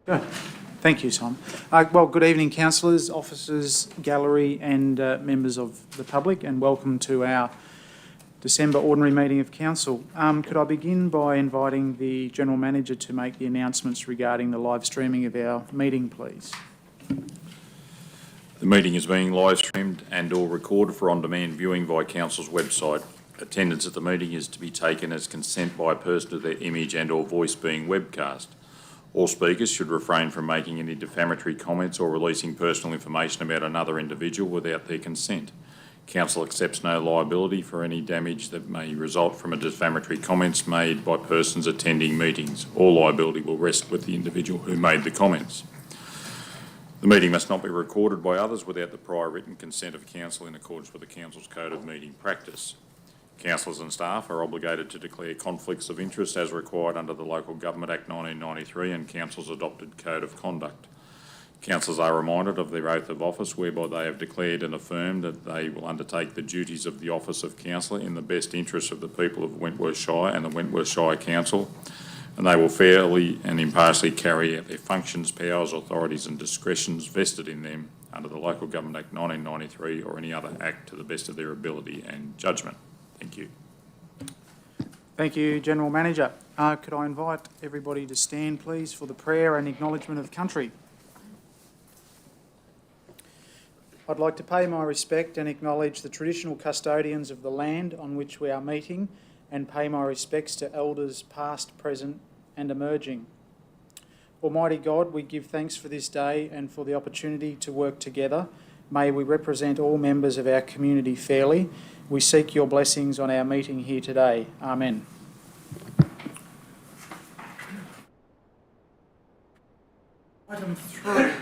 Good. Thank you, Tom. Well, good evening, councillors, officers, gallery and members of the public, and welcome to our December ordinary meeting of council. Could I begin by inviting the General Manager to make the announcements regarding the live streaming of our meeting, please? The meeting is being live streamed and or recorded for on-demand viewing via council's website. Attendance at the meeting is to be taken as consent by a person to their image and or voice being webcast. All speakers should refrain from making any defamatory comments or releasing personal information about another individual without their consent. Council accepts no liability for any damage that may result from a defamatory comments made by persons attending meetings. All liability will rest with the individual who made the comments. The meeting must not be recorded by others without the prior written consent of council in accordance with the council's code of meeting practice. Councillors and staff are obligated to declare conflicts of interest as required under the Local Government Act 1993 and Council's adopted Code of Conduct. Councillors are reminded of their oath of office whereby they have declared and affirmed that they will undertake the duties of the office of councillor in the best interest of the people of Wentworth Shire and the Wentworth Shire Council, and they will fairly and impartially carry out their functions, powers, authorities and discretions vested in them under the Local Government Act 1993 or any other act to the best of their ability and judgment. Thank you. Thank you, General Manager. Could I invite everybody to stand, please, for the prayer and acknowledgement of country? I'd like to pay my respect and acknowledge the traditional custodians of the land on which we are meeting and pay my respects to elders past, present and emerging. Almighty God, we give thanks for this day and for the opportunity to work together. May we represent all members of our community fairly. We seek your blessings on our meeting here today. Amen. Item 3.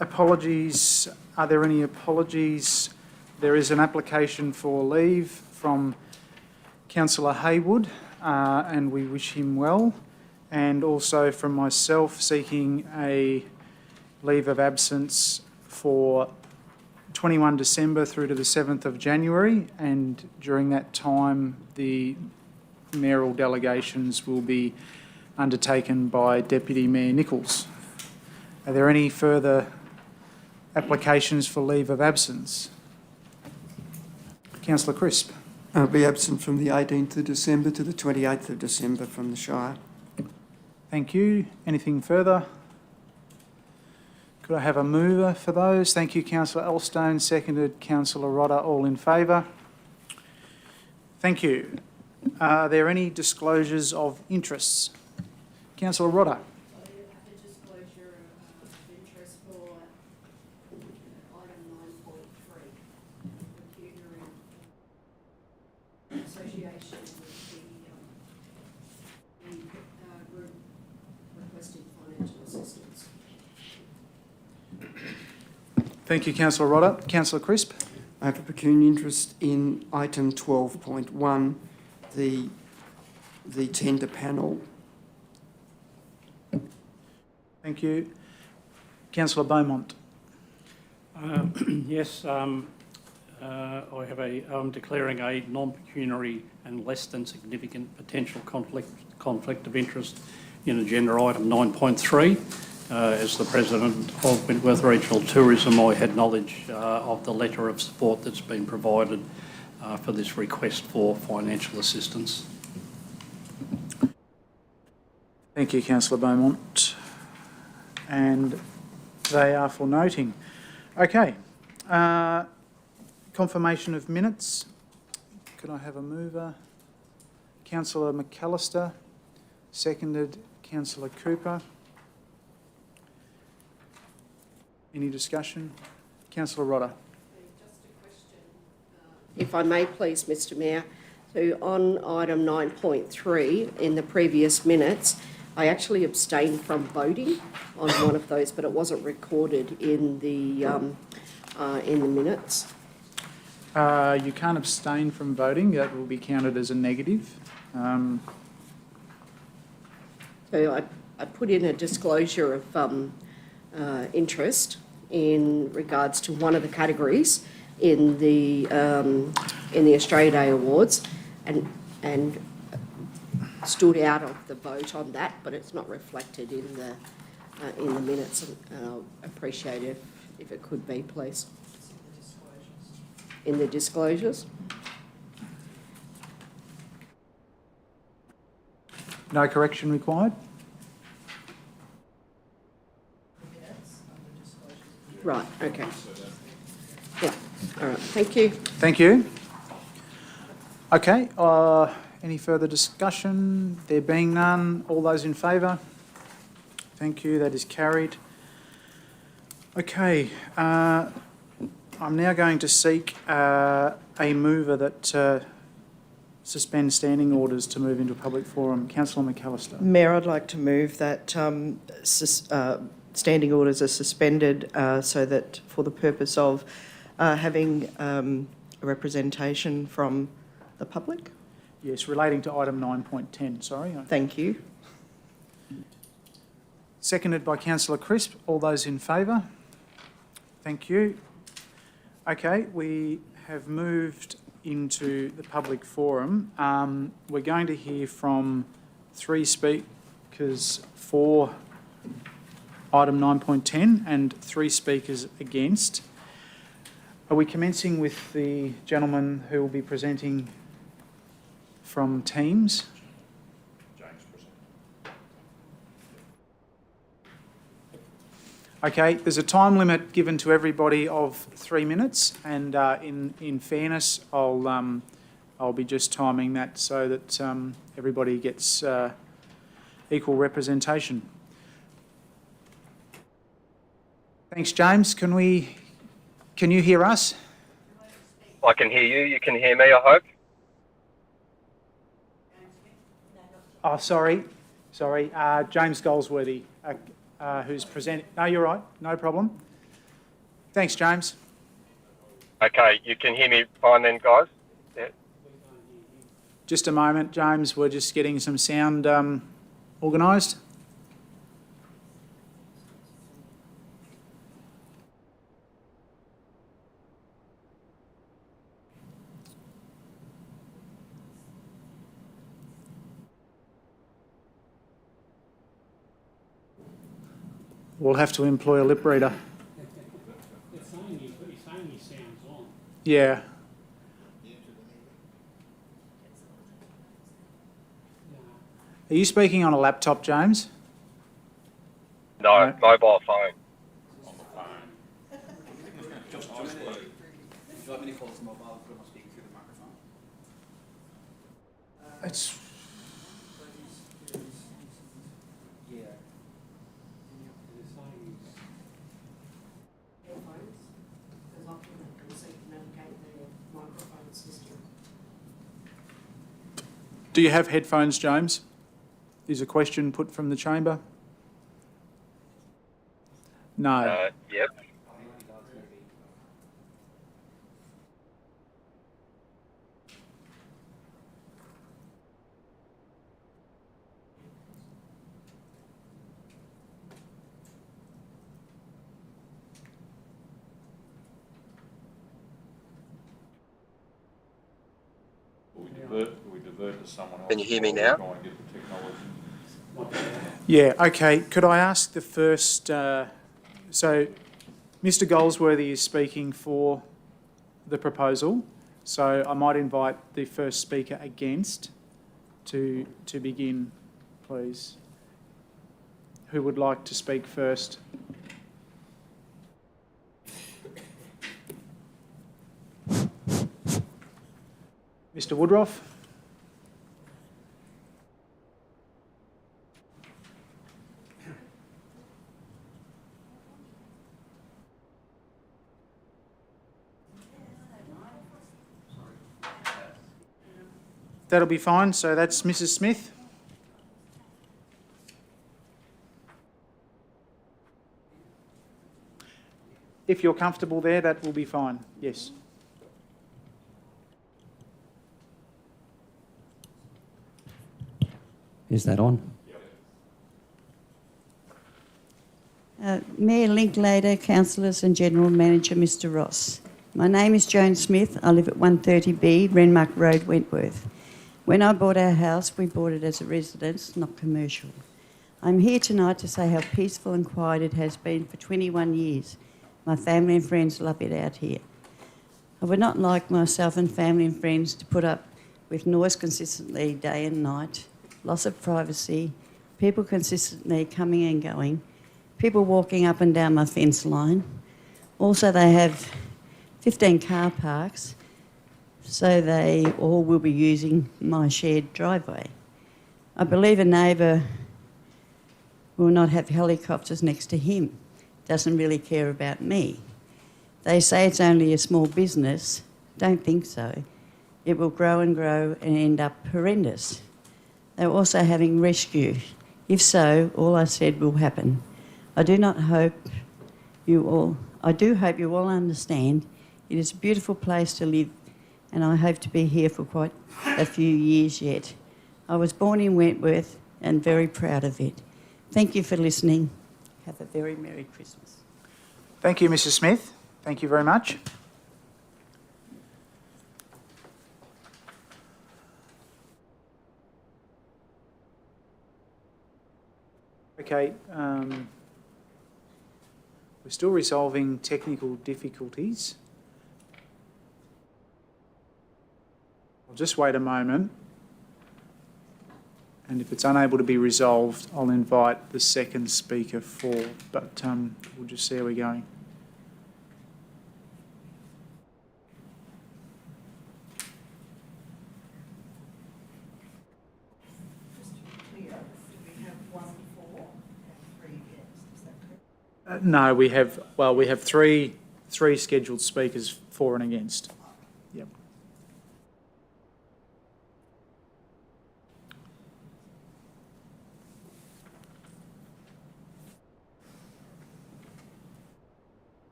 Apologies. Are there any apologies? There is an application for leave from Councillor Haywood, and we wish him well, and also from myself seeking a leave of absence for 21 December through to the 7th of January, and during that time the mayoral delegations will be undertaken by Deputy Mayor Nichols. Are there any further applications for leave of absence? Councillor Crisp. I'll be absent from the 18th of December to the 28th of December from the Shire. Thank you. Anything further? Could I have a mover for those? Thank you, Councillor Elstone. Seconded, Councillor Rodder. All in favour? Thank you. Are there any disclosures of interests? Councillor Rodder. A disclosure of interest for item 9.3, computer in association with the group requesting financial assistance. Thank you, Councillor Rodder. Councillor Crisp. I have a pecuniary interest in item 12.1, the tender panel. Thank you. Councillor Beaumont. Yes, I'm declaring a non-pecuniary and less than significant potential conflict of interest in agenda item 9.3. As the President of Wentworth Regional Tourism, I had knowledge of the letter of support that's been provided for this request for financial assistance. Thank you, Councillor Beaumont. And they are for noting. Okay. Confirmation of minutes. Could I have a mover? Councillor McAllister. Seconded, Councillor Cooper. Any discussion? Councillor Rodder. Just a question, if I may please, Mr Mayor. So on item 9.3 in the previous minutes, I actually abstained from voting on one of those, but it wasn't recorded in the minutes. You can't abstain from voting. That will be counted as a negative. So I put in a disclosure of interest in regards to one of the categories in the Australia Day Awards, and stood out of the vote on that, but it's not reflected in the minutes, and I'll appreciate it if it could be, please. In the disclosures? No correction required? Right, okay. Yeah, all right, thank you. Thank you. Okay, any further discussion? There being none, all those in favour? Thank you, that is carried. Okay, I'm now going to seek a mover that suspends standing orders to move into a public forum. Councillor McAllister. Mayor, I'd like to move that standing orders are suspended so that for the purpose of having a representation from the public. Yes, relating to item 9.10, sorry. Thank you. Seconded by Councillor Crisp. All those in favour? Thank you. Okay, we have moved into the public forum. We're going to hear from 3 speakers for item 9.10 and 3 speakers against. Are we commencing with the gentleman who will be presenting from Teams? Okay, there's a time limit given to everybody of 3 minutes, and in fairness, I'll be just timing that so that everybody gets equal representation. Thanks, James. Can you hear us? I can hear you. You can hear me, I hope. Oh, sorry. James Goldsworthy, who's presenting. No, you're right. No problem. Thanks, James. Okay, you can hear me fine then, guys? Yeah. Just a moment, James. We're just getting some sound organised. We'll have to employ a lip reader. It's saying he sounds on. Yeah. Are you speaking on a laptop, James? No, mobile phone. It's... Do you have headphones, James? Is a question put from the chamber? No. Yep. We divert to someone else. Can you hear me now? Try and get the technology. Yeah, okay. Could I ask the first... so, Mr Goldsworthy is speaking for the proposal, so I might invite the first speaker against to begin, please. Who would like to speak first? Mr Woodruff? That'll be fine. So that's Mrs Smith. If you're comfortable there, that will be fine. Yes. Is that on? Mayor Linklater, councillors and General Manager Mr Ross. My name is Joan Smith. I live at 130B, Renmark Road, Wentworth. When I bought our house, we bought it as a residence, not commercial. I'm here tonight to say how peaceful and quiet it has been for 21 years. My family and friends love it out here. I would not like myself and family and friends to put up with noise consistently day and night, loss of privacy, people consistently coming and going, people walking up and down my fence line. Also, they have 15 car parks, so they all will be using my shared driveway. I believe a neighbour will not have helicopters next to him, doesn't really care about me. They say it's only a small business. Don't think so. It will grow and grow and end up horrendous. They're also having rescue. If so, all I said will happen. I do hope you all understand it is a beautiful place to live, and I hope to be here for quite a few years yet. I was born in Wentworth and very proud of it. Thank you for listening. Have a very Merry Christmas. Thank you, Mrs. Smith. Thank you very much. Okay, we're still resolving technical difficulties. I'll just wait a moment, and if it's unable to be resolved, I'll invite the second speaker forward, but we'll just see how we're going. No, we have three scheduled speakers, for and against. Yep.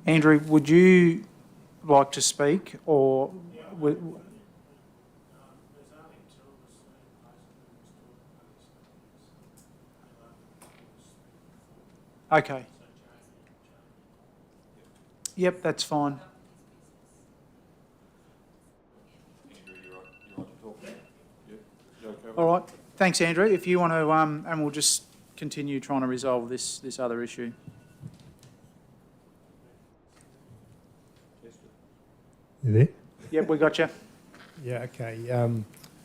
Andrew, would you like to speak, or... Okay. Yep, that's fine. All right. Thanks, Andrew. If you want to, and we'll just continue trying to resolve this other issue. You there? Yep, we got you. Yeah, okay.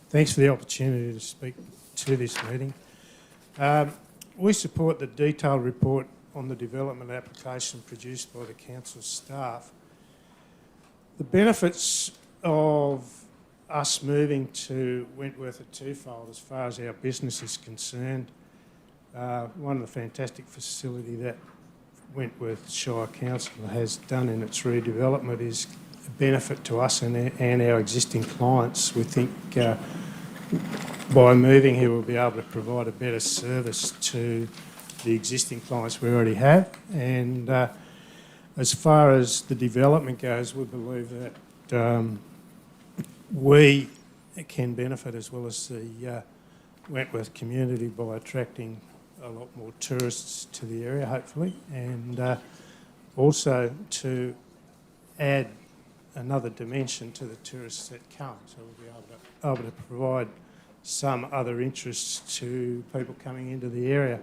Thanks for the opportunity to speak to this meeting. We support the detailed report on the development application produced by the council staff. The benefits of us moving to Wentworth at twofold as far as our business is concerned. One of the fantastic facility that Wentworth Shire Council has done in its redevelopment is a benefit to us and our existing clients. We think by moving here we'll be able to provide a better service to the existing clients we already have, and as far as the development goes, we believe that we can benefit as well as the Wentworth community by attracting a lot more tourists to the area, hopefully, and also to add another dimension to the tourists that come. So we'll be able to provide some other interests to people coming into the area.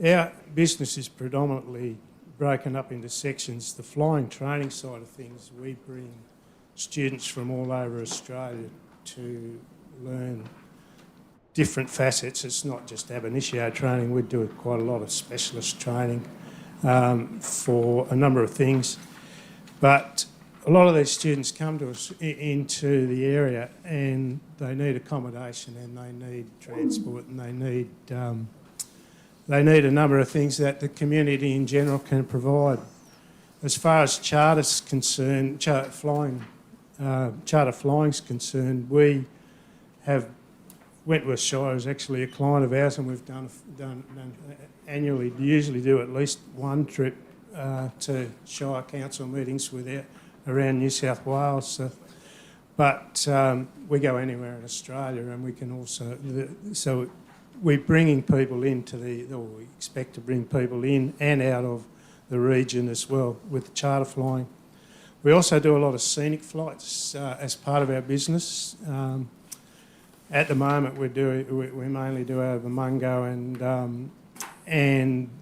Our business is predominantly broken up into sections. The flying training side of things, we bring students from all over Australia to learn different facets. It's not just ab initio training. We do quite a lot of specialist training for a number of things. But a lot of these students come to us into the area and they need accommodation and they need transport and they need a number of things that the community in general can provide. As far as charter's concerned, charter flying is concerned, we have Wentworth Shire is actually a client of ours, and we've done annually, usually do at least one trip to Shire Council meetings with around New South Wales. But we go anywhere in Australia, and we can also... So we're bringing people into or we expect to bring people in and out of the region as well with the charter flying. We also do a lot of scenic flights as part of our business. At the moment, we mainly do out of the Mungo and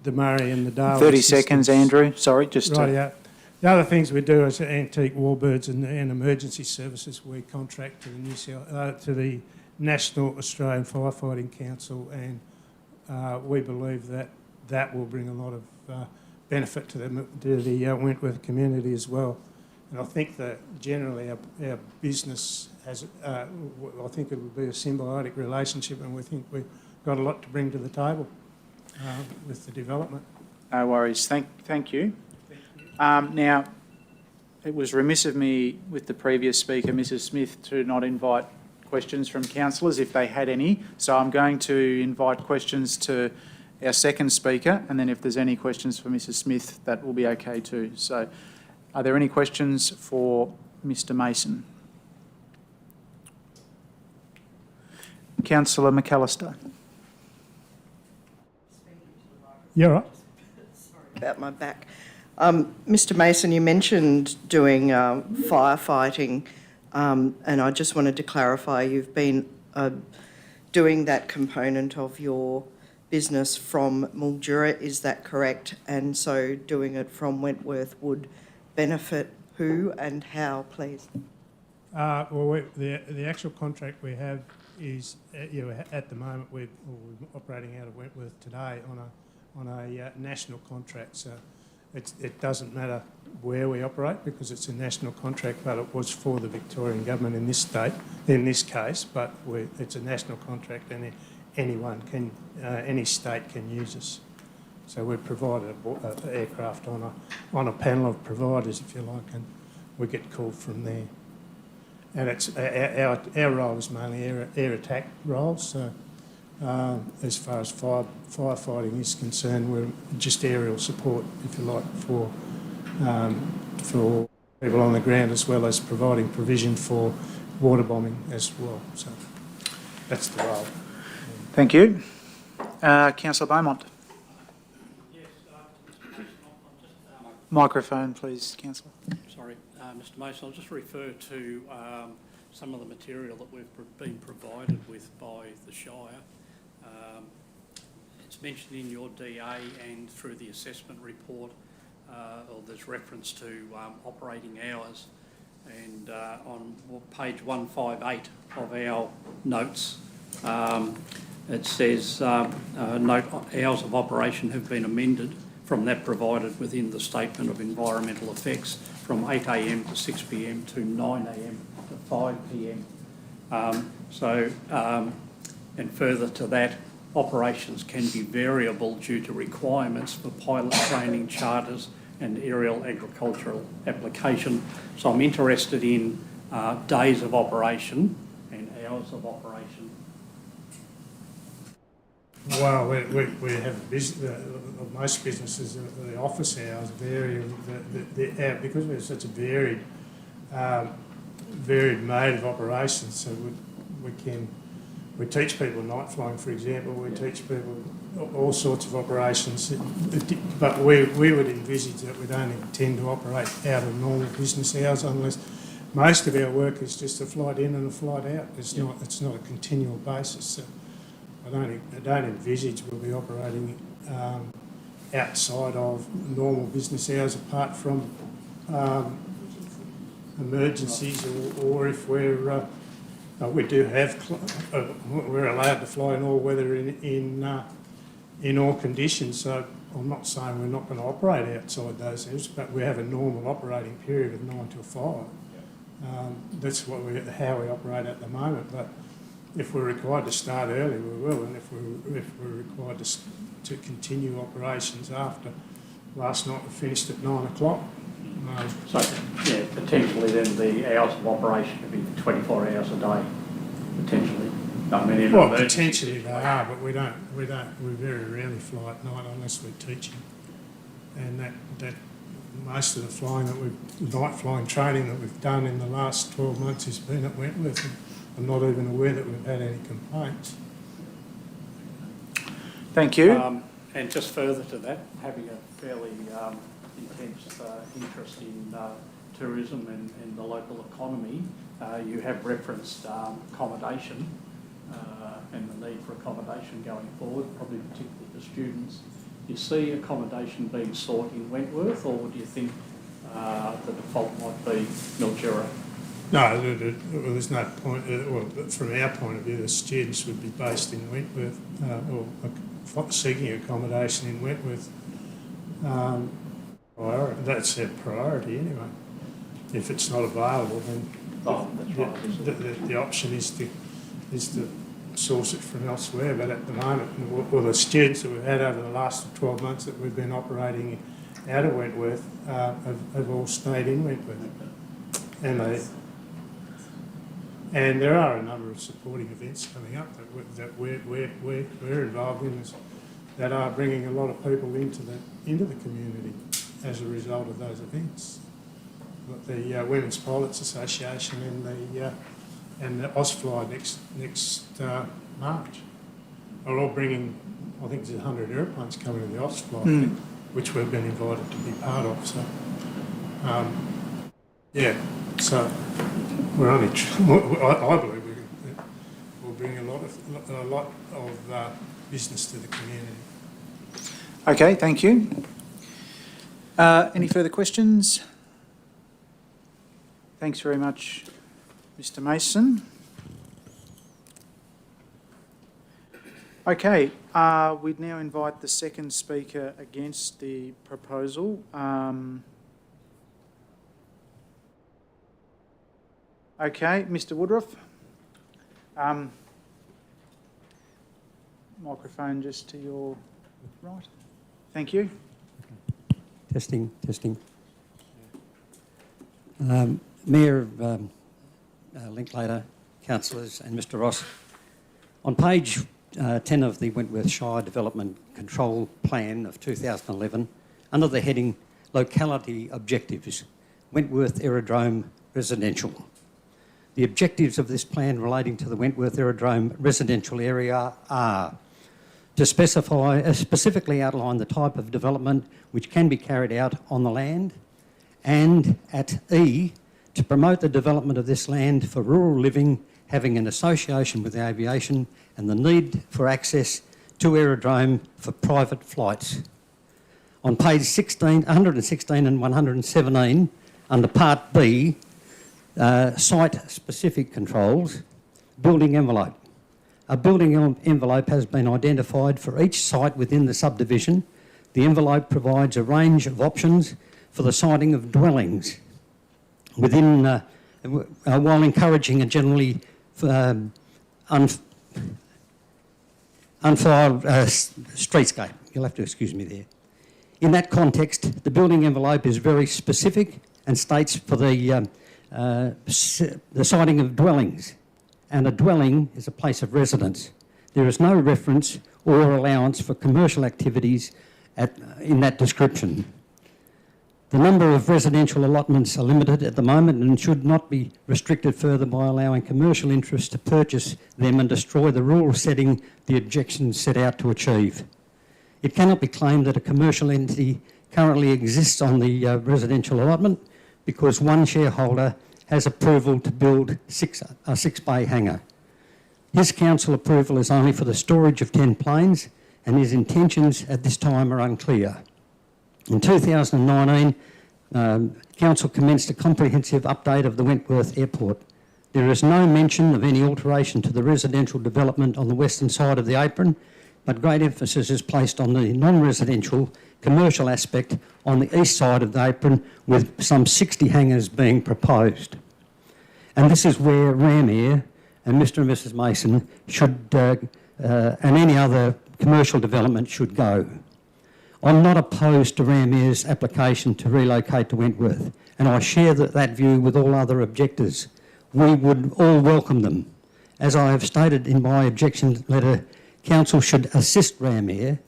the Murray and the Darwin. 30 seconds, Andrew. Sorry, just to... Right, yeah. The other things we do is antique warbirds and emergency services. We contract to the National Australian Firefighting Council, and we believe that will bring a lot of benefit to the Wentworth community as well. And I think that generally our business has, I think it will be a symbiotic relationship, and we think we've got a lot to bring to the table with the development. No worries. Thank you. Now, it was remiss of me with the previous speaker, Mrs Smith, to not invite questions from councillors if they had any. So I'm going to invite questions to our second speaker, and then if there's any questions for Mrs Smith, that will be okay too. So are there any questions for Mr Mason? Councillor McAllister. You're right. About my back. Mr Mason, you mentioned doing firefighting, and I just wanted to clarify, you've been doing that component of your business from Mildura, is that correct? And so doing it from Wentworth would benefit who and how, please? Well, the actual contract we have is, at the moment we're operating out of Wentworth today on a national contract. So it doesn't matter where we operate because it's a national contract, but it was for the Victorian government in this state, in this case. But it's a national contract, and anyone can, any state can use us. So we provide an aircraft on a panel of providers, if you like, and we get called from there. And it's our role is mainly air attack roles. So as far as firefighting is concerned, we're just aerial support, if you like, for people on the ground, as well as providing provision for water bombing as well. So that's the role. Thank you. Councillor Beaumont. Microphone, please, Councillor. Sorry, Mr Mason, I'll just refer to some of the material that we've been provided with by the Shire. It's mentioned in your DA and through the assessment report, or there's reference to operating hours, and on page 158 of our notes, it says note hours of operation have been amended from that provided within the Statement of Environmental Effects from 8 a.m. to 6 p.m. to 9 a.m. to 5 p.m. And further to that, operations can be variable due to requirements for pilot training, charters and aerial agricultural application. So I'm interested in days of operation and hours of operation. Well, we have most businesses, the office hours vary, because we're such a varied mode of operations. So we teach people night flying, for example. We teach people all sorts of operations, but we would envisage that we don't intend to operate out of normal business hours unless most of our work is just a flight in and a flight out. It's not a continual basis. So I don't envisage we'll be operating outside of normal business hours, apart from emergencies, or if we're we do have we're allowed to fly in all weather in all conditions. So I'm not saying we're not going to operate outside those hours, but we have a normal operating period of 9 till 5. That's how we operate at the moment. But if we're required to start early, we will, and if we're required to continue operations after last night, we finished at 9 o'clock. So, yeah, potentially then the hours of operation could be 24 hours a day, potentially. I mean, well, potentially they are, but we very rarely fly at night unless we're teaching, and that most of the night flying training that we've done in the last 12 months has been at Wentworth. And I'm not even aware that we've had any complaints. Thank you. And just further to that, having a fairly intense interest in tourism and the local economy, you have referenced accommodation and the need for accommodation going forward, probably particularly for students. Do you see accommodation being sought in Wentworth, or do you think the default might be Mildura? No, well, there's no point. Well, from our point of view, the students would be based in Wentworth or seeking accommodation in Wentworth. That's their priority anyway. If it's not available, then the option is to source it from elsewhere. But at the moment, well, the students that we've had over the last 12 months that we've been operating out of Wentworth have all stayed in Wentworth, and there are a number of supporting events coming up that we're involved in that are bringing a lot of people into the community as a result of those events. But the Women's Pilots Association and the Ausfly next March are all bringing, I think there's 100 aeroplanes coming to the Ausfly, which we've been invited to be part of. So, so we're only. I believe we'll bring a lot of business to the community. Okay, thank you. Any further questions? Thanks very much, Mr. Mason. Okay, we'd now invite the second speaker against the proposal. Okay, Mr. Woodruff. Microphone just to your right. Thank you. Testing. Mayor Linklater, councillors and Mr Ross, on page 10 of the Wentworth Shire Development Control Plan of 2011, under the heading Locality Objectives, Wentworth Aerodrome Residential. The objectives of this plan relating to the Wentworth Aerodrome residential area are to specifically outline the type of development which can be carried out on the land, and at E, to promote the development of this land for rural living, having an association with aviation and the need for access to aerodrome for private flights. On page 116 and 117, under Part B, site-specific controls, building envelope. A building envelope has been identified for each site within the subdivision. The envelope provides a range of options for the siting of dwellings within, while encouraging a generally unfiled streetscape. You'll have to excuse me there. In that context, the building envelope is very specific and states for the siting of dwellings, and a dwelling is a place of residence. There is no reference or allowance for commercial activities in that description. The number of residential allotments are limited at the moment and should not be restricted further by allowing commercial interests to purchase them and destroy the rural setting the objections set out to achieve. It cannot be claimed that a commercial entity currently exists on the residential allotment because one shareholder has approval to build a 6-bay hangar. His council approval is only for the storage of 10 planes, and his intentions at this time are unclear. In 2019, Council commenced a comprehensive update of the Wentworth Airport. There is no mention of any alteration to the residential development on the western side of the apron, but great emphasis is placed on the non-residential commercial aspect on the east side of the apron, with some 60 hangars being proposed. And this is where Ram Air and Mr and Mrs Mason should, and any other commercial development should go. I'm not opposed to Ram Air's application to relocate to Wentworth, and I share that view with all other objectors. We would all welcome them. As I have stated in my objection letter, Council should assist Ram Air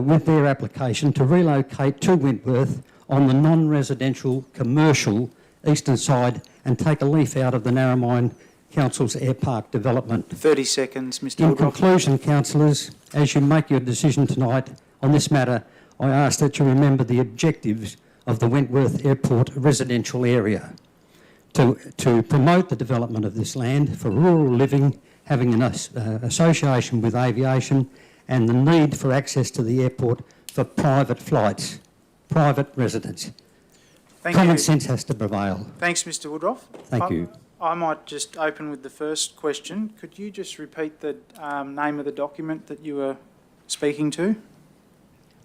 with their application to relocate to Wentworth on the non-residential commercial eastern side and take a leaf out of the Narromine Council's Air Park development. 30 seconds, Mr In Woodruff. conclusion, councillors, as you make your decision tonight on this matter, I ask that you remember the objectives of the Wentworth Airport residential area to promote the development of this land for rural living, having an association with aviation, and the need for access to the airport for private flights, private residents. Common sense has to prevail. Thanks, Mr Woodruff. Thank you. I might just open with the first question. Could you just repeat the name of the document that you were speaking to?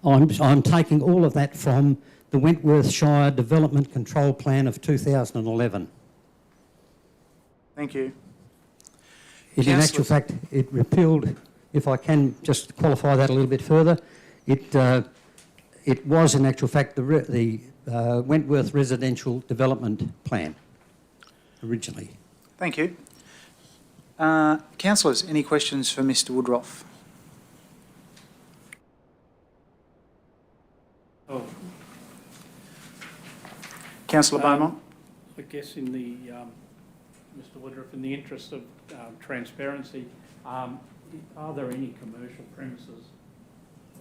I'm taking all of that from the Wentworth Shire Development Control Plan of 2011. Thank you. In actual fact, it repealed, if I can just qualify that a little bit further, it was in actual fact the Wentworth Residential Development Plan originally. Thank you. Councillors, any questions for Mr Woodruff? Oh, Councillor Beaumont? I guess in the, Mr Woodruff, in the interest of transparency, are there any commercial premises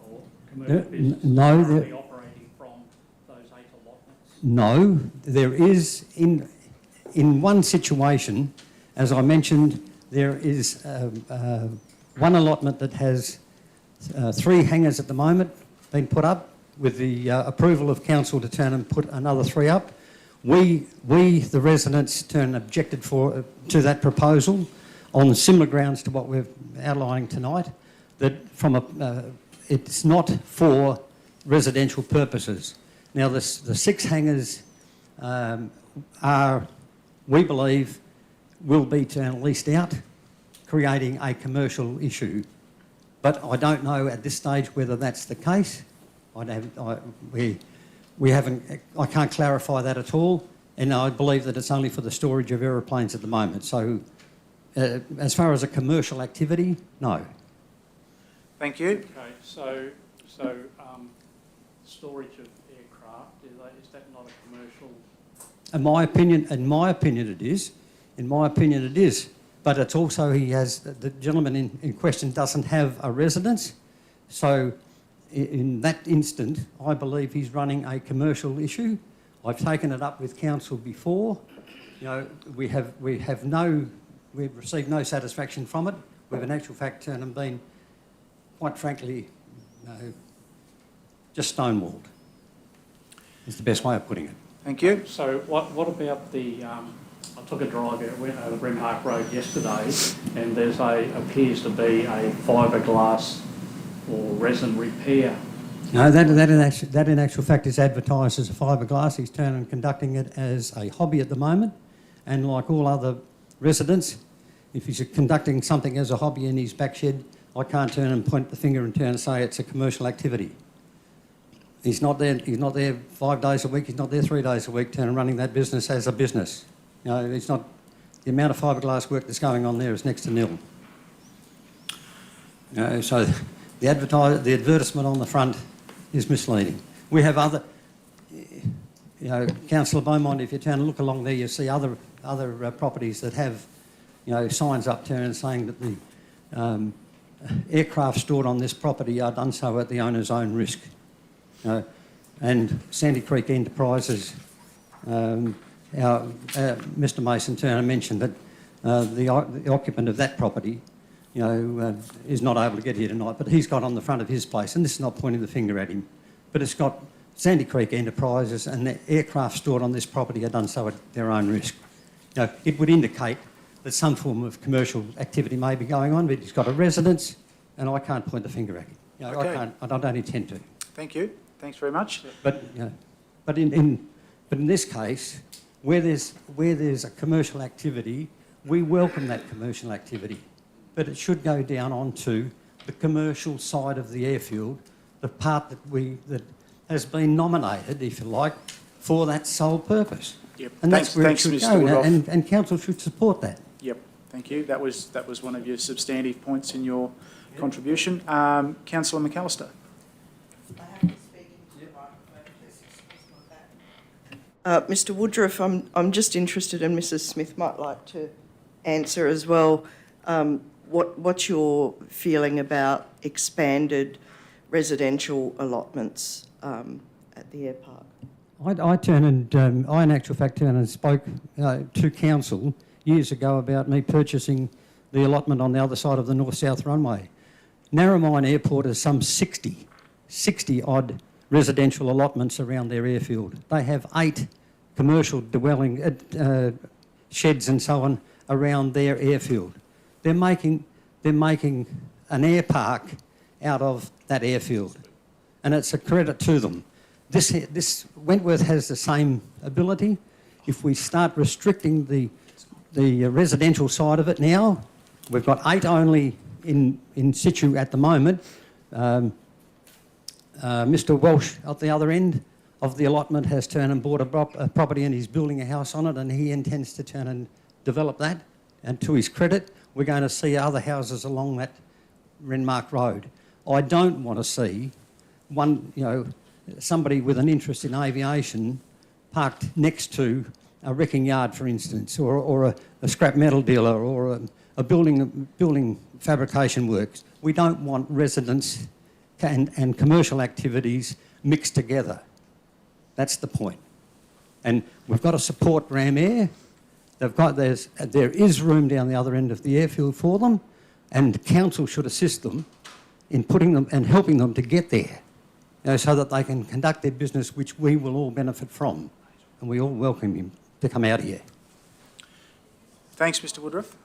or commercial businesses no, currently operating from those 8 allotments? No, there is in one situation, as I mentioned, there is one allotment that has 3 hangars at the moment been put up with the approval of council to turn and put another 3 up. We the residents, objected to that proposal on similar grounds to what we're outlining tonight, that it's not for residential purposes. Now, the 6 hangars we believe, will be leased out, creating a commercial issue. But I don't know at this stage whether that's the case. I can't clarify that at all, and I believe that it's only for the storage of aeroplanes at the moment. So, as far as a commercial activity, no. Thank you. Okay, so storage of aircraft, is that not a commercial? In my opinion, it is. In my opinion, it is. But it's also the gentleman in question doesn't have a residence, so in that instant, I believe he's running a commercial issue. I've taken it up with council before. You know, we've received no satisfaction from it. We've in actual fact been, quite frankly, just stonewalled. Is the best way of putting it. Thank you. So what about the, I took a drive out of Brimhark Road yesterday, and appears to be a fiberglass or resin repair. No, that in actual fact is advertised as a fiberglass. He's turning and conducting it as a hobby at the moment, and like all other residents, if he's conducting something as a hobby in his back shed, I can't turn and point the finger and turn and say it's a commercial activity. He's not there 5 days a week, he's not there 3 days a week running that business as a business. You know, it's not, the amount of fiberglass work that's going on there is next to nil. You know, so the advertisement on the front is misleading. We have other, Councillor Beaumont, if you turn and look along there, you see other properties that have, signs up saying that the aircraft stored on this property are done so at the owner's own risk. And Sandy Creek Enterprises, Mr Mason Turner mentioned that the occupant of that property, is not able to get here tonight, but he's got on the front of his place, and this is not pointing the finger at him, but it's got Sandy Creek Enterprises, and the aircraft stored on this property are done so at their own risk. It would indicate that some form of commercial activity may be going on, but he's got a residence, and I can't point the finger at him. Okay. I don't intend to. Thank you. Thanks very much. But in this case, where there's a commercial activity, we welcome that commercial activity, but it should go down onto the commercial side of the airfield, the part that has been nominated, if you like, for that sole purpose. Yep. And that's where it should Mr. go, Woodruff. and council should support that. Yep. Thank you. That was one of your substantive points in your contribution. Councillor McAllister. I have to speak into the microphone, please excuse my back. Mr Woodruff, I'm just interested, and Mrs Smith might like to answer as well, what's your feeling about expanded residential allotments at the air park? I in actual fact turned and spoke to council years ago about me purchasing the allotment on the other side of the north-south runway. Narromine Airport has some 60 odd residential allotments around their airfield. They have 8 commercial dwelling sheds and so on around their airfield. They're making an air park out of that airfield, and it's a credit to them. This Wentworth has the same ability. If we start restricting the residential side of it now, we've got 8 only in situ at the moment. Mr Walsh at the other end of the allotment has turned and bought a property and he's building a house on it, and he intends to turn and develop that. And to his credit, we're going to see other houses along that Renmark Road. I don't want to see somebody with an interest in aviation parked next to a wrecking yard, for instance, or a scrap metal dealer, or a building fabrication works. We don't want residents and commercial activities mixed together. That's the point. And we've got to support Ram Air. There is room down the other end of the airfield for them, and council should assist them in putting them and helping them to get there, so that they can conduct their business, which we will all benefit from, and we all welcome him to come out here. Thanks, Mr Woodruff.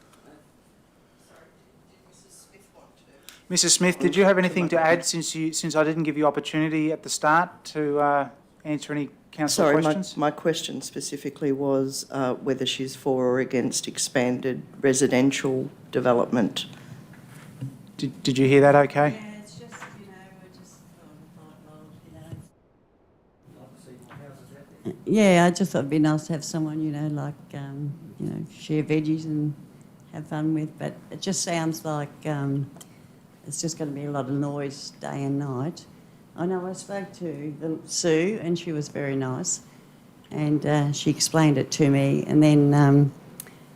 Mrs Smith, did you have anything to add since I didn't give you opportunity at the start to answer any council questions? Sorry, my question specifically was whether she's for or against expanded residential development. Did you hear that okay? Yeah, it's just, we're just Yeah, I just thought it'd be nice to have someone, share veggies and have fun with, but it just sounds like it's just going to be a lot of noise day and night. I know I spoke to Sue, and she was very nice, and she explained it to me, and then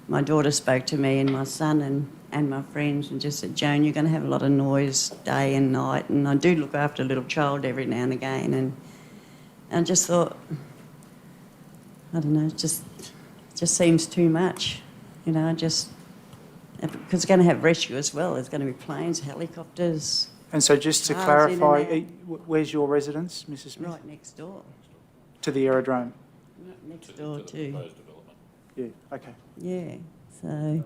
my daughter spoke to me and my son and my friends and just said, Joan, you're going to have a lot of noise day and night, and I do look after a little child every now and again, and I just thought, I don't know, it just seems too much, because it's going to have rescue as well. There's going to be planes, helicopters. And so just to cars clarify, where's your residence, Mrs Smith? Right next door. To the aerodrome? Right next door too. Yeah, okay. Yeah, so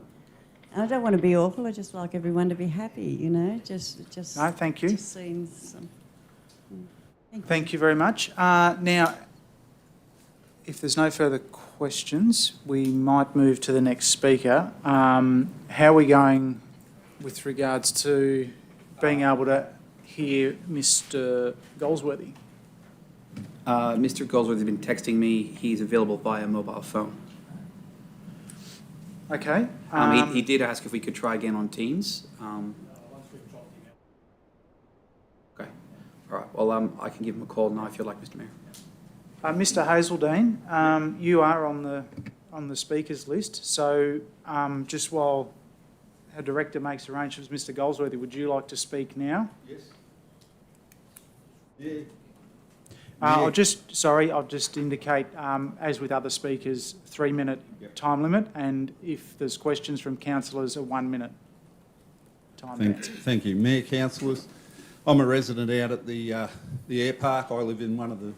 I don't want to be awful. I just like everyone to be happy, just. No, thank you. Just seems. Thank you very much. Now, if there's no further questions, we might move to the next speaker. How are we going with regards to being able to hear Mr Goldsworthy? Mr. Goldsworthy has been texting me. He's available via mobile phone. Okay. He did ask if we could try again on Teams. Okay. All right. Well, I can give him a call now if you'd like, Mr. Mayor. Mr Hazeldine, you are on the speakers list. So just while our director makes arrangements, Mr Goldsworthy, would you like to speak now? Yes. Yeah. I'll just indicate, as with other speakers, 3-minute time limit, and if there's questions from councillors, a 1-minute time limit. Thank you. Mayor, councillors, I'm a resident out at the air park. I live in one of the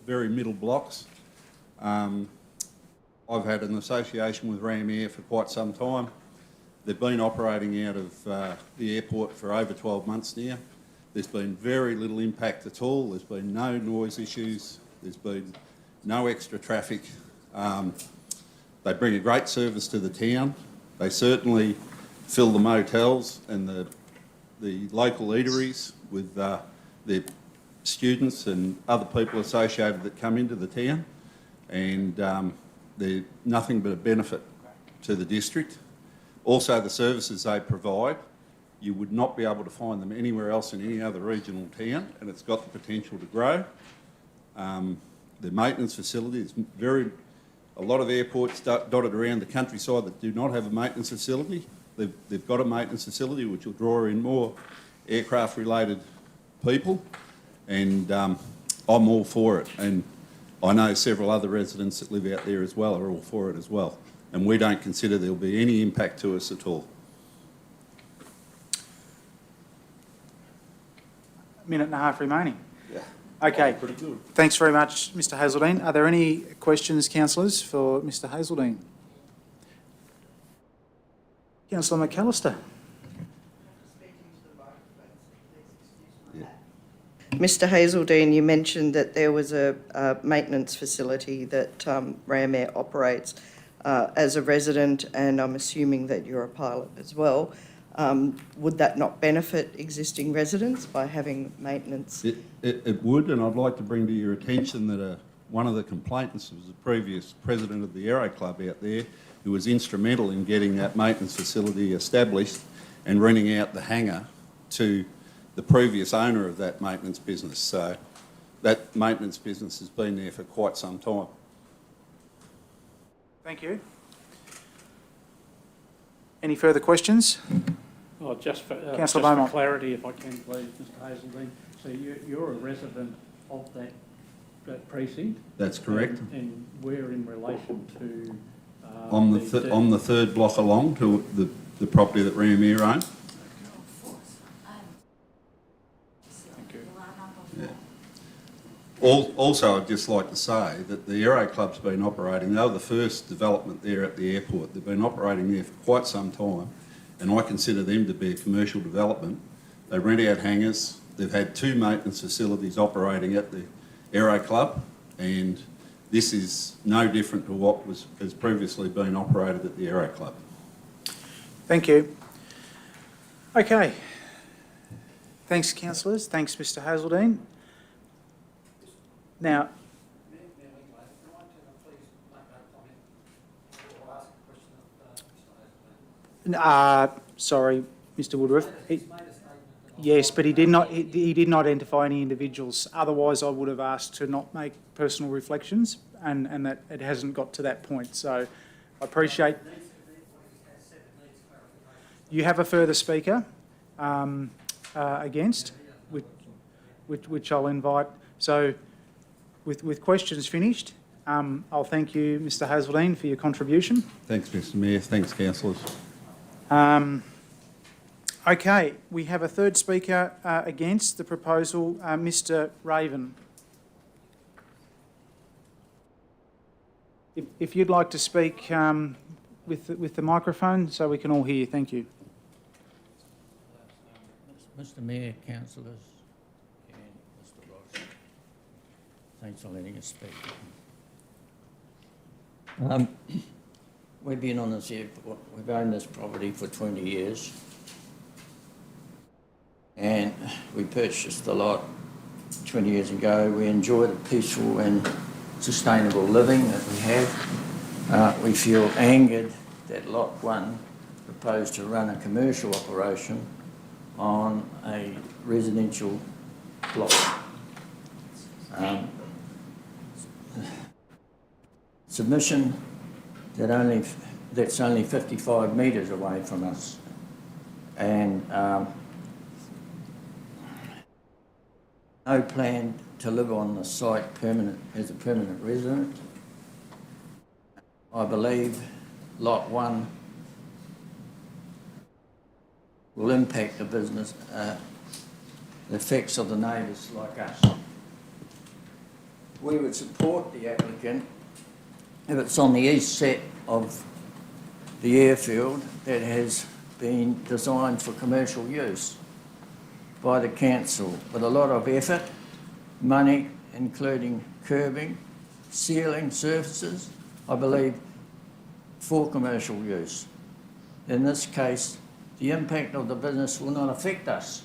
very middle blocks. I've had an association with Ram Air for quite some time. They've been operating out of the airport for over 12 months now. There's been very little impact at all. There's been no noise issues. There's been no extra traffic. They bring a great service to the town. They certainly fill the motels and the local eateries with their students and other people associated that come into the town, and they're nothing but a benefit to the district. Also, the services they provide, you would not be able to find them anywhere else in any other regional town, and it's got the potential to grow. their maintenance facility. A lot of airports dotted around the countryside that do not have a maintenance facility. They've got a maintenance facility which will draw in more aircraft-related people, and I'm all for it. And I know several other residents that live out there as well are all for it as well. And we don't consider there'll be any impact to us at all. Minute and a half remaining. Yeah. Okay. Pretty good. Thanks very much, Mr Hazeldine. Are there any questions, councillors, for Mr Hazeldine? Councillor McAllister. Mr Hazeldine, you mentioned that there was a maintenance facility that Ram Air operates. As a resident, and I'm assuming that you're a pilot as well, would that not benefit existing residents by having maintenance? It would, and I'd like to bring to your attention that one of the complainants was the previous president of the Aero Club out there, who was instrumental in getting that maintenance facility established and renting out the hangar to the previous owner of that maintenance business. So that maintenance business has been there for quite some time. Thank you. Any further questions? Oh, just for Beaumont. clarity, if I can please, Mr Hazeldine. So you're a resident of that precinct? That's correct. And we're in relation to... On the third block along to the property that Ram Air own. Thank you. Yeah. Also, I'd just like to say that the Aero Club's been operating, they were the first development there at the airport. They've been operating there for quite some time, and I consider them to be a commercial development. They rent out hangars. They've had 2 maintenance facilities operating at the Aero Club, and this is no different to what has previously been operated at the Aero Club. Thank you. Okay. Thanks, councillors. Thanks, Mr Hazeldine. Now, sorry, Mr Woodruff. Yes, but he did not identify any individuals. Otherwise, I would have asked to not make personal reflections, and that it hasn't got to that point. So, I appreciate. You have a further speaker against, which I'll invite. So, with questions finished, I'll thank you, Mr Hazeldine, for your contribution. Thanks, Mr Mayor. Thanks, councillors. Okay, we have a third speaker against the proposal, Mr Raven. If you'd like to speak with the microphone so we can all hear you, thank you. Mr Mayor, councillors and Mr Ross, thanks for letting us speak. We've been on this here, we've owned this property for 20 years, and we purchased the lot 20 years ago. We enjoy the peaceful and sustainable living that we have. We feel angered that Lot 1 proposed to run a commercial operation on a residential block. Submission that's only 55 metres away from us, and no plan to live on the site as a permanent resident. I believe Lot 1 will impact the business, the effects of the neighbours like us. We would support the applicant if it's on the east set of the airfield that has been designed for commercial use by the council with a lot of effort, money, including curbing, sealing surfaces, I believe, for commercial use. In this case, the impact of the business will not affect us.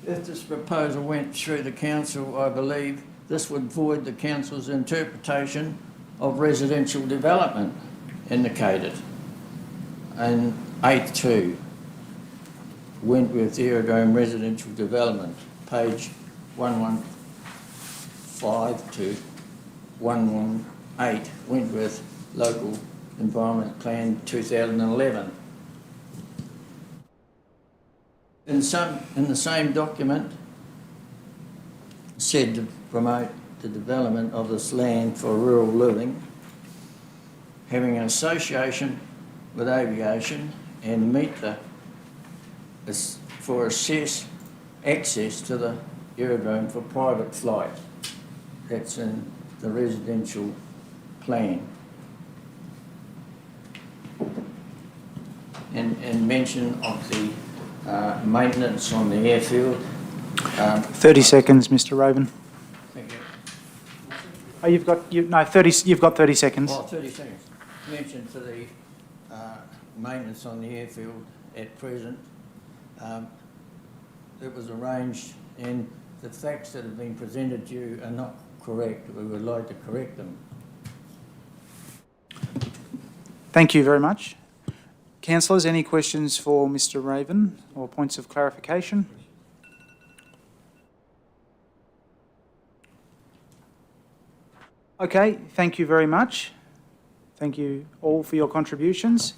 If this proposal went through the council, I believe this would void the council's interpretation of residential development indicated in 8.2, Wentworth Aerodrome Residential Development, page 115 to 118 Wentworth Local Environment Plan 2011. In the same document, said to promote the development of this land for rural living, having an association with aviation and meet for assess access to the aerodrome for private flight. That's in the residential plan. And mention of the maintenance on the airfield. 30 seconds, Mr. Raven. Thank you. Oh, you've got 30 seconds. Oh, 30 seconds. Mention for the maintenance on the airfield at present. It was arranged, and the facts that have been presented to you are not correct. We would like to correct them. Thank you very much. Councillors, any questions for Mr. Raven or points of clarification? Okay, thank you very much. Thank you all for your contributions.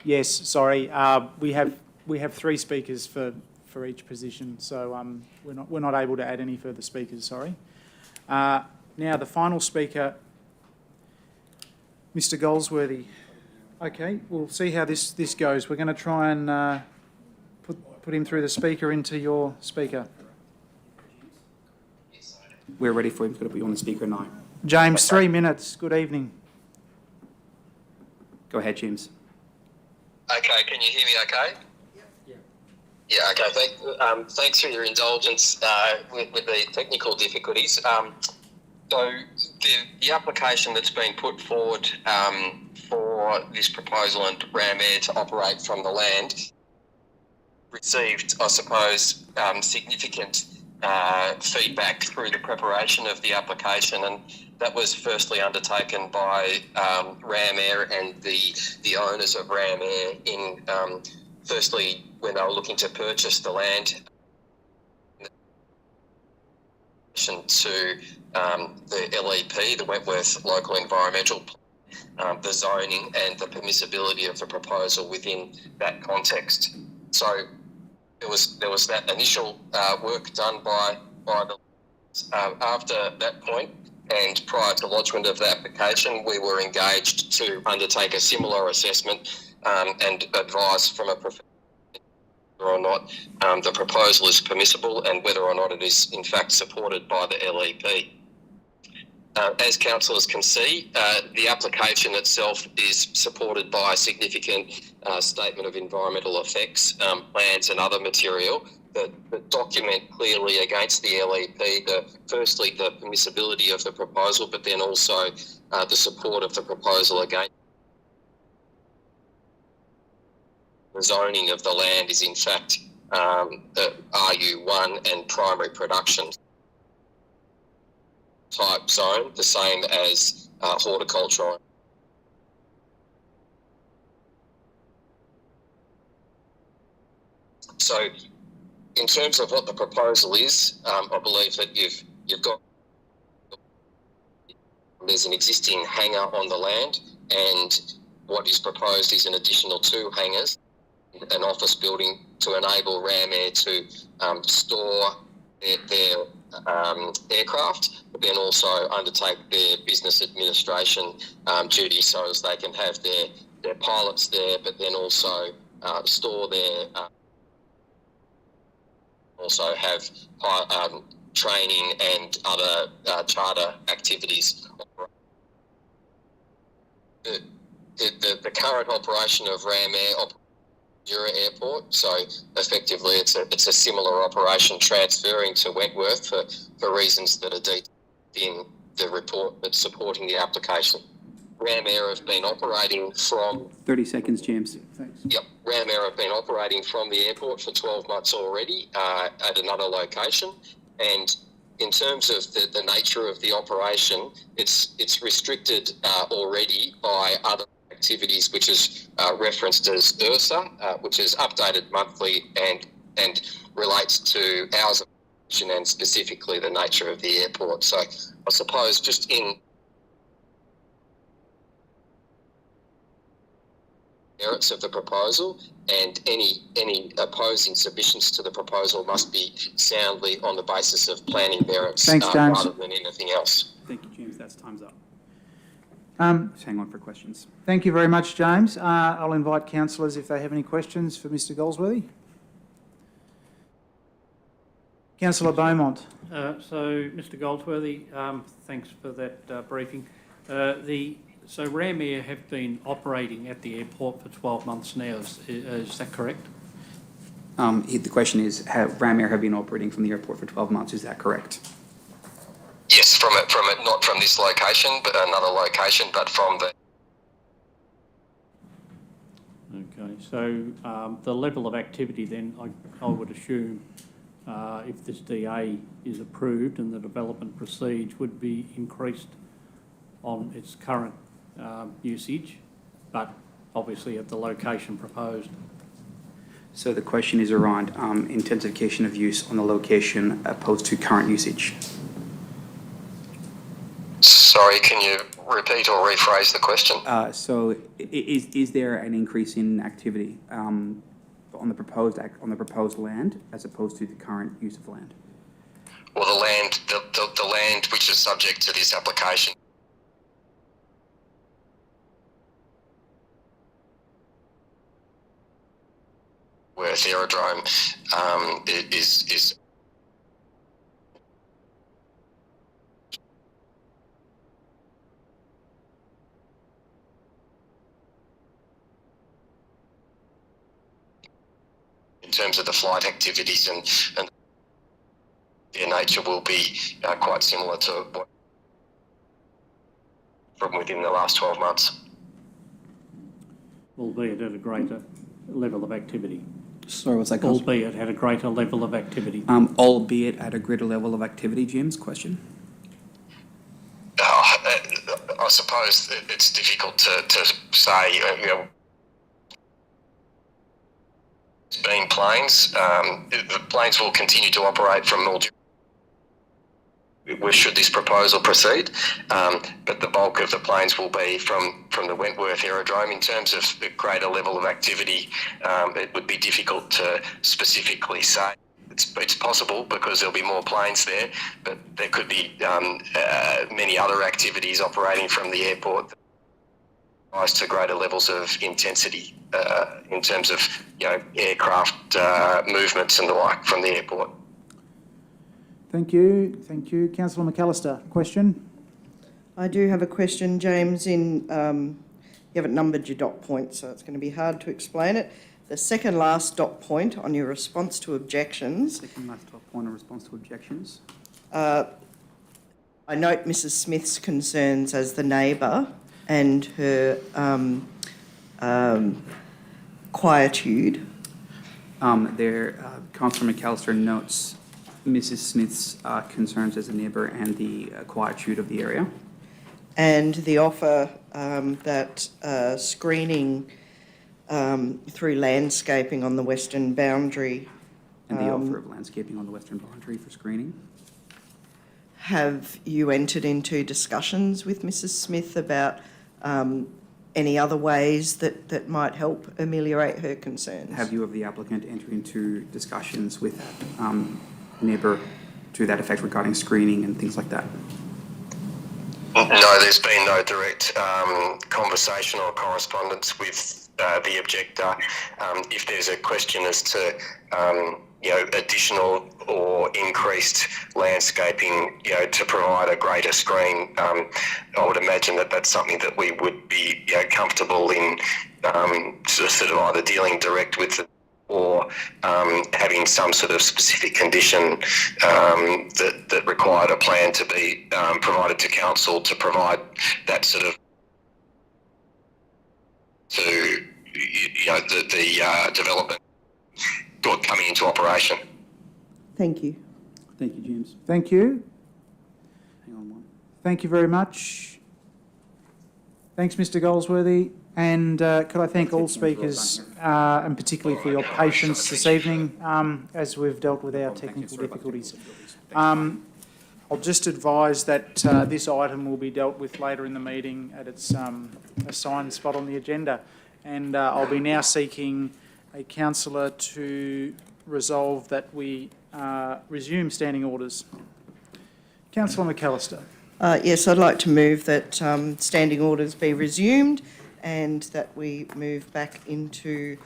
Yes, sorry, we have 3 speakers for each position, so we're not able to add any further speakers. Sorry. Now the final speaker, Mr. Goldsworthy. Okay, we'll see how this goes. We're going to try and put him through the speaker into your speaker. We're ready for him to put you on the speaker now. James, 3 minutes. Good evening. Go ahead, James. Okay, can you hear me okay? Yeah, okay. Thanks for your indulgence with the technical difficulties. So the application that's been put forward for this proposal and Ram Air to operate from the land received, I suppose, significant feedback through the preparation of the application, and that was firstly undertaken by Ram Air and the owners of Ram Air in firstly when they were looking to purchase the land to the LEP, the Wentworth Local Environmental Plan, the zoning and the permissibility of the proposal within that context. So there was that initial work done by the after that point, and prior to lodgement of the application, we were engaged to undertake a similar assessment and advise from a professional whether or not the proposal is permissible and whether or not it is in fact supported by the LEP. As councillors can see, the application itself is supported by a significant statement of environmental effects, plans and other material that document clearly against the LEP, firstly the permissibility of the proposal, but then also the support of the proposal against the zoning of the land is in fact the RU1 and primary production type zone, the same as horticulture. So in terms of what the proposal is, I believe that you've got, there's an existing hangar on the land, and what is proposed is an additional 2 hangars, an office building to enable Ram Air to store their aircraft, but then also undertake their business administration duties so as they can have their pilots there, but then also store their also have training and other charter activities. The current operation of Ram Air Jura Airport, so effectively it's a similar operation transferring to Wentworth for reasons that are detailed in the report that's supporting the application. Ram Air have been operating from... 30 seconds, James. Thanks. Yep, Ram Air have been operating from the airport for 12 months already at another location, and in terms of the nature of the operation, it's restricted already by other activities, which is referenced as URSA, which is updated monthly and and relates to hours of operation and specifically the nature of the airport. So I suppose just in merits of the proposal, and any opposing submissions to the proposal must be soundly on the basis of planning merits. Thanks, James. Rather than anything else. Thank you, James. That's time's up. Just hang on for questions. Thank you very much, James. I'll invite councillors if they have any questions for Mr Goldsworthy. Councillor Beaumont. So, Mr Goldsworthy, thanks for that briefing. So Ramare have been operating at the airport for 12 months now, is that correct? The question is, have Ramare have been operating from the airport for 12 months? Is that correct? Yes, from it, not from this location, but another location, but from the. Okay, so the level of activity then, I would assume, if this DA is approved and the development proceeds, would be increased on its current usage, but obviously at the location proposed. So the question is around intensification of use on the location opposed to current usage. Sorry, can you repeat or rephrase the question? So is there an increase in activity on the proposed land as opposed to the current use of land? Well, the land which is subject to this application. Wentworth Aerodrome is in terms of the flight activities and their nature will be quite similar to what from within the last 12 months. Albeit at a greater level of activity. Sorry, what's that, Councillor? Albeit at a greater level of activity. Albeit at a greater level of activity, James, question? I suppose it's difficult to say, being planes, the planes will continue to operate from Mildura should this proposal proceed, but the bulk of the planes will be from the Wentworth Aerodrome. In terms of the greater level of activity, it would be difficult to specifically say. It's possible because there'll be more planes there, but there could be many other activities operating from the airport that rise to greater levels of intensity in terms of aircraft movements and the like from the airport. Thank you. Thank you. Councillor McAllister, question? I do have a question, James. You haven't numbered your dot point, so it's going to be hard to explain it. The second last dot point on your response to objections. Second last dot point in response to objections. I note Mrs Smith's concerns as the neighbour and her quietude. Councillor McAllister notes Mrs Smith's concerns as a neighbour and the quietude of the area. And the offer that screening through landscaping on the western boundary. And the offer of landscaping on the western boundary for screening. Have you entered into discussions with Mrs Smith about any other ways that might help ameliorate her concerns? Have you, of the applicant, entered into discussions with neighbour to that effect regarding screening and things like that? No, there's been no direct conversation or correspondence with the objector. If there's a question as to additional or increased landscaping, to provide a greater screen, I would imagine that that's something that we would be comfortable in sort of either dealing direct with the or having some sort of specific condition that required a plan to be provided to council to provide that sort of to the development coming into operation. Thank you. Thank you, James. Thank you. Hang on one. Thank you very much. Thanks, Mr Goldsworthy. And could I thank all speakers, and particularly for your patience this evening, as we've dealt with our technical difficulties. I'll just advise that this item will be dealt with later in the meeting at its assigned spot on the agenda. And I'll be now seeking a councillor to resolve that we resume standing orders. Councillor McAllister. Yes, I'd like to move that standing orders be resumed and that we move back into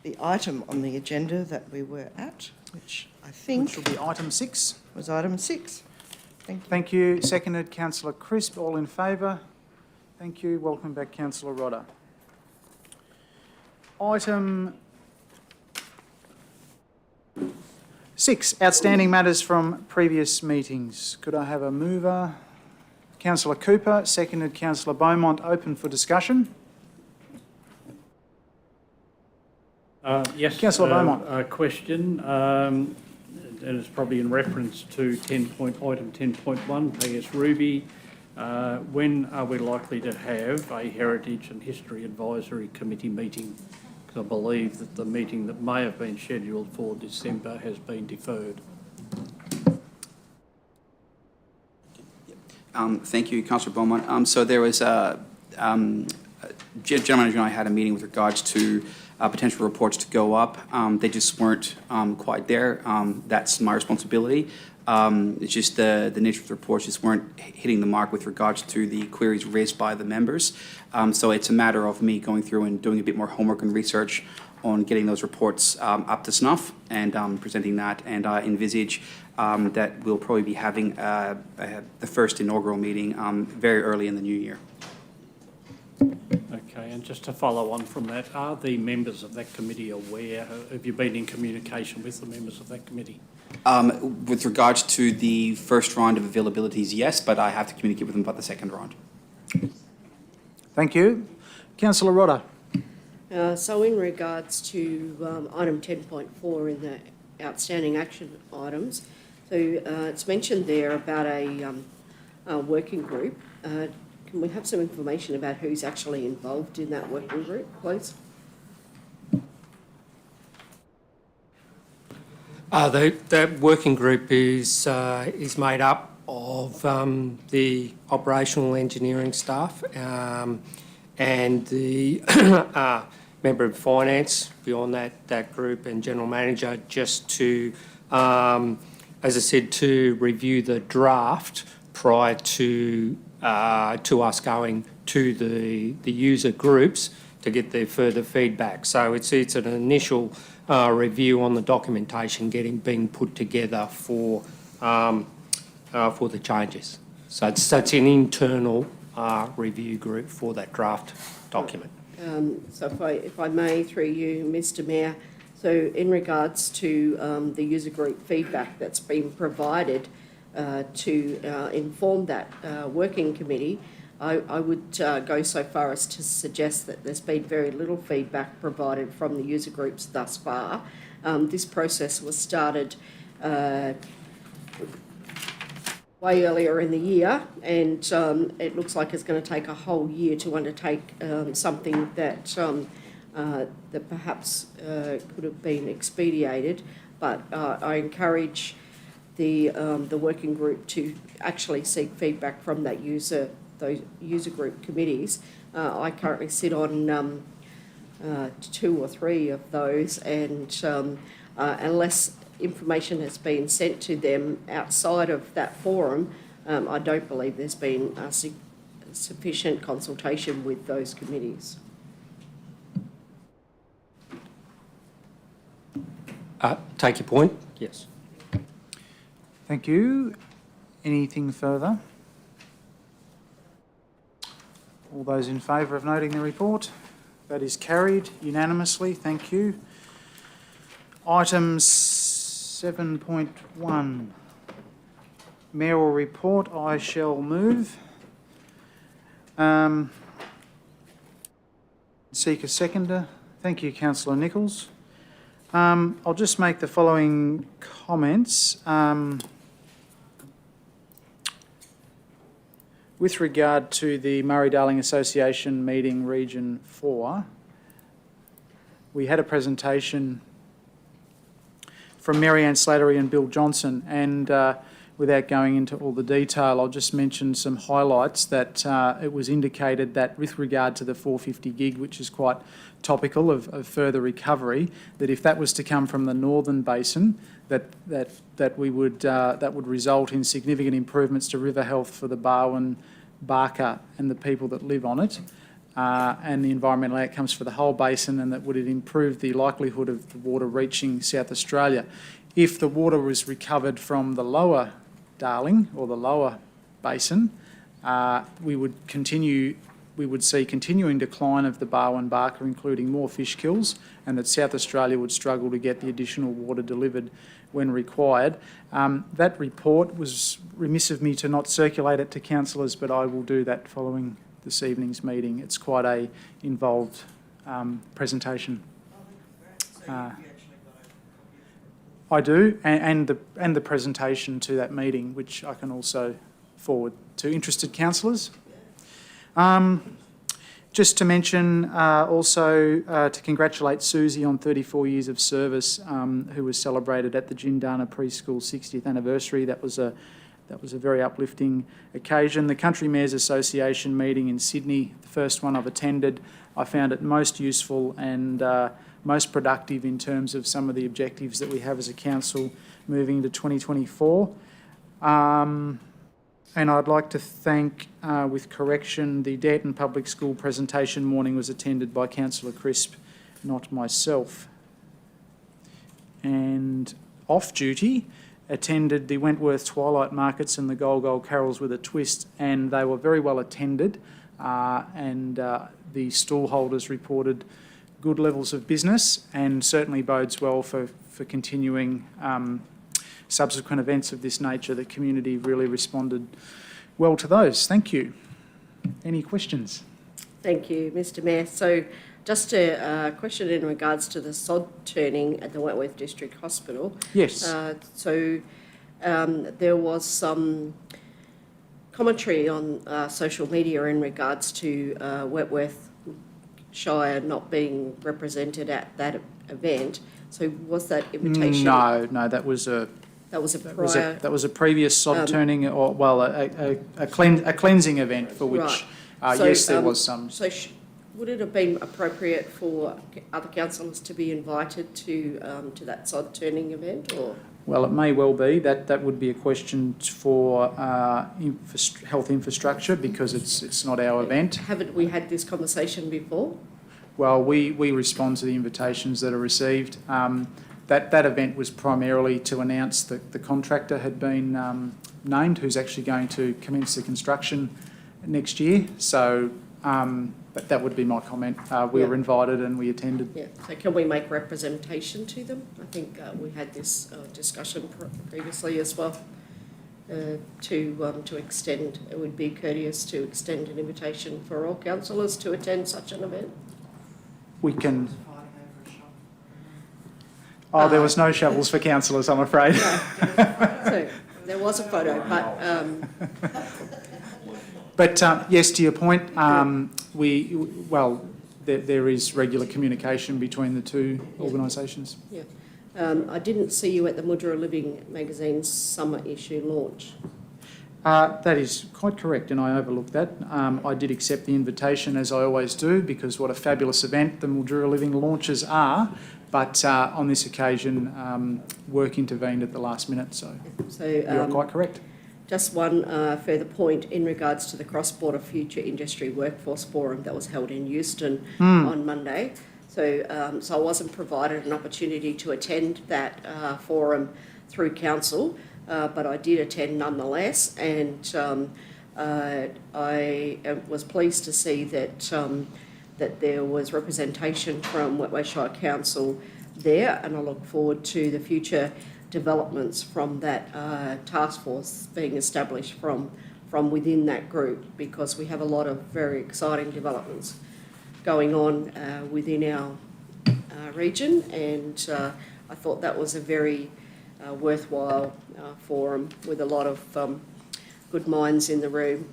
the item on the agenda that we were at, which I think... Which will be item 6. Was item 6. Thank you. Thank you. Seconded, Councillor Crisp. All in favour? Thank you. Welcome back, Councillor Rodder. Item 6, outstanding matters from previous meetings. Could I have a mover? Councillor Cooper, seconded Councillor Beaumont. Open for discussion. Yes. Councillor Beaumont. A question, and it's probably in reference to item 10.1, PS Ruby. When are we likely to have a Heritage and History Advisory Committee meeting? Because I believe that the meeting that may have been scheduled for December has been deferred. Thank you, Councillor Beaumont. So there was a general manager and I had a meeting with regards to potential reports to go up. They just weren't quite there. That's my responsibility. It's just the nature of the reports just weren't hitting the mark with regards to the queries raised by the members. So it's a matter of me going through and doing a bit more homework and research on getting those reports up to snuff and presenting that. And I envisage that we'll probably be having the first inaugural meeting very early in the new year. Okay, and just to follow on from that, are the members of that committee aware? Have you been in communication with the members of that committee? With regards to the first round of availabilities, yes, but I have to communicate with them about the second round. Thank you. Councillor Rodder. So in regards to item 10.4 in the outstanding action items, so it's mentioned there about a working group. Can we have some information about who's actually involved in that working group, please? That working group is made up of the operational engineering staff and the member of finance beyond that group and general manager, just to, as I said, to review the draft prior to us going to the user groups to get their further feedback. So it's an initial review on the documentation being put together for the changes. So it's an internal review group for that draft document. So if I may, through you, Mr. Mayor, so in regards to the user group feedback that's been provided to inform that working committee, I would go so far as to suggest that there's been very little feedback provided from the user groups thus far. This process was started way earlier in the year, and it looks like it's going to take a whole year to undertake something that that perhaps could have been expedited. But I encourage the working group to actually seek feedback from those user group committees. I currently sit on 2 or 3 of those, and unless information has been sent to them outside of that forum, I don't believe there's been sufficient consultation with those committees. Take your point? Yes. Thank you. Anything further? All those in favour of noting the report? That is carried unanimously. Thank you. Item 7.1. Mayoral report. I shall move. Seek a seconder. Thank you, Councillor Nichols. I'll just make the following comments. With regard to the Murray-Darling Association meeting Region 4, we had a presentation from Mary-Ann Slattery and Bill Johnson, and without going into all the detail, I'll just mention some highlights that it was indicated that with regard to the 450 gig, which is quite topical of further recovery, that if that was to come from the northern basin, that would result in significant improvements to river health for the Barwon, Barker and the people that live on it, and the environmental outcomes for the whole basin, and that would improve the likelihood of the water reaching South Australia. If the water was recovered from the lower Darling or the lower basin, we would see continuing decline of the Barwon Barker, including more fish kills, and that South Australia would struggle to get the additional water delivered when required. That report was remiss of me to not circulate it to councillors, but I will do that following this evening's meeting. It's quite a involved presentation. I do, and the presentation to that meeting, which I can also forward to interested councillors. Just to mention also to congratulate Susie on 34 years of service, who was celebrated at the Gindana Preschool 60th anniversary. That was a very uplifting occasion. The Country Mayors Association meeting in Sydney, the first one I've attended, I found it most useful and most productive in terms of some of the objectives that we have as a council moving into 2024. And I'd like to thank, with correction, the Danton Public School presentation morning was attended by Councillor Crisp, not myself. And off-duty, attended the Wentworth Twilight Markets and the Gold Carols with a Twist, and they were very well attended, and the stallholders reported good levels of business, and certainly bodes well for continuing subsequent events of this nature. The community really responded well to those. Thank you. Any questions? Thank you, Mr Mayor. So just a question in regards to the sod turning at the Wentworth District Hospital. Yes. There was some commentary on social media in regards to Wentworth Shire not being represented at that event. So was that invitation? No, that was a previous sod turning, or well, a cleansing event for which yes, there was some. So would it have been appropriate for other councillors to be invited to that sod turning event, or? Well, it may well be. That would be a question for health infrastructure, because it's not our event. Haven't we had this conversation before? Well, we respond to the invitations that are received. That event was primarily to announce that the contractor had been named, who's actually going to commence the construction next year. So but that would be my comment. We were invited and we attended. Yeah. So can we make representation to them? I think we had this discussion previously as well. To extend, it would be courteous to extend an invitation for all councillors to attend such an event. We can. Oh, there was no shovels for councillors, I'm afraid. No, so there was a photo, but yes, to your point, there is regular communication between the two organisations. Yeah. I didn't see you at the Mudgera Living magazine's summer issue launch. That is quite correct, and I overlooked that. I did accept the invitation, as I always do, because what a fabulous event the Mudgera Living launches are. But on this occasion, work intervened at the last minute, so you're quite correct. Just one further point in regards to the Cross-Border Future Industry Workforce Forum that was held in Euston on Monday. So I wasn't provided an opportunity to attend that forum through council, but I did attend nonetheless, and I was pleased to see that that there was representation from Wentworth Shire Council there, and I look forward to the future developments from that task force being established from within that group, because we have a lot of very exciting developments going on within our region, and I thought that was a very worthwhile forum with a lot of good minds in the room.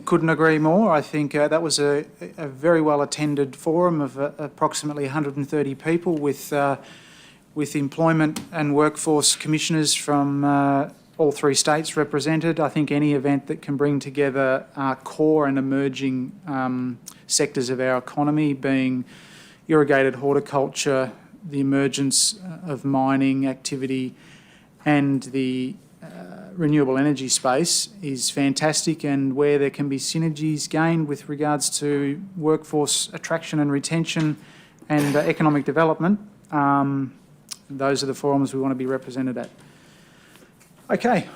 couldn't agree more. I think that was a very well attended forum of approximately 130 people with employment and workforce commissioners from all three states represented. I think any event that can bring together core and emerging sectors of our economy, being irrigated horticulture, the emergence of mining activity and the renewable energy space, is fantastic, and where there can be synergies gained with regards to workforce attraction and retention and economic development, those are the forums we want to be represented at. Okay,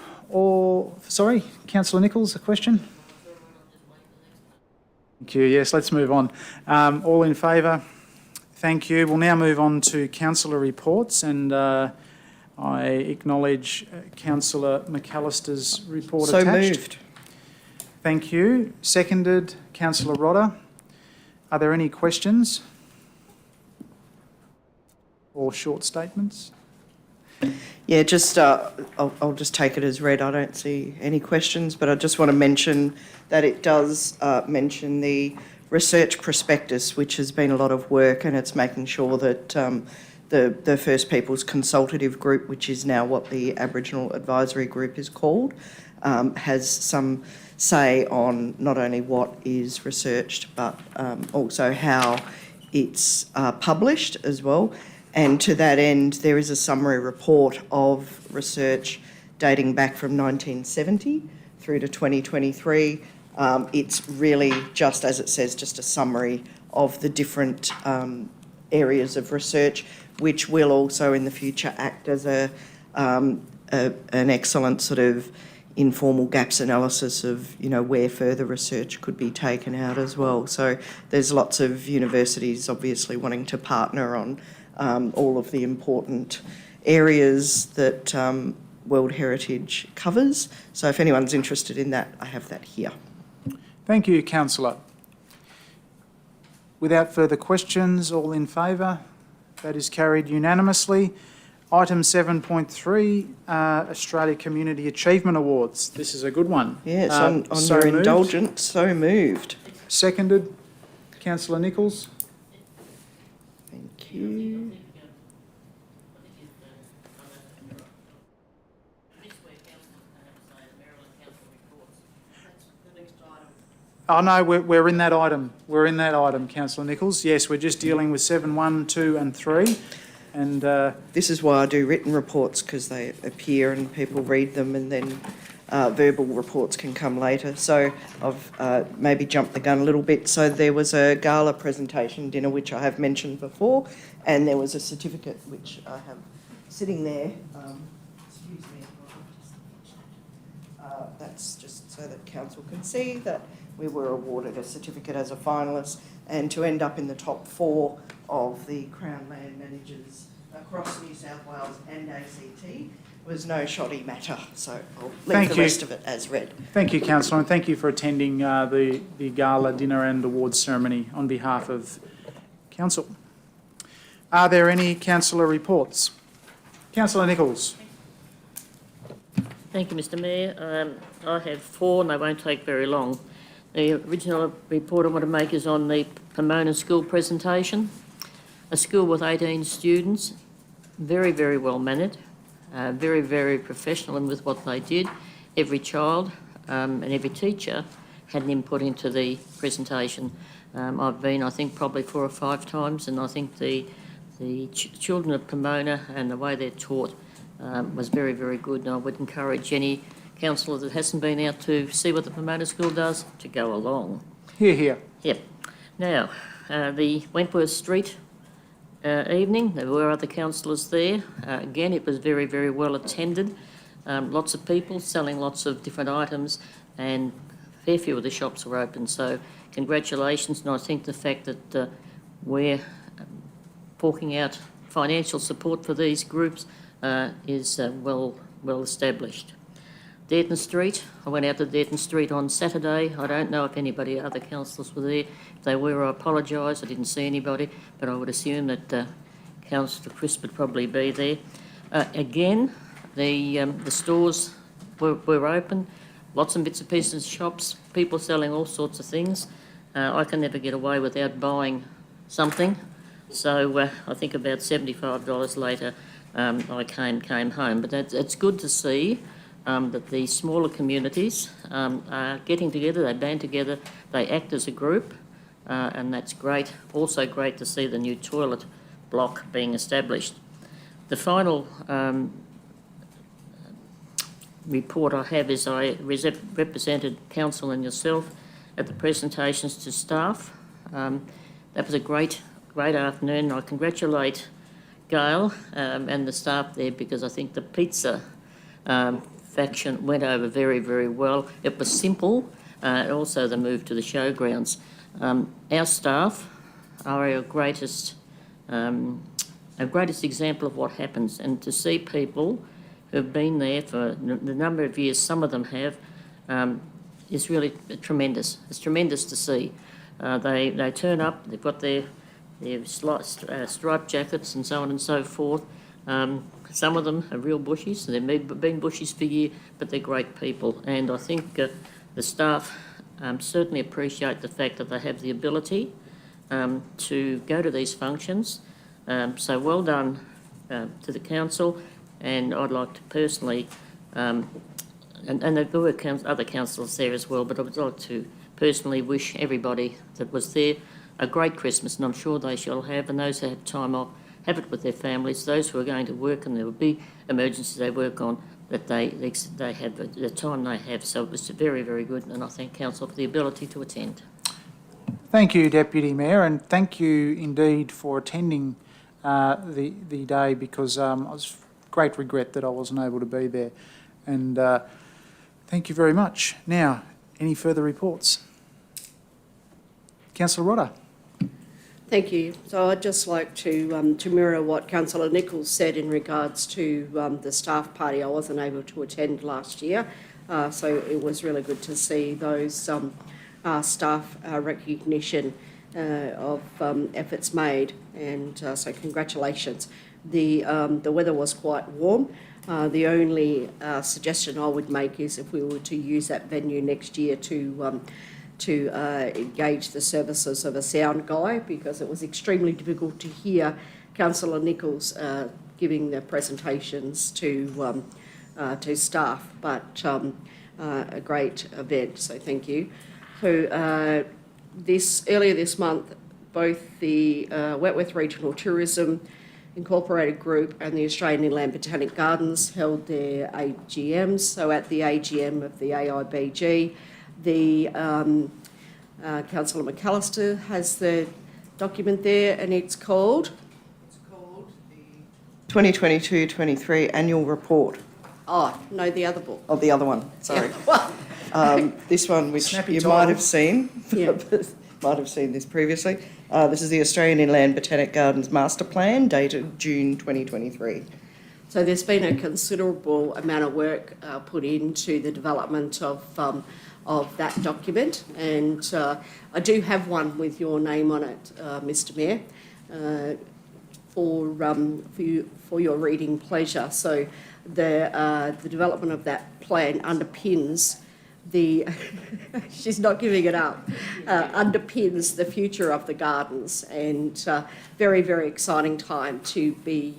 sorry, Councillor Nichols, a question? Thank you. Yes, let's move on. All in favour? Thank you. We'll now move on to councillor reports, and I acknowledge Councillor McAllister's report So attached. moved. Thank you. Seconded, Councillor Rodder. Are there any questions or short statements? Yeah, just I'll just take it as read. I don't see any questions, but I just want to mention that it does mention the research prospectus, which has been a lot of work, and it's making sure that the First Peoples Consultative Group, which is now what the Aboriginal Advisory Group is called, has some say on not only what is researched, but also how it's published as well. And to that end, there is a summary report of research dating back from 1970 through to 2023. It's really just, as it says, just a summary of the different areas of research, which will also in the future act as an excellent sort of informal gaps analysis of, you know, where further research could be taken out as well. So there's lots of universities obviously wanting to partner on all of the important areas that World Heritage covers. So if anyone's interested in that, I have that here. Thank you, Councillor. Without further questions, all in favour? That is carried unanimously. Item 7.3, Australia Community Achievement Awards. This is a good one. Yes, on your indulgence, so moved. Seconded, Councillor Nichols. Thank you. Oh no, we're in that item. We're in that item, Councillor Nichols. Yes, we're just dealing with 7.1, 2 and 3. And this is why I do written reports, because they appear and people read them, and then verbal reports can come later. So I've maybe jumped the gun a little bit. So there was a gala presentation dinner, which I have mentioned before, and there was a certificate which I have sitting there. Excuse me. That's just so that council can see that we were awarded a certificate as a finalist, and to end up in the top 4 of the Crown Land Managers across New South Wales and ACT was no shoddy matter. So I'll leave the rest of it as read. Thank you, Councillor, and thank you for attending the gala dinner and awards ceremony on behalf of Council. Are there any councillor reports? Councillor Nichols. Thank you, Mr Mayor. I have 4 and they won't take very long. The original report I want to make is on the Pomona School presentation. A school with 18 students, very, very well mannered, very, very professional in with what they did. Every child and every teacher had an input into the presentation. I've been, I think, probably 4 or 5 times, and I think the children of Pomona and the way they're taught was very, very good, and I would encourage any councillor that hasn't been out to see what the Pomona School does to go along. Hear, hear. Yep. Now, the Wentworth Street evening, there were other councillors there. Again, it was very, very well attended. Lots of people selling lots of different items, and a fair few of the shops were open. So congratulations, and I think the fact that we're forking out financial support for these groups is well established. Dearden Street, I went out to Dearden Street on Saturday. I don't know if anybody, other councillors were there. If they were, I apologise, I didn't see anybody, but I would assume that Councillor Crisp would probably be there. Again, the stores were open. lots and bits and pieces, shops, people selling all sorts of things. I can never get away without buying something. So I think about $75 later, I came home. But it's good to see that the smaller communities are getting together, they band together, they act as a group, and that's great. Also great to see the new toilet block being established. The final report I have is I represented council and yourself at the presentations to staff. That was a great afternoon. I congratulate Gail and the staff there, because I think the pizza faction went over very, very well. It was simple, and also the move to the showgrounds. Our staff are our greatest example of what happens, and to see people who've been there for the number of years, some of them have, is really tremendous. It's tremendous to see. They turn up, they've got their striped jackets and so on and so forth. Some of them are real bushies, they've been bushies for years, but they're great people. And I think the staff certainly appreciate the fact that they have the ability to go to these functions. So well done to the council, and I'd like to personally, and there were other councillors there as well, but I would like to personally wish everybody that was there a great Christmas, and I'm sure they shall have, and those who have time off, have it with their families. Those who are going to work and there will be emergencies they work on, that they have the time they have. So it was very, very good, and I thank council for the ability to attend. Thank you, Deputy Mayor, and thank you indeed for attending the day, because I was great regret that I wasn't able to be there. And thank you very much. Now, any further reports? Councillor Rodder. Thank you. So I'd just like to mirror what Councillor Nichols said in regards to the staff party. I wasn't able to attend last year, so it was really good to see those staff recognition of efforts made, and so congratulations. The weather was quite warm. The only suggestion I would make is if we were to use that venue next year to engage the services of a sound guy, because it was extremely difficult to hear Councillor Nichols giving the presentations to staff, but a great event, so thank you. So earlier this month, both the Wentworth Regional Tourism Incorporated Group and the Australian Inland Botanic Gardens held their AGMs. So at the AGM of the AIBG, the Councillor McAllister has the document there, and it's called the 2022-23 Annual Report. Oh, no, the other book. Oh, the other one, sorry. This one, which Snappy you title. might have seen, Yeah. might have seen this previously. This is the Australian Inland Botanic Gardens Master Plan, dated June 2023. So there's been a considerable amount of work put into the development of that document, and I do have one with your name on it, Mr. Mayor, for your reading pleasure. So the development of that plan underpins the she's not giving it up, underpins the future of the gardens, and very, very exciting time to be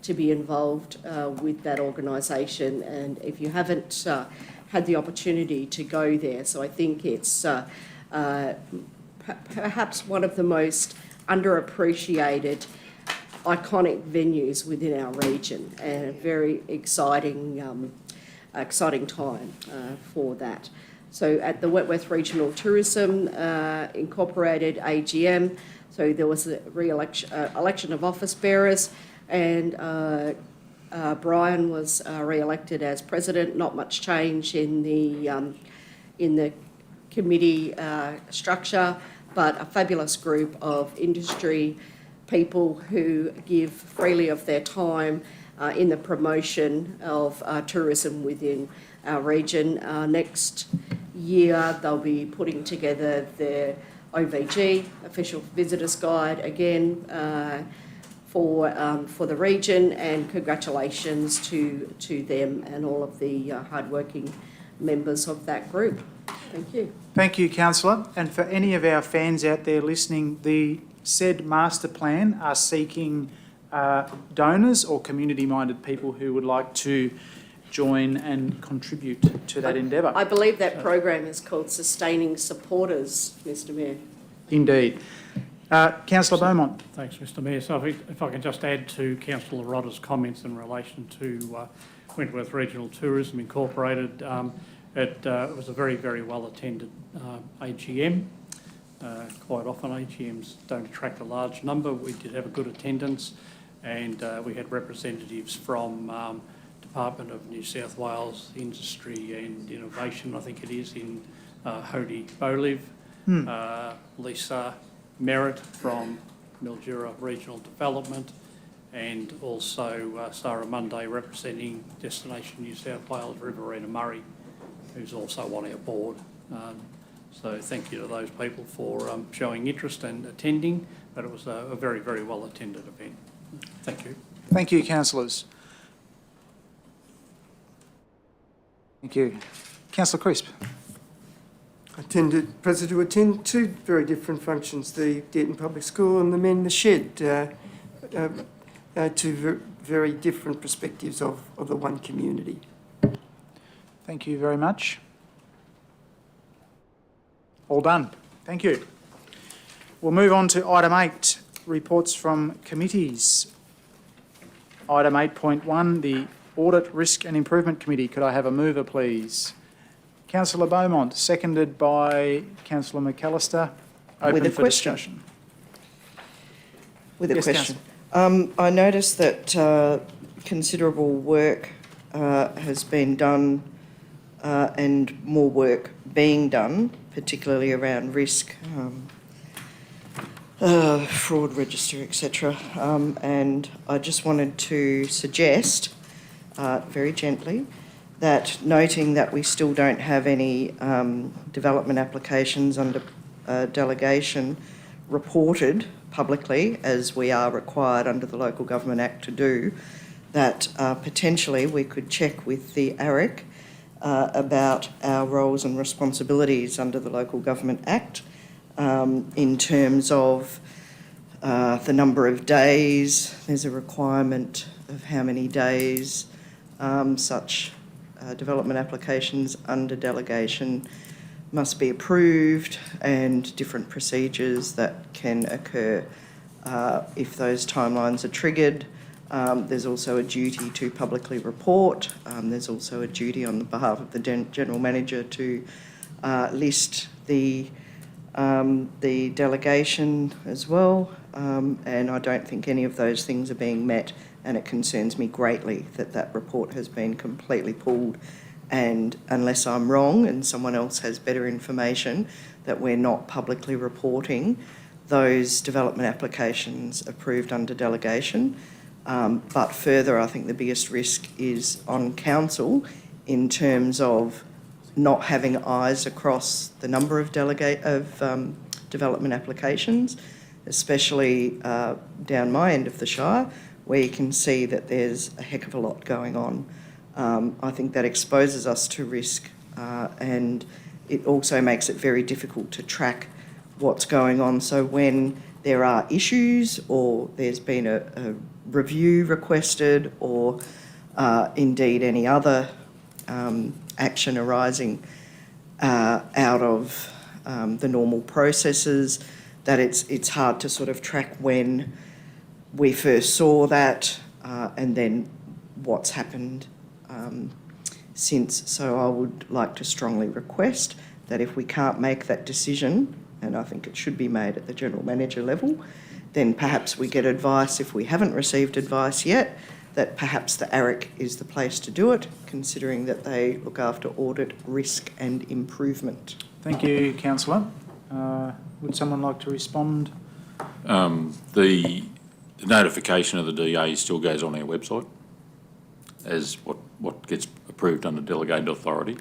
involved with that organisation. And if you haven't had the opportunity to go there, so I think it's perhaps one of the most underappreciated iconic venues within our region, and a very exciting time for that. So at the Wentworth Regional Tourism Incorporated AGM, so there was a election of office bearers, and Brian was re-elected as president. Not much change in the committee structure, but a fabulous group of industry people who give freely of their time in the promotion of tourism within our region. Next year they'll be putting together their OVG, Official Visitors Guide, again for the region, and congratulations to them and all of the hardworking members of that group. Thank you. Thank you, councillor. And for any of our fans out there listening, the said master plan are seeking donors or community-minded people who would like to join and contribute to that endeavour. I believe that program is called Sustaining Supporters, Mr Mayor. Indeed. Councillor Beaumont. Thanks, Mr Mayor. So if I can just add to Councillor Rodder's comments in relation to Wentworth Regional Tourism Incorporated, it was a very, very well-attended AGM. Quite often AGMs don't attract a large number. We did have a good attendance, and we had representatives from Department of New South Wales Industry and Innovation, I think it is, in Hody Boliv, Lisa Merritt from Mildura Regional Development, and also Sarah Munday representing Destination New South Wales, Riverina Murray, who's also on our board. So thank you to those people for showing interest and attending, but it was a very, very well attended event. Thank you. Thank you, councillors. Thank you. Councillor Crisp. I President, to attend two very different functions, the Dearton Public School and the Men in the Shed, two very different perspectives of the one community. Thank you very much. All done. Thank you. We'll move on to item 8, reports from committees. Item 8.1, the Audit, Risk and Improvement Committee. Could I have a mover, please? Councillor Beaumont, seconded by Councillor McAllister. Open for discussion. With a Yes, question. I noticed that considerable work has been done and more work being done, particularly around risk, fraud register, etc. And I just wanted to suggest, very gently, that noting that we still don't have any development applications under delegation reported publicly, as we are required under the Local Government Act to do, that potentially we could check with the ARIC about our roles and responsibilities under the Local Government Act in terms of the number of days. There's a requirement of how many days such development applications under delegation must be approved, and different procedures that can occur if those timelines are triggered. There's also a duty to publicly report. There's also a duty on the behalf of the General Manager to list the delegation as well. And I don't think any of those things are being met, and it concerns me greatly that that report has been completely pulled, and unless I'm wrong and someone else has better information, that we're not publicly reporting those development applications approved under delegation. But further, I think the biggest risk is on council in terms of not having eyes across the number of development applications, especially down my end of the Shire, where you can see that there's a heck of a lot going on. I think that exposes us to risk, and it also makes it very difficult to track what's going on. So when there are issues, or there's been a review requested, or indeed any other action arising out of the normal processes, that it's hard to sort of track when we first saw that and then what's happened since. So I would like to strongly request that if we can't make that decision, and I think it should be made at the General Manager level, then perhaps we get advice, if we haven't received advice yet, that perhaps the ARIC is the place to do it, considering that they look after audit, risk and improvement. Thank you, councillor. Would someone like to respond? The notification of the DA still goes on our website as what gets approved under delegated authority.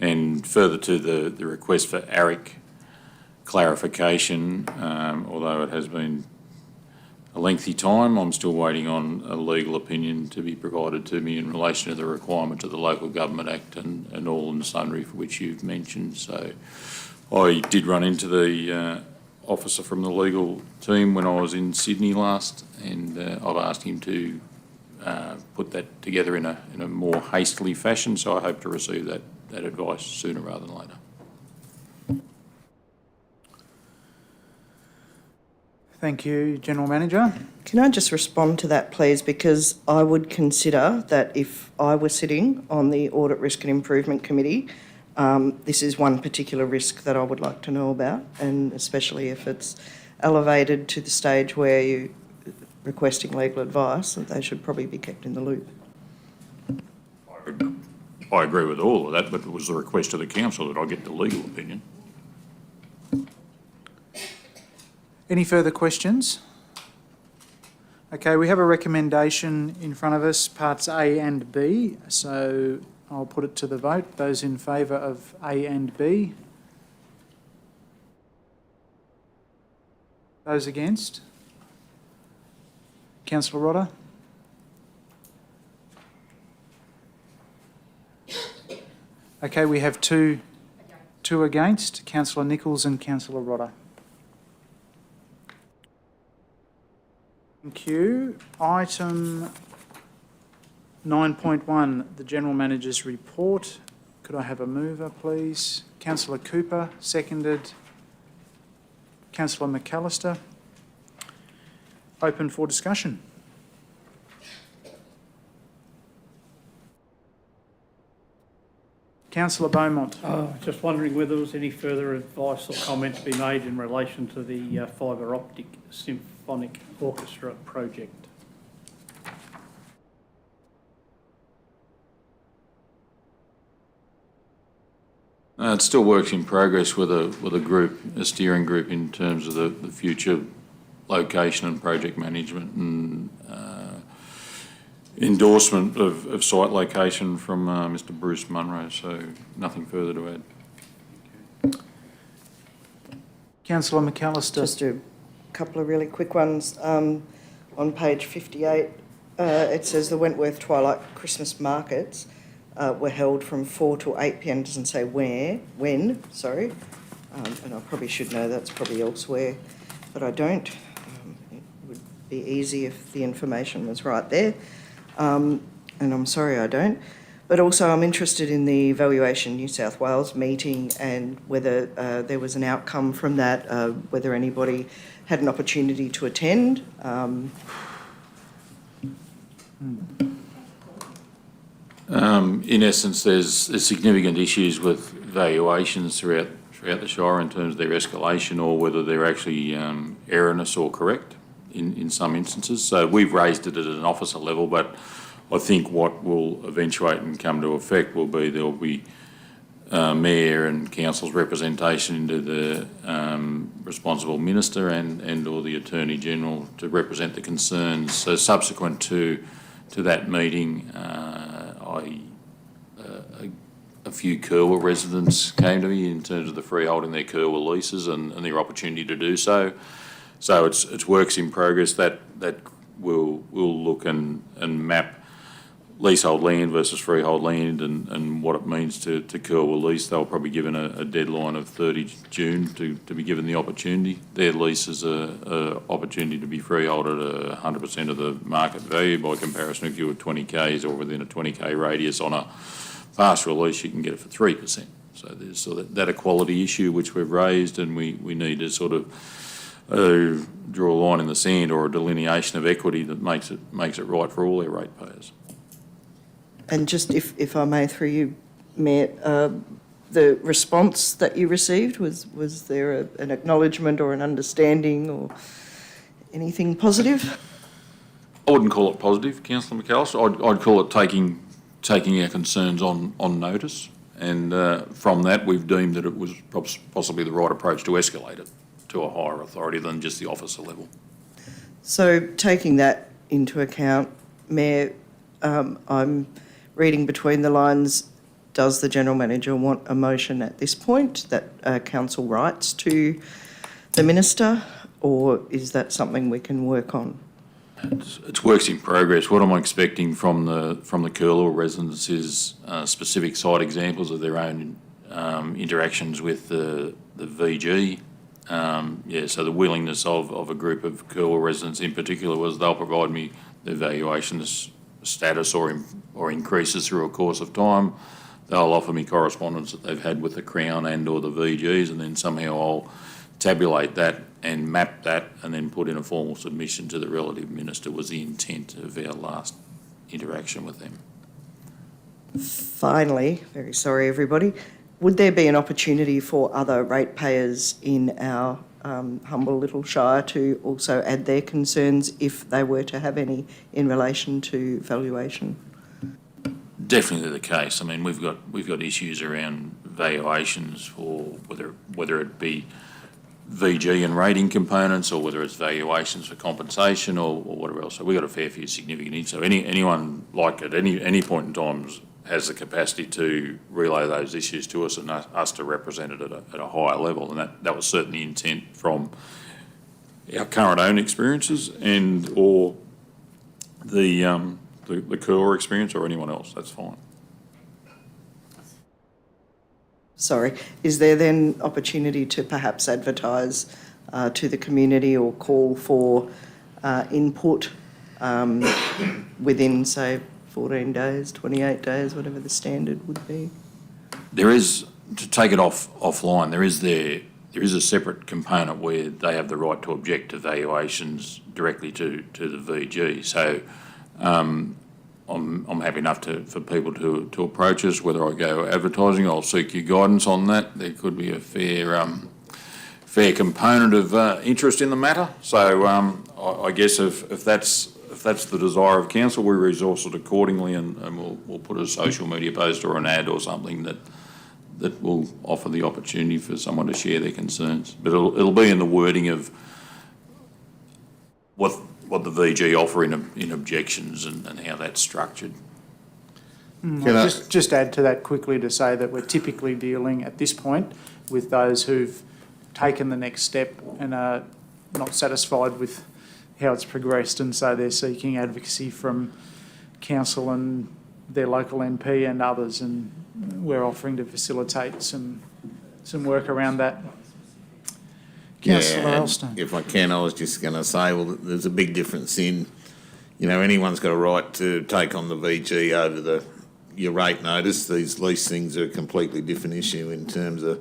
And further to the request for ARIC clarification, although it has been a lengthy time, I'm still waiting on a legal opinion to be provided to me in relation to the requirement of the Local Government Act and and all and sundry for which you've mentioned. So I did run into the officer from the legal team when I was in Sydney last, and I've asked him to put that together in a more hastily fashion, so I hope to receive that advice sooner rather than later. Thank you, General Manager. Can I just respond to that, please? Because I would consider that if I were sitting on the Audit, Risk and Improvement Committee, this is one particular risk that I would like to know about, and especially if it's elevated to the stage where you're requesting legal advice, that they should probably be kept in the loop. I agree with all of that, but it was the request of the council that I get the legal opinion. Any further questions? Okay, we have a recommendation in front of us, parts A and B, so I'll put it to the vote. Those in favour of A and B? Those against? Councillor Rodder? Okay, we have two against, Councillor Nichols and Councillor Rodder. Thank you. Item 9.1, the General Manager's report. Could I have a mover, please? Councillor Cooper, seconded. Councillor McAllister. Open for discussion. Councillor Beaumont. Just wondering whether there was any further advice or comment to be made in relation to the fibre optic symphonic orchestra project. It's still works in progress with a steering group in terms of the future location and project management and endorsement of site location from Mr. Bruce Munro, so nothing further to add. Councillor McAllister. Just a couple of really quick ones. On page 58, it says the Wentworth Twilight Christmas markets were held from 4 to 8 p.m. It doesn't say when, and I probably should know that's probably elsewhere, but I don't. It would be easy if the information was right there. And I'm sorry I don't. But also I'm interested in the Valuation New South Wales meeting and whether there was an outcome from that, whether anybody had an opportunity to attend. In essence, there's significant issues with valuations throughout the Shire in terms of their escalation or whether they're actually erroneous or correct in some instances. So we've raised it at an officer level, but I think what will eventuate and come to effect will be there'll be Mayor and Council's representation into the responsible Minister and or the Attorney General to represent the concerns. So subsequent to that meeting, a few Kerwell residents came to me in terms of the freeholding their Kerwell leases and their opportunity to do so. So it's works in progress that will look and map leasehold land versus freehold land and what it means to Kerwell lease. They'll probably given a deadline of 30 June to be given the opportunity. Their lease is a opportunity to be freehold at 100% of the market value. By comparison, if you were 20Ks or within a 20K radius on a pastoral lease, you can get it for 3%. So there's sort of that equality issue which we've raised, and we need to sort of draw a line in the sand or a delineation of equity that makes it right for all their ratepayers. And just if I may, through you, Mayor, the response that you received, was there an acknowledgement or an understanding or anything positive? I wouldn't call it positive, Councillor McAllister. I'd call it taking our concerns on notice, and from that we've deemed that it was possibly the right approach to escalate it to a higher authority than just the officer level. So taking that into account, Mayor, I'm reading between the lines, does the General Manager want a motion at this point that Council writes to the Minister, or is that something we can work on? It's works in progress. What I'm expecting from the Curlaw residents is specific site examples of their own interactions with the VG. So the willingness of a group of Curlaw residents in particular was they'll provide me their valuations status or increases through a course of time. They'll offer me correspondence that they've had with the Crown and or the VGs, and then somehow I'll tabulate that and map that and then put in a formal submission to the relative minister was the intent of our last interaction with them. Finally, very sorry everybody, would there be an opportunity for other ratepayers in our humble little shire to also add their concerns if they were to have any in relation to valuation? Definitely the case. I mean, we've got issues around valuations for whether it be VG and rating components or whether it's valuations for compensation or whatever else. So we've got a fair few significant issues. So anyone like at any point in time has the capacity to relay those issues to us and us to represent it at a higher level. And that was certainly intent from our current own experiences and or the Curlaw experience or anyone else. That's fine. Sorry, is there then opportunity to perhaps advertise to the community or call for input within, say, 14 days, 28 days, whatever the standard would be? There is, to take it offline, there is a separate component where they have the right to object to valuations directly to the VG. So I'm happy enough for people to approach us. Whether I go advertising, I'll seek your guidance on that. There could be a fair component of interest in the matter. So I guess if that's the desire of council, we resource it accordingly, and we'll put a social media post or an ad or something that will offer the opportunity for someone to share their concerns. But it'll be in the wording of what the VG offer in objections and how that's structured. Just add to that quickly to say that we're typically dealing at this point with those who've taken the next step and are not satisfied with how it's progressed, and so they're seeking advocacy from council and their local MP and others, and we're offering to facilitate some work around that. Councillor Elstone. If I can, I was just going to say, well, there's a big difference in, anyone's got a right to take on the VG over your rate notice. These lease things are a completely different issue in terms of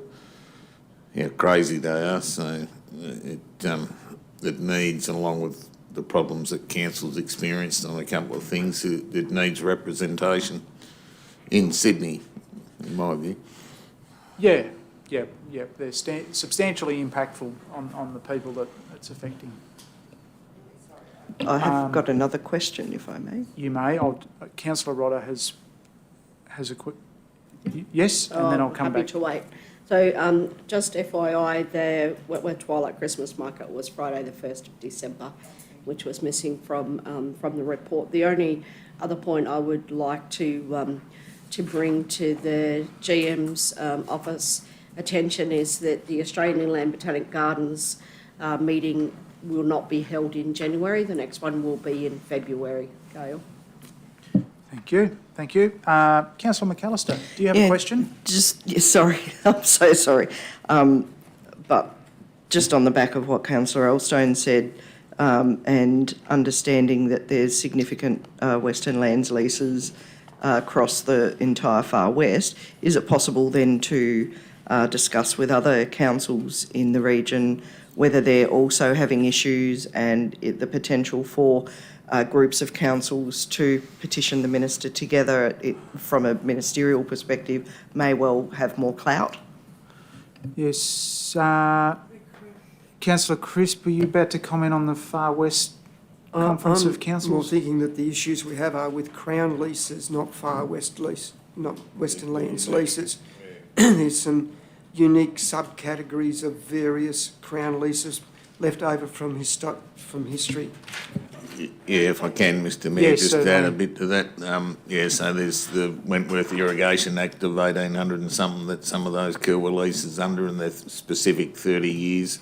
how crazy they are. So it needs, along with the problems that council's experienced on a couple of things, it needs representation in Sydney, in my view. Yeah. They're substantially impactful on the people that it's affecting. I have got another question, if I may. You may. Councillor Rodder has a quick... Yes, and then I'll come back. Happy to wait. So just FYI, the Wentworth Twilight Christmas Market was Friday the 1st of December, which was missing from the report. The only other point I would like to bring to the GM's office attention is that the Australian Inland Botanic Gardens meeting will not be held in January. The next one will be in February. Gail. Thank you. Councillor McAllister, do you have a question? Sorry, I'm so sorry. But just on the back of what Councillor Elstone said, and understanding that there's significant Western Lands leases across the entire far west, is it possible then to discuss with other councils in the region whether they're also having issues and the potential for groups of councils to petition the minister together from a ministerial perspective may well have more clout? Yes. Councillor Crisp, were you about to comment on the Far West Conference of Councils? I'm more thinking that the issues we have are with Crown leases, not Far West not Western Lands leases. There's some unique subcategories of various Crown leases left over from history. Yeah, if I can, Mr Mayor, yes, just add a bit to that. So there's the Wentworth Irrigation Act of 1800 and something that some of those Curlaw leases under, and they're specific 30 years.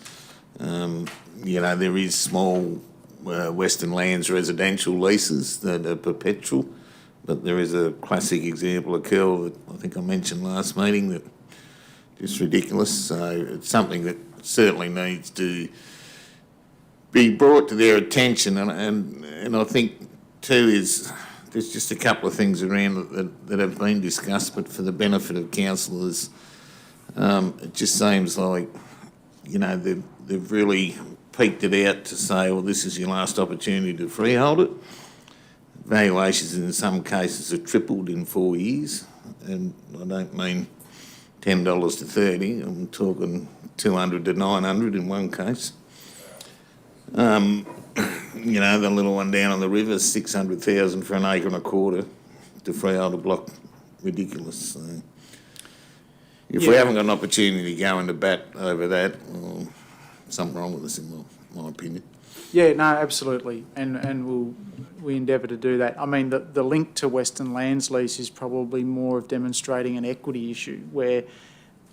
There is small Western Lands residential leases that are perpetual, but there is a classic example of Curl that I think I mentioned last meeting that is ridiculous. So it's something that certainly needs to be brought to their attention, and I think too is there's just a couple of things around that have been discussed, but for the benefit of councillors, it just seems like, you know, they've really peaked it out to say, well, this is your last opportunity to freehold it. Valuations in some cases have tripled in 4 years, and I don't mean $10 to 30, I'm talking 200 to 900 in one case. You know, the little one down on the river, 600,000 for an acre and a quarter to freehold a block. Ridiculous. So if we haven't got an opportunity to go into bat over that, well, something wrong with us, in my opinion. Yeah, no, absolutely, and we endeavour to do that. I mean, the link to Western Lands lease is probably more of demonstrating an equity issue where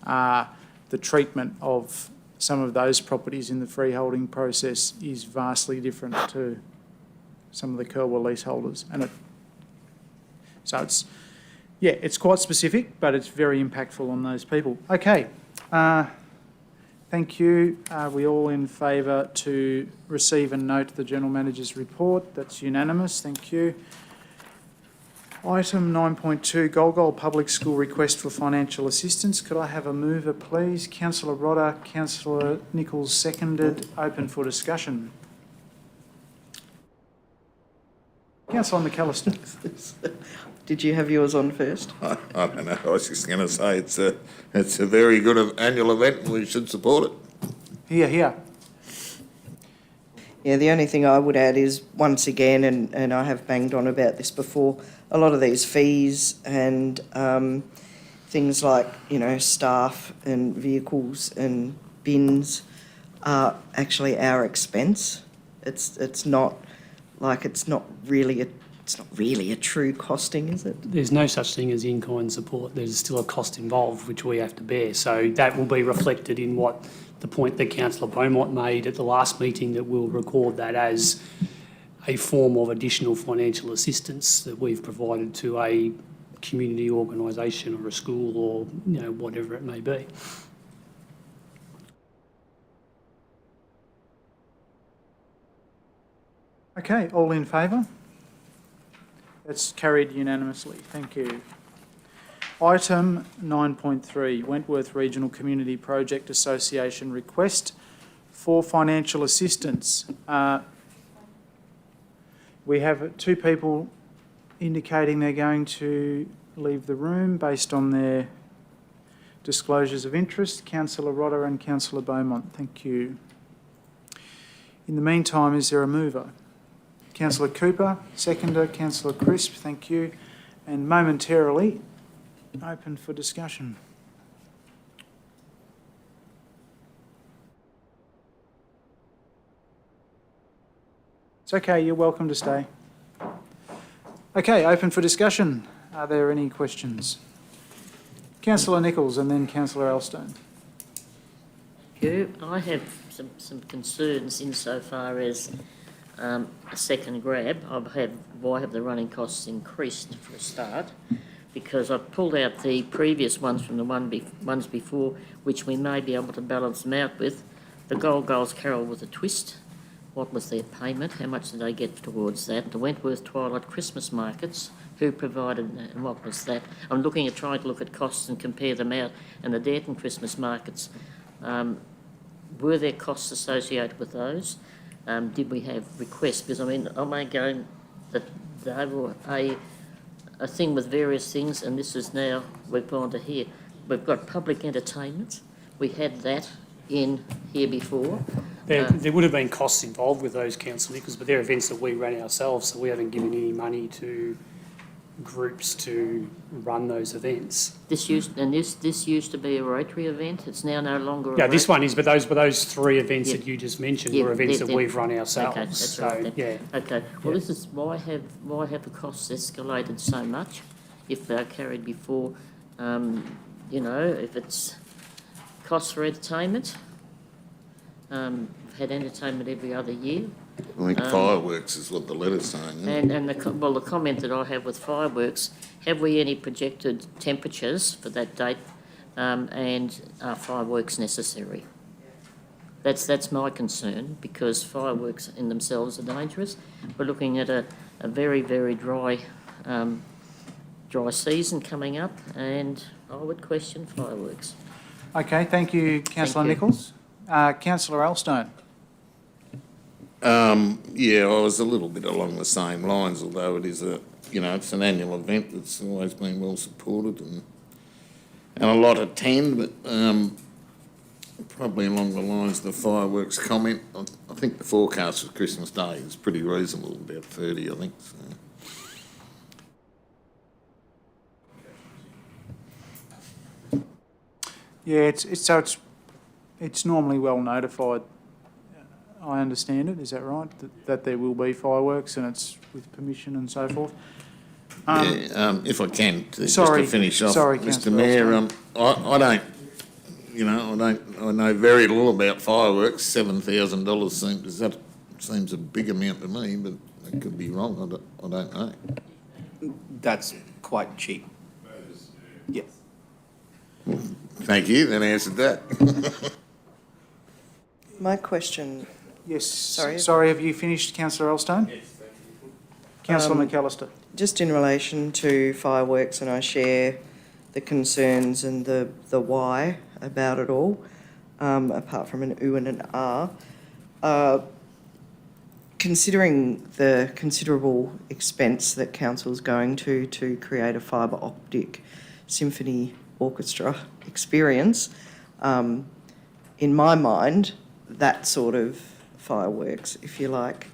the treatment of some of those properties in the freeholding process is vastly different to some of the Curlwell leaseholders. So it's quite specific, but it's very impactful on those people. Okay, thank you. Are we all in favour to receive and note the General Manager's report? That's unanimous, thank you. Item 9.2, Golgol Public School request for financial assistance. Could I have a mover, please? Councillor Rodder, Councillor Nichols seconded. Open for discussion. Councillor McAllister. Did you have yours on first? I don't know. I was just going to say it's a very good annual event and we should support it. Here. Yeah, the only thing I would add is, once again, and I have banged on about this before, a lot of these fees and things like, you know, staff and vehicles and bins are actually our expense. It's not really a true costing, is it? There's no such thing as in-kind support. There's still a cost involved which we have to bear. So that will be reflected in what the point that Councillor Beaumont made at the last meeting, that we'll record that as a form of additional financial assistance that we've provided to a community organisation or a school or, you know, whatever it may be. Okay, all in favour? That's carried unanimously. Thank you. Item 9.3, Wentworth Regional Community Project Association request for financial assistance. We have two people indicating they're going to leave the room based on their disclosures of interest. Councillor Rodder and Councillor Beaumont, thank you. In the meantime, is there a mover? Councillor Cooper, seconder. Councillor Crisp, thank you. And momentarily, open for discussion. It's okay, you're welcome to stay. Okay, open for discussion. Are there any questions? Councillor Nichols and then Councillor Elstone. Thank you. I have some concerns insofar as a second grab. Why have the running costs increased for a start? Because I've pulled out the previous ones from the ones before, which we may be able to balance them out with. The Golgol's Carol with a twist. What was their payment? How much did they get towards that? The Wentworth Twilight Christmas markets, who provided that and what was that? I'm trying to look at costs and compare them out. And the Darton Christmas markets, were there costs associated with those? Did we have requests? Because, I mean, am I going that they were a thing with various things, and this is now, we've gone to here. We've got public entertainment. We had that in here before. There would have been costs involved with those, Councillor Nichols, but they're events that we ran ourselves, so we haven't given any money to groups to run those events. This used to be a Rotary event. It's now no longer. Yeah, this one is, but those three events that you just mentioned were events that we've run ourselves. Okay, that's so, right. Yeah. Okay. Well, this is why have the costs escalated so much? If they're carried before, you know, if it's costs for entertainment, we've had entertainment every other year. I think fireworks is what the letter's saying. Isn't it? And the comment that I have with fireworks, have we any projected temperatures for that date, and are fireworks necessary? That's my concern, because fireworks in themselves are dangerous. We're looking at a very, very dry season coming up, and I would question fireworks. Okay, thank you, Councillor Nichols. Councillor Alstone. Yeah, I was a little bit along the same lines, although it is it's an annual event that's always been well supported and a lot attend, but probably along the lines of the fireworks comment, I think the forecast for Christmas Day is pretty reasonable, about 30, I think. So. Yeah, it's normally well notified. I understand it. Is that right? That there will be fireworks and it's with permission and so forth. If I can, just sorry, to finish off, sorry, Mr. Mayor, I don't. I know very little about fireworks. $7,000 seems a big amount to me, but I could be wrong. I don't know. That's quite cheap. Yes. Thank you. That answered that. My question... Yes. Sorry. Sorry, have you finished, Councillor Elstone? Yes, thank you. Councillor McAllister. Just in relation to fireworks, and I share the concerns and the why about it all, apart from an ooh and an ah. Considering the considerable expense that council's going to create a fibre optic symphony orchestra experience, in my mind, that sort of fireworks, if you like,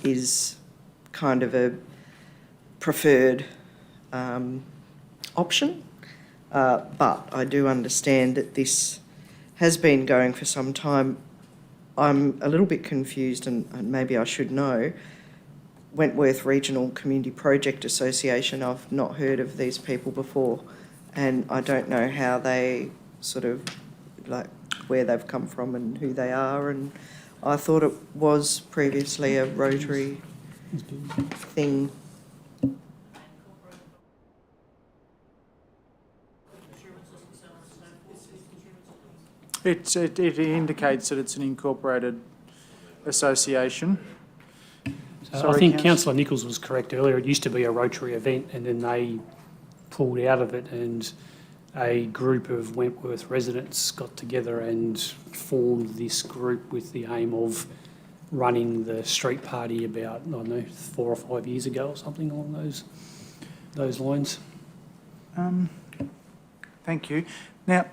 is kind of a preferred option. But I do understand that this has been going for some time. I'm a little bit confused, and maybe I should know. Wentworth Regional Community Project Association, I've not heard of these people before, and I don't know how they sort of, like, where they've come from and who they are, and I thought it was previously a Rotary thing. It indicates that it's an incorporated association. So I think Councillor Nichols was correct earlier. It used to be a Rotary event, and then they pulled out of it, and a group of Wentworth residents got together and formed this group with the aim of running the street party about, I don't know, 4 or 5 years ago or something along those lines. Thank you. Now,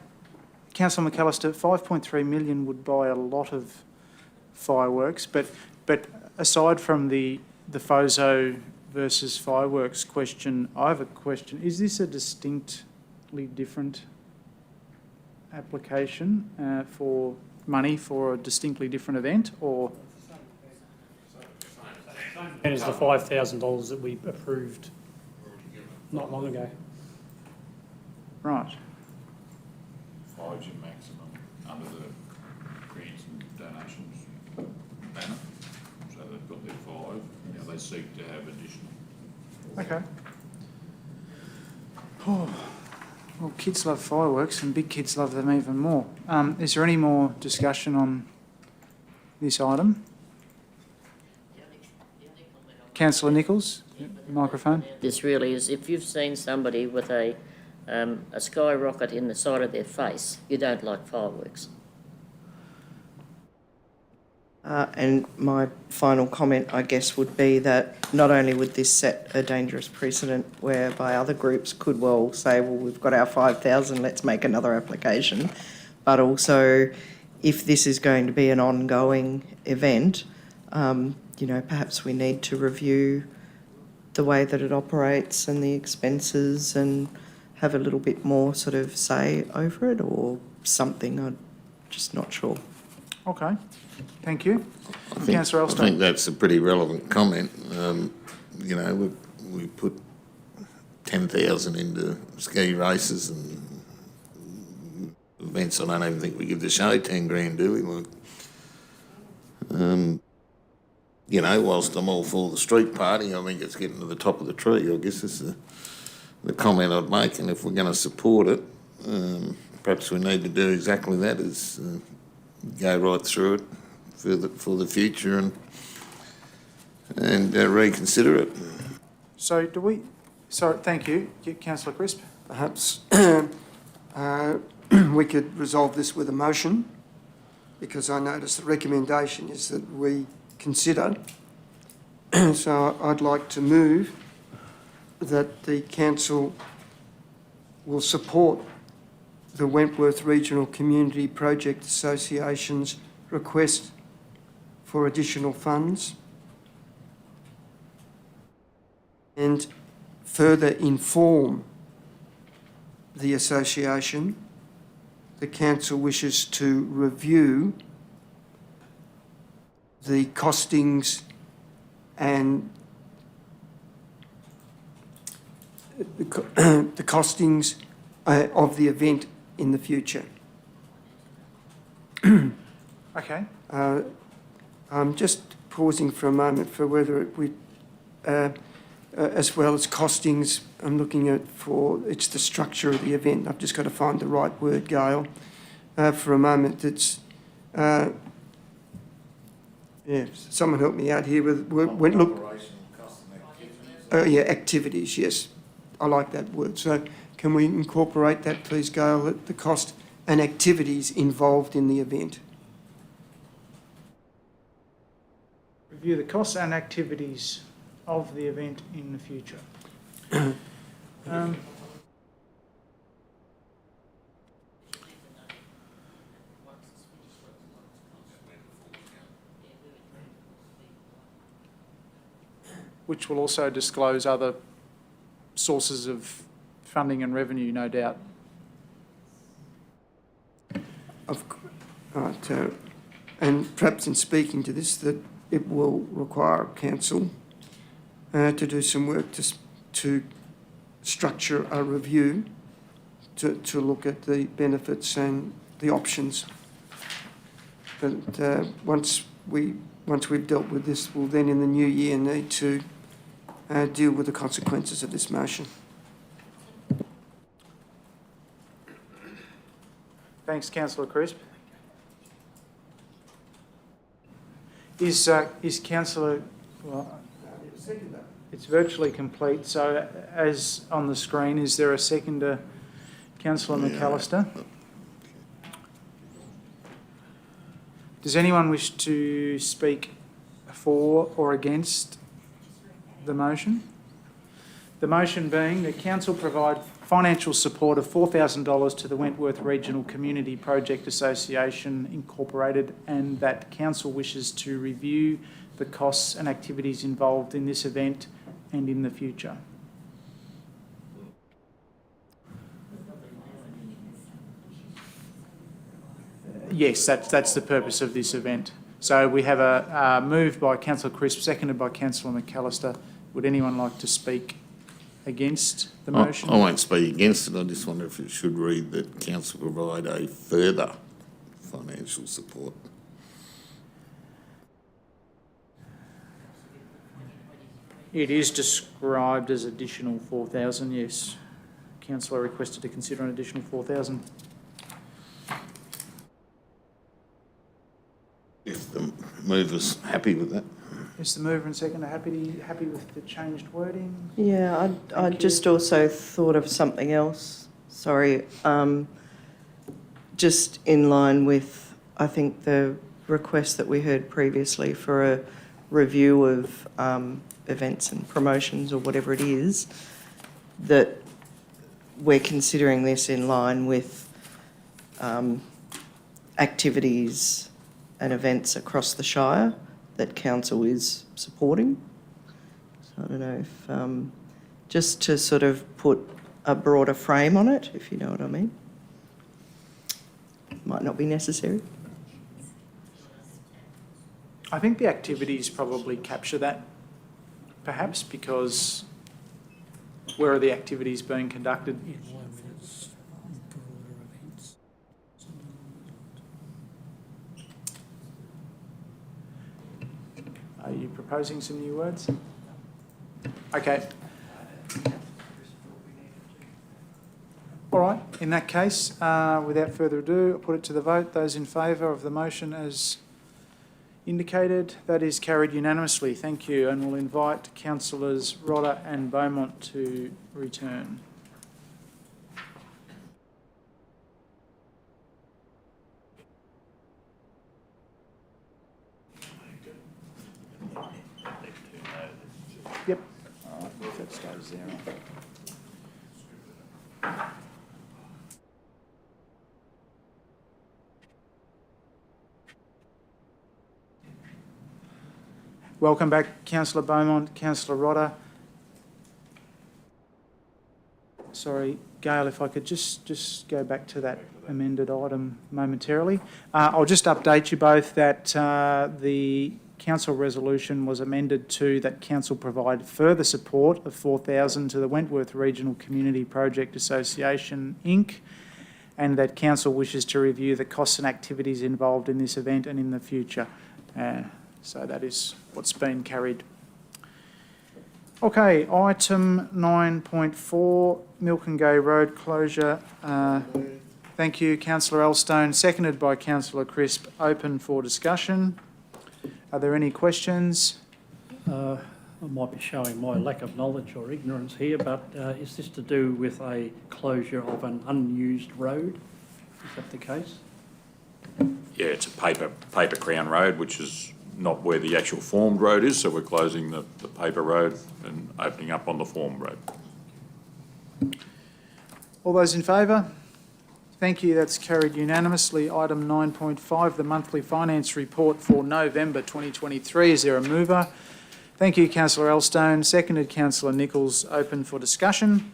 Councillor McAllister, 5.3 million would buy a lot of fireworks, but aside from the FOSO versus fireworks question, I have a question. Is this a distinctly different application for money for a distinctly different event, or? And it's the $5,000 that we approved not long ago. Right. 5's your maximum under the grants and donations banner. So they've got their 5. Now they seek to have additional. Okay. Oh, well, kids love fireworks and big kids love them even more. Is there any more discussion on this item? Councillor Nichols, microphone. This really is, if you've seen somebody with a skyrocket in the side of their face, you don't like fireworks. And my final comment, I guess, would be that not only would this set a dangerous precedent whereby other groups could well say, well, we've got our 5,000, let's make another application, but also if this is going to be an ongoing event, perhaps we need to review the way that it operates and the expenses and have a little bit more sort of say over it or something. I'm just not sure. Okay, thank you. I think that's a pretty relevant comment. We put 10,000 into ski races and events. I don't even think we give the show 10 grand, do we? you know, whilst I'm all for the street party, I think it's getting to the top of the tree. I guess is the comment I'd make. And if we're going to support it, perhaps we need to do exactly that: is go right through it for the future and reconsider it. So do we, sorry, thank you. Councillor Crisp. Perhaps we could resolve this with a motion, because I notice the recommendation is that we consider. So I'd like to move that the council will support the Wentworth Regional Community Project Association's request for additional funds and further inform the association the council wishes to review the costings and the costings of the event in the future. Okay. I'm just pausing for a moment for whether we, as well as costings, I'm looking at it's the structure of the event. I've just got to find the right word, Gail. For a moment, it's, someone help me out here with, activities, yes. I like that word. So can we incorporate that, please, Gail, the cost and activities involved in the event? Review the costs and activities of the event in the future. Which will also disclose other sources of funding and revenue, no doubt. And perhaps in speaking to this, that it will require council to do some work to structure a review to look at the benefits and the options. But once we've dealt with this, we'll then in the new year need to deal with the consequences of this motion. Thanks, Councillor Crisp. Is Councillor... Well, it's virtually complete, so as on the screen, is there a seconder? Councillor McAllister. Does anyone wish to speak for or against the motion? The motion being that council provide financial support of $4,000 to the Wentworth Regional Community Project Association Incorporated, and that council wishes to review the costs and activities involved in this event and in the future. Yes, that's the purpose of this event. So we have a move by Councillor Crisp, seconded by Councillor McAllister. Would anyone like to speak against the motion? I won't speak against it. I just wonder if it should read that council provide a further financial support. It is described as additional 4,000, yes. Councillor requested to consider an additional 4,000. If the mover's happy with that. Is the mover and seconder happy with the changed wording? Yeah, I just also thought of something else. Sorry. Just in line with, I think, the request that we heard previously for a review of events and promotions or whatever it is, that we're considering this in line with activities and events across the Shire that council is supporting. So I don't know if, just to sort of put a broader frame on it, if you know what I mean. Might not be necessary. I think the activities probably capture that, perhaps, because where are the activities being conducted? Are you proposing some new words? Okay. All right, in that case, without further ado, I'll put it to the vote. Those in favour of the motion as indicated, that is carried unanimously. Thank you, and we'll invite councillors Rodder and Beaumont to return. Yep. All right, if that stays there. Welcome back, Councillor Beaumont, Councillor Rodder. Sorry, Gail, if I could just go back to that amended item momentarily. I'll just update you both that the council resolution was amended to that council provide further support of $4,000 to the Wentworth Regional Community Project Association, Inc., and that council wishes to review the costs and activities involved in this event and in the future. So that is what's been carried. Okay, item 9.4, Milk and Gay Road closure. Thank you, Councillor Elstone, seconded by Councillor Crisp. Open for discussion. Are there any questions? I might be showing my lack of knowledge or ignorance here, but is this to do with a closure of an unused road? Is that the case? Yeah, it's a paper crown road, which is not where the actual formed road is, so we're closing the paper road and opening up on the formed road. All those in favour? Thank you, that's carried unanimously. Item 9.5, the monthly finance report for November 2023. Is there a mover? Thank you, Councillor Elstone. Seconded, Councillor Nichols. Open for discussion.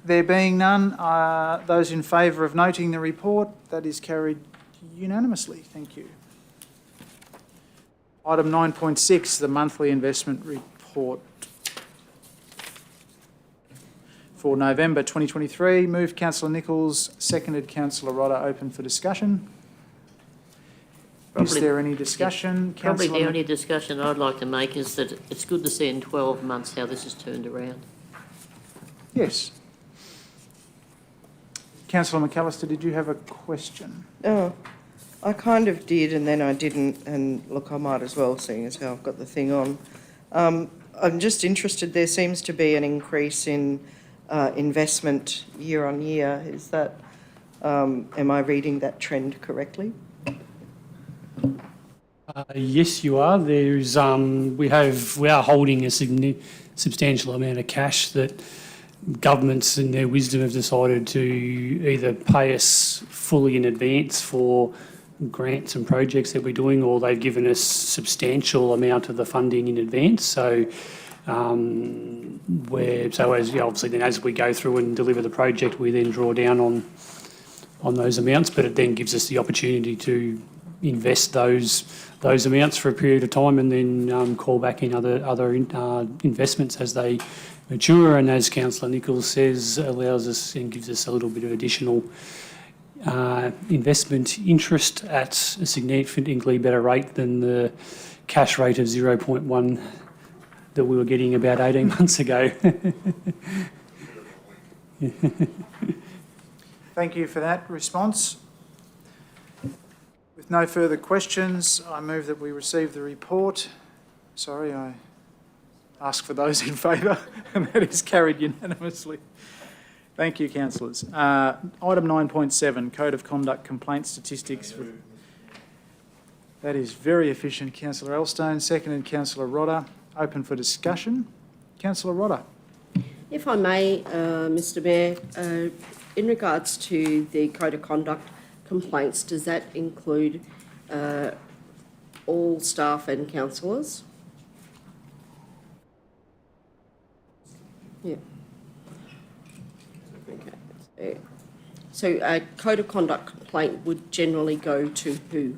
There being none, those in favour of noting the report, that is carried unanimously. Thank you. Item 9.6, the monthly investment report for November 2023. Moved Councillor Nichols, seconded Councillor Rodder. Open for discussion. Is there any discussion? Probably the only discussion I'd like to make is that it's good to see in 12 months how this has turned around. Yes. Councillor McAllister, did you have a question? Oh, I kind of did and then I didn't, and look, I might as well, seeing as how I've got the thing on. I'm just interested, there seems to be an increase in investment year on year. Is that, am I reading that trend correctly? Yes, you are. There's we are holding a substantial amount of cash that governments in their wisdom have decided to either pay us fully in advance for grants and projects that we're doing, or they've given us substantial amount of the funding in advance. So obviously then as we go through and deliver the project, we then draw down on those amounts, but it then gives us the opportunity to invest those amounts for a period of time and then call back in other investments as they mature, and as Councillor Nichols says, allows us and gives us a little bit of additional investment interest at a significantly better rate than the cash rate of 0.1 that we were getting about 18 months ago. Thank you for that response. With no further questions, I move that we receive the report. Sorry, I ask for those in favour, and that is carried unanimously. Thank you, councillors. Item 9.7, Code of Conduct Complaint Statistics. That is very efficient, Councillor Elstone. Seconded, Councillor Rodder. Open for discussion. Councillor Rodder. If I may, Mr Mayor, in regards to the Code of Conduct complaints, does that include all staff and councillors? Yeah. Okay. So a Code of Conduct complaint would generally go to who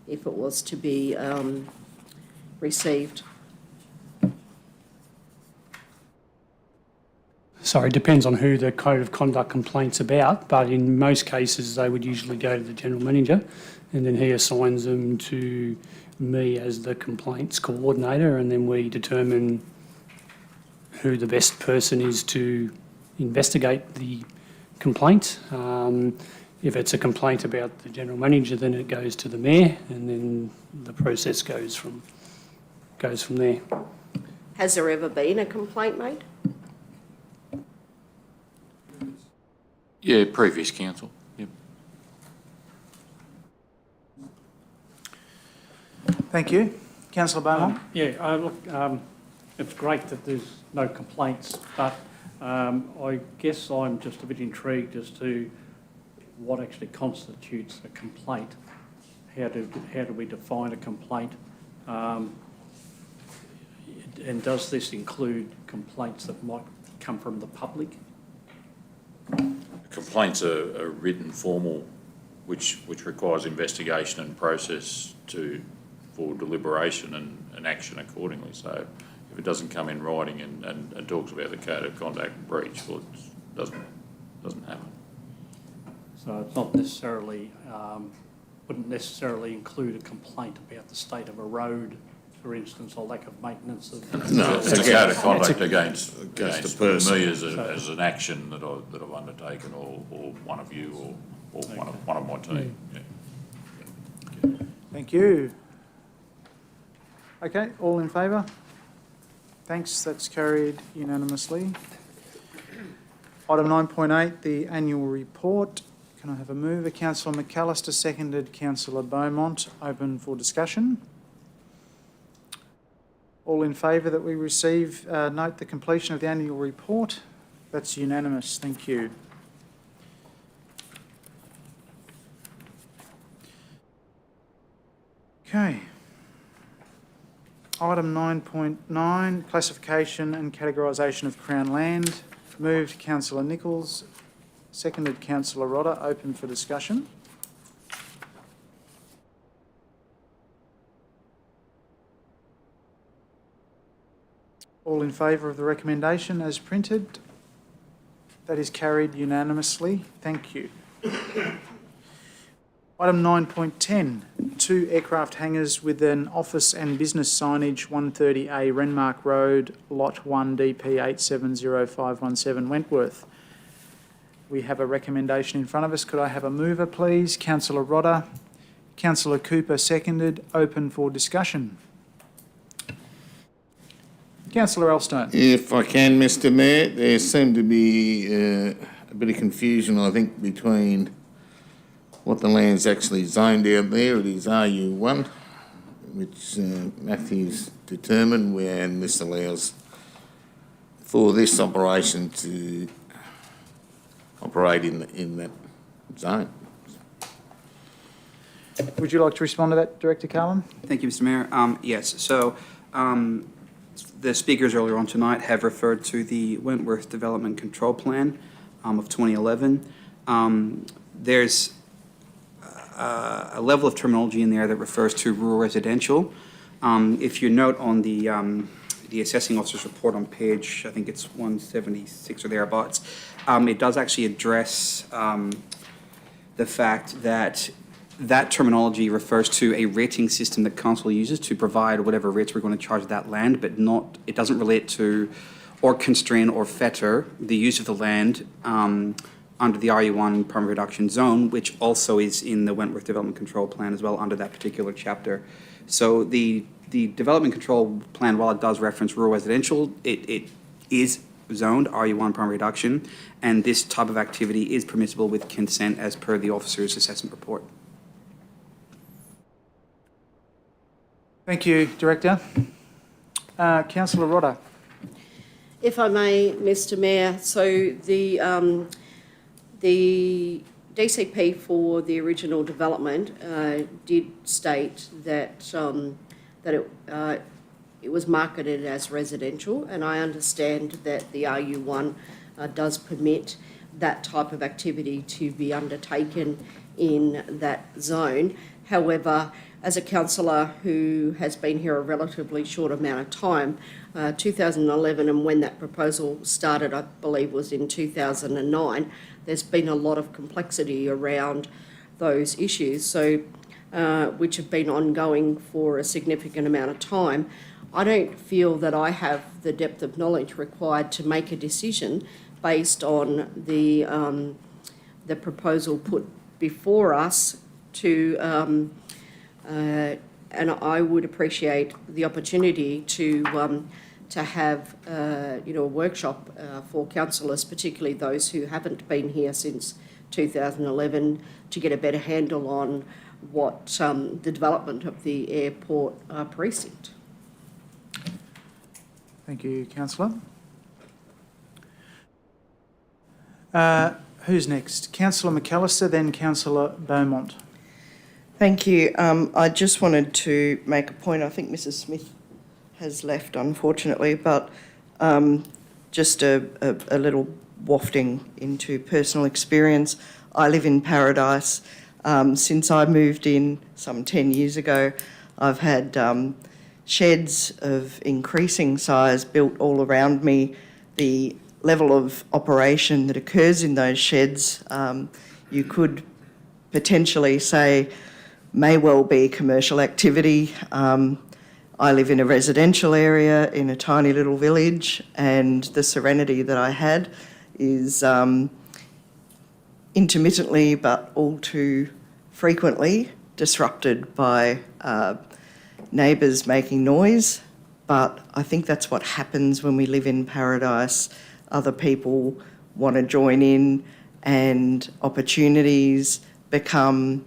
if it was to be received? Sorry, it depends on who the code of conduct complaint's about, but in most cases, they would usually go to the general manager, and then he assigns them to me as the complaints coordinator, and then we determine who the best person is to investigate the complaint. If it's a complaint about the general manager, then it goes to the mayor, and then the process goes from there. Has there ever been a complaint made? Yeah, previous council. Yep. Thank you. Councillor Beaumont? It's great that there's no complaints, but I guess I'm just a bit intrigued as to what actually constitutes a complaint. How do we define a complaint? And does this include complaints that might come from the public? Complaints are written formal, which requires investigation and process for deliberation and action accordingly. So if it doesn't come in writing and talks about the code of conduct breach, well, it doesn't happen. So it's not necessarily, wouldn't necessarily include a complaint about the state of a road, for instance, or lack of maintenance of... No, it's a code of conduct against the person. me as an action that I've undertaken, or one of you, or one of my team. Yeah. Thank you. Okay, all in favour? Thanks, that's carried unanimously. Item 9.8, the annual report. Can I have a mover? Councillor McAllister, seconded Councillor Beaumont. Open for discussion. All in favour that we receive, note the completion of the annual report. That's unanimous. Thank you. Okay. Item 9.9, classification and categorisation of Crown land. Moved Councillor Nichols, seconded Councillor Rodder. Open for discussion. All in favour of the recommendation as printed? That is carried unanimously. Thank you. Item 9.10, 2 aircraft hangars with an office and business signage, 130A Renmark Road, Lot 1, DP 870517, Wentworth. We have a recommendation in front of us. Could I have a mover, please? Councillor Rodder. Councillor Cooper, seconded. Open for discussion. Councillor Elstone. If I can, Mr Mayor, there seemed to be a bit of confusion, I think, between what the land's actually zoned out there. It is RU1, which Matthew's determined, and this allows for this operation to operate in that zone. Would you like to respond to that, Director Carlin? Thank you, Mr Mayor. Yes, so the speakers earlier on tonight have referred to the Wentworth Development Control Plan of 2011. There's a level of terminology in there that refers to rural residential. If you note on the assessing officer's report on page, I think it's 176 or thereabouts, it does actually address the fact that that terminology refers to a rating system that council uses to provide whatever rates we're going to charge that land, but it doesn't relate to or constrain or fetter the use of the land under the RU1 primary reduction zone, which also is in the Wentworth Development Control Plan as well under that particular chapter. So the Development Control Plan, while it does reference rural residential, it is zoned RU1 primary reduction, and this type of activity is permissible with consent as per the officer's assessment report. Thank you, Director. Councillor Rodder. If I may, Mr Mayor, so the DCP for the original development did state that it was marketed as residential, and I understand that the RU1 does permit that type of activity to be undertaken in that zone. However, as a councillor who has been here a relatively short amount of time, 2011 and when that proposal started, I believe was in 2009, there's been a lot of complexity around those issues, so which have been ongoing for a significant amount of time. I don't feel that I have the depth of knowledge required to make a decision based on the proposal put before us to, and I would appreciate the opportunity to have a workshop for councillors, particularly those who haven't been here since 2011, to get a better handle on what the development of the airport precinct. Thank you, councillor. Who's next? Councillor McAllister, then Councillor Beaumont. Thank you. I just wanted to make a point. I think Mrs. Smith has left, unfortunately, but just a little wafting into personal experience. I live in Paradise. Since I moved in some 10 years ago, I've had sheds of increasing size built all around me. The level of operation that occurs in those sheds, you could potentially say may well be commercial activity. I live in a residential area in a tiny little village, and the serenity that I had is intermittently but all too frequently disrupted by neighbours making noise. But I think that's what happens when we live in Paradise. Other people want to join in and opportunities become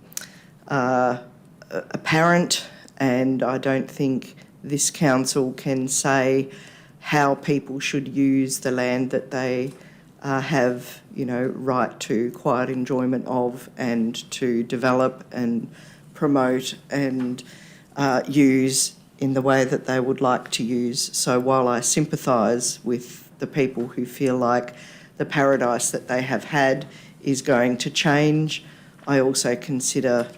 apparent, and I don't think this council can say how people should use the land that they have, right to quiet enjoyment of and to develop and promote and use in the way that they would like to use. So while I sympathise with the people who feel like the paradise that they have had is going to change, I also consider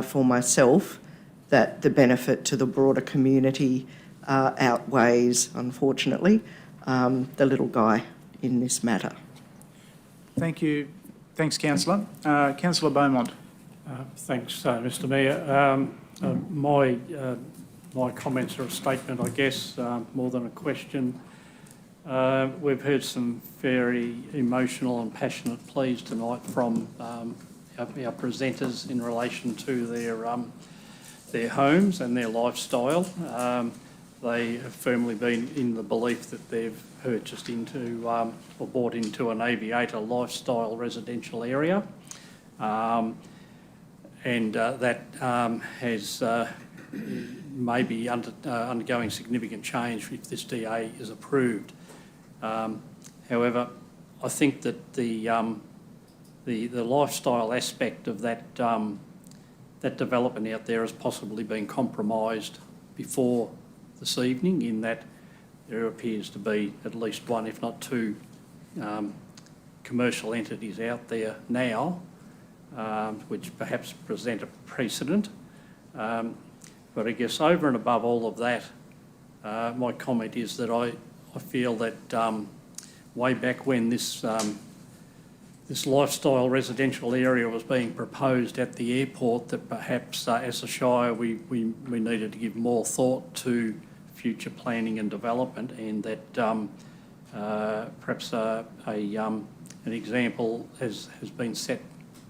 for myself that the benefit to the broader community outweighs, unfortunately, the little guy in this matter. Thank you. Thanks, councillor. Councillor Beaumont. Thanks, Mr Mayor. My comments are a statement, I guess, more than a question. We've heard some very emotional and passionate pleas tonight from our presenters in relation to their homes and their lifestyle. They have firmly been in the belief that they've purchased into or bought into an aviator lifestyle residential area, and that has maybe undergoing significant change if this DA is approved. However, I think that the lifestyle aspect of that development out there has possibly been compromised before this evening, in that there appears to be at least one, if not two, commercial entities out there now, which perhaps present a precedent. But I guess over and above all of that, my comment is that I feel that way back when this lifestyle residential area was being proposed at the airport, that perhaps as a Shire we needed to give more thought to future planning and development, and that perhaps an example has been set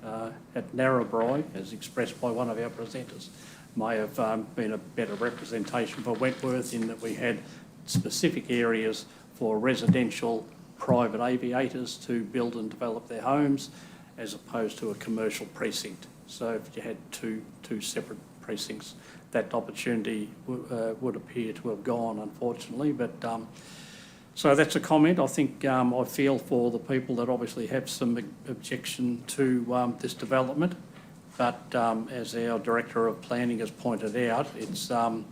at Narrabri, as expressed by one of our presenters, may have been a better representation for Wentworth, in that we had specific areas for residential private aviators to build and develop their homes, as opposed to a commercial precinct. So if you had two separate precincts, that opportunity would appear to have gone, unfortunately. But so that's a comment. I think I feel for the people that obviously have some objection to this development, but as our Director of Planning has pointed out, it's a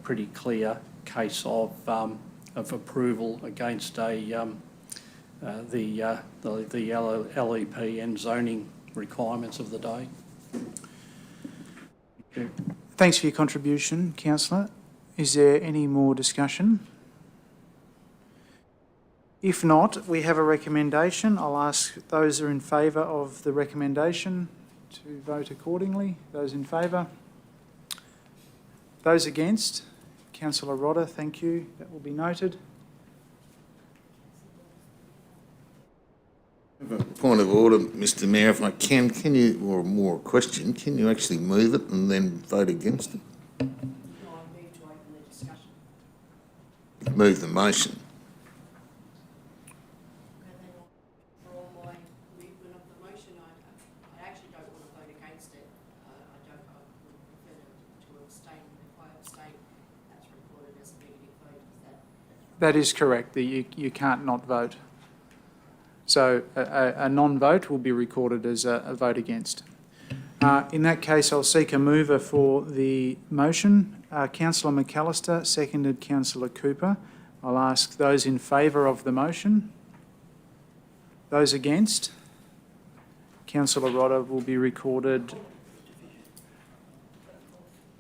pretty clear case of approval against a the LEP and zoning requirements of the day. Thanks for your contribution, councillor. Is there any more discussion? If not, we have a recommendation. I'll ask those who are in favour of the recommendation to vote accordingly. Those in favour? Those against? Councillor Rodder, thank you. That will be noted. Point of order, Mr Mayor, if I can you, or more a question, can you actually move it and then vote against it? No, I move to open the discussion. Move the motion. For all my movement of the motion, I actually don't want to vote against it. I would prefer to abstain. If I abstain, that's recorded as a negative vote. That is correct. You can't not vote. So a non-vote will be recorded as a vote against. In that case, I'll seek a mover for the motion. Councillor McAllister, seconded Councillor Cooper. I'll ask those in favour of the motion. Those against? Councillor Rodder will be recorded.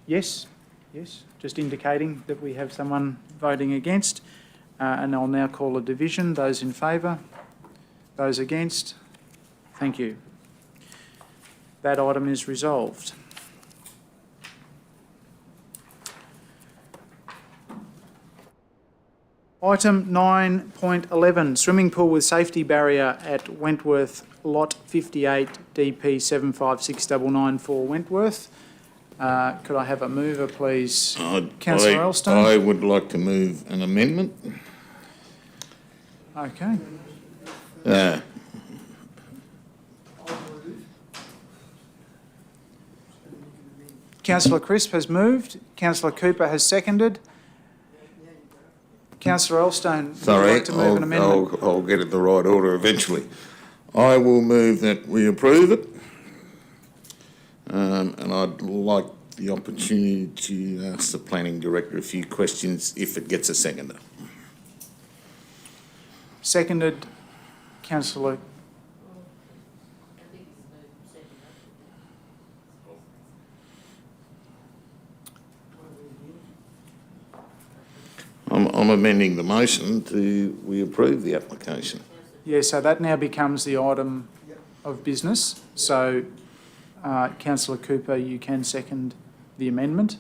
Yes, just indicating that we have someone voting against. And I'll now call a division. Those in favour? Those against? Thank you. That item is resolved. Item 9.11, swimming pool with safety barrier at Wentworth, Lot 58, DP 756994 Wentworth. Could I have a mover, please? Councillor Elstone? I would like to move an amendment. Okay. Councillor Crisp has moved. Councillor Cooper has seconded. Councillor Elstone, would you like to move an amendment? I'll get it the right order eventually. I will move that we approve it. And I'd like the opportunity to ask the Planning Director a few questions if it gets a seconder. Seconded, Councillor. I'm amending the motion to we approve the application. Yeah, so that now becomes the item of business. So, Councillor Cooper, you can second the amendment.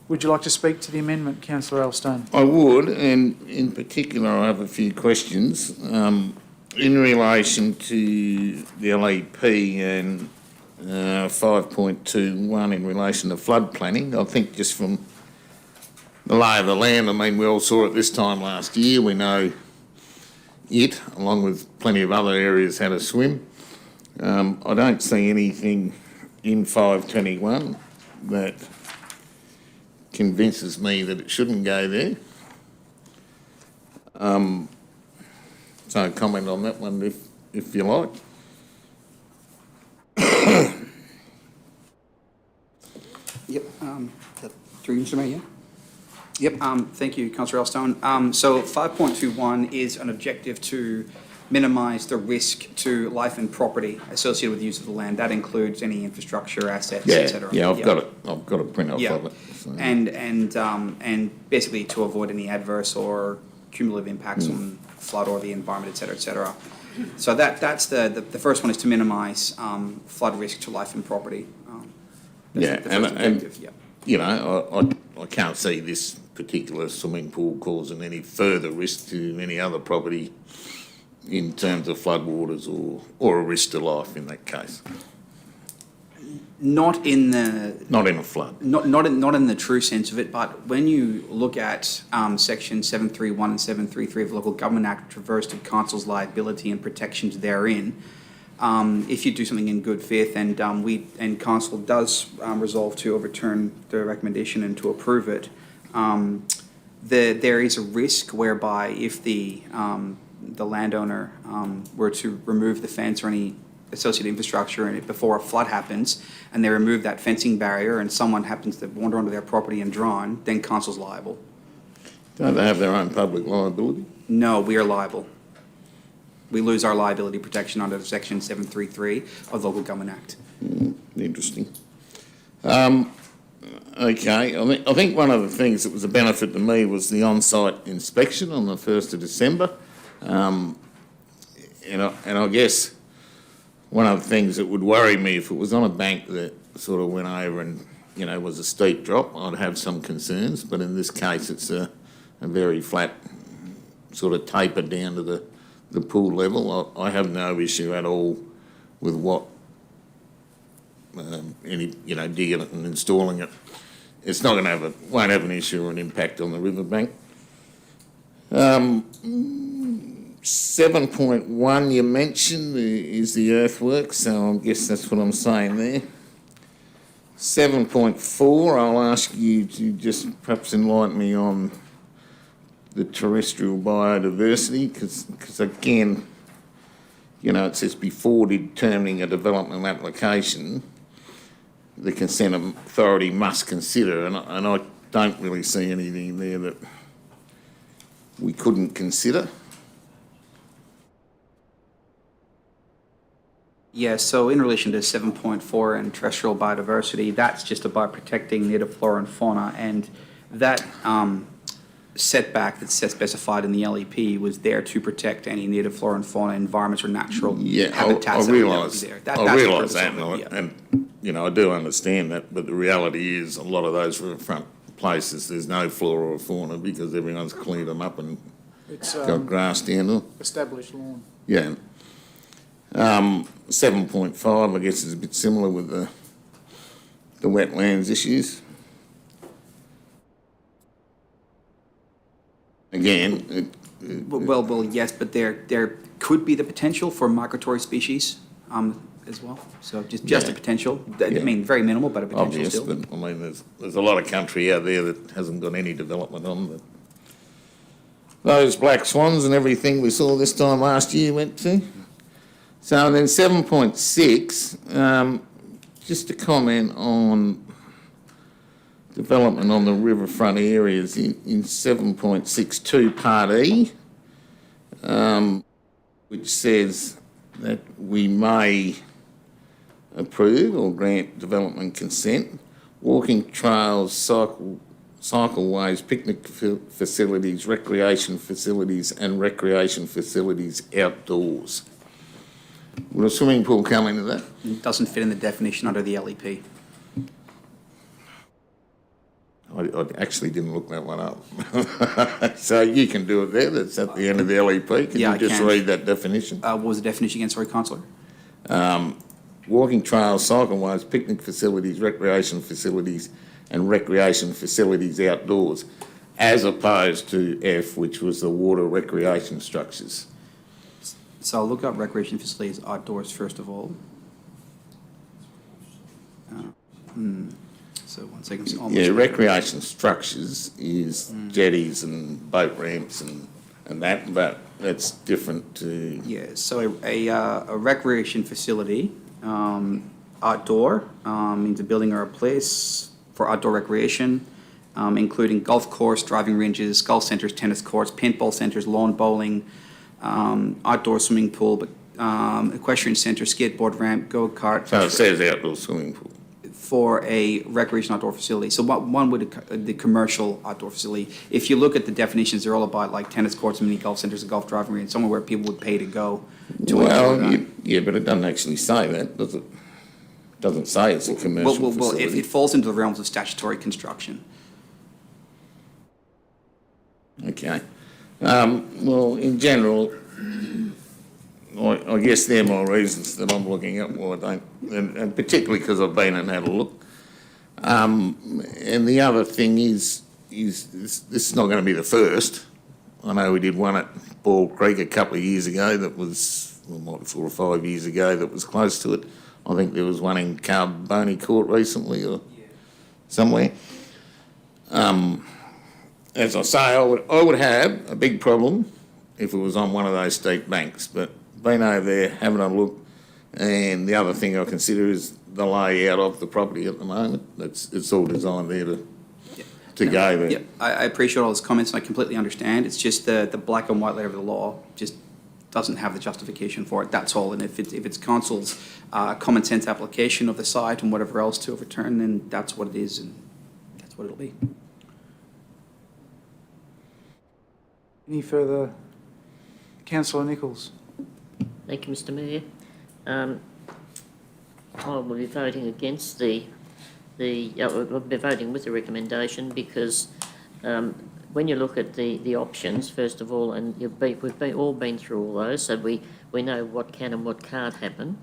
Would you like to speak to the amendment, Councillor Elstone? I would, and in particular I have a few questions. In relation to the LEP and 5.21 in relation to flood planning, I think just from the lay of the land, I mean, we all saw it this time last year. We know it, along with plenty of other areas, how to swim. I don't see anything in 521 that convinces me that it shouldn't go there. So comment on that one if you like. Yep, through you, Mr. Mayor, yeah? Yep, thank you, Councillor Elstone. So 5.21 is an objective to minimise the risk to life and property associated with the use of the land. That includes any infrastructure, assets, etc. Yeah, I've got it. I've got a print off of it. So. And basically to avoid any adverse or cumulative impacts on flood or the environment, etc., etc. So that's the first one is to minimise flood risk to life and property. That's the first objective. You know, I can't see this particular swimming pool causing any further risk to any other property in terms of floodwaters or a risk to life in that case. Not in a flood. Not in the true sense of it, but when you look at section 731 and 733 of the Local Government Act, which refers to council's liability and protections therein, if you do something in good faith and council does resolve to overturn the recommendation and to approve it, there is a risk whereby if the landowner were to remove the fence or any associated infrastructure before a flood happens, and they remove that fencing barrier and someone happens to wander onto their property and drown, then council's liable. Don't they have their own public liability? No, we are liable. We lose our liability protection under Section 733 of the Local Government Act. Interesting. Okay, I think one of the things that was a benefit to me was the on-site inspection on the 1st of December. And I guess one of the things that would worry me if it was on a bank that sort of went over and, was a steep drop, I'd have some concerns. But in this case, it's a very flat sort of taper down to the pool level. I have no issue at all with what digging it and installing it. It's not going to won't have an issue or an impact on the riverbank. 7.1 you mentioned is the earthworks, so I guess that's what I'm saying there. 7.4, I'll ask you to just perhaps enlighten me on the terrestrial biodiversity, because again, it says before determining a development application, the consent authority must consider, and I don't really see anything there that we couldn't consider. Yeah, so in relation to 7.4 and terrestrial biodiversity, that's just about protecting native flora and fauna, and that setback that's specified in the LEP was there to protect any native flora and fauna environments or natural habitats. I realise that. I realise that, and I do understand that. But the reality is, a lot of those riverfront places, there's no flora or fauna because everyone's cleaned them up and got grass down there. Established lawn. Yeah. 7.5, I guess, is a bit similar with the wetlands issues. Again, well, yes, but there could be the potential for migratory species as well. So just a potential. I mean, very minimal, but a potential obvious, still. but I mean, there's a lot of country out there that hasn't got any development on. But those black swans and everything we saw this time last year went to. So then 7.6, just to comment on development on the riverfront areas in 7.62 Part E, which says that we may approve or grant development consent, walking trails, cycleways, picnic facilities, recreation facilities and recreation facilities outdoors. Would a swimming pool come into that? It doesn't fit in the definition under the LEP. I actually didn't look that one up. So you can do it there, that's at the end of the LEP. Can you just read that definition? What was the definition again? Sorry, Councillor. Walking trails, cycleways, picnic facilities, recreation facilities and recreation facilities outdoors, as opposed to F, which was the water recreation structures. So I'll look up recreation facilities outdoors first of all. So 1 second. Yeah, recreation structures is jetties and boat ramps and that, but that's different to... Yeah, so a recreation facility, outdoor, means a building or a place for outdoor recreation, including golf course, driving ranges, golf centres, tennis courts, paintball centres, lawn bowling, outdoor swimming pool, but equestrian centre, skateboard ramp, go-kart. So it says outdoor swimming pool. For a recreation outdoor facility. So one would the commercial outdoor facility. If you look at the definitions, they're all about like tennis courts, mini golf centres, and golf driving range, somewhere where people would pay to go to enjoy that. Yeah, but it doesn't actually say that, does it? It doesn't say it's a commercial facility. Well, it falls into the realms of statutory construction. Okay. Well, in general, I guess they're my reasons that I'm looking at why I don't, and particularly because I've been and had a look. And the other thing is this is not going to be the first. I know we did one at Ball Creek a couple of years ago that was, well, might be 4 or 5 years ago, that was close to it. I think there was one in Carboni Court recently or somewhere. As I say, I would have a big problem if it was on one of those steep banks, but been over there, having a look, and the other thing I consider is the layout of the property at the moment. It's all designed there to go there. Yeah, I appreciate all those comments, and I completely understand. It's just the black and white letter of the law just doesn't have the justification for it, that's all. And if it's council's common sense application of the site and whatever else to overturn, then that's what it is, and that's what it'll be. Any further? Councillor Nichols. Thank you, Mr Mayor. I will be voting against I'll be voting with the recommendation because when you look at the options, first of all, and we've all been through all those, so we know what can and what can't happen.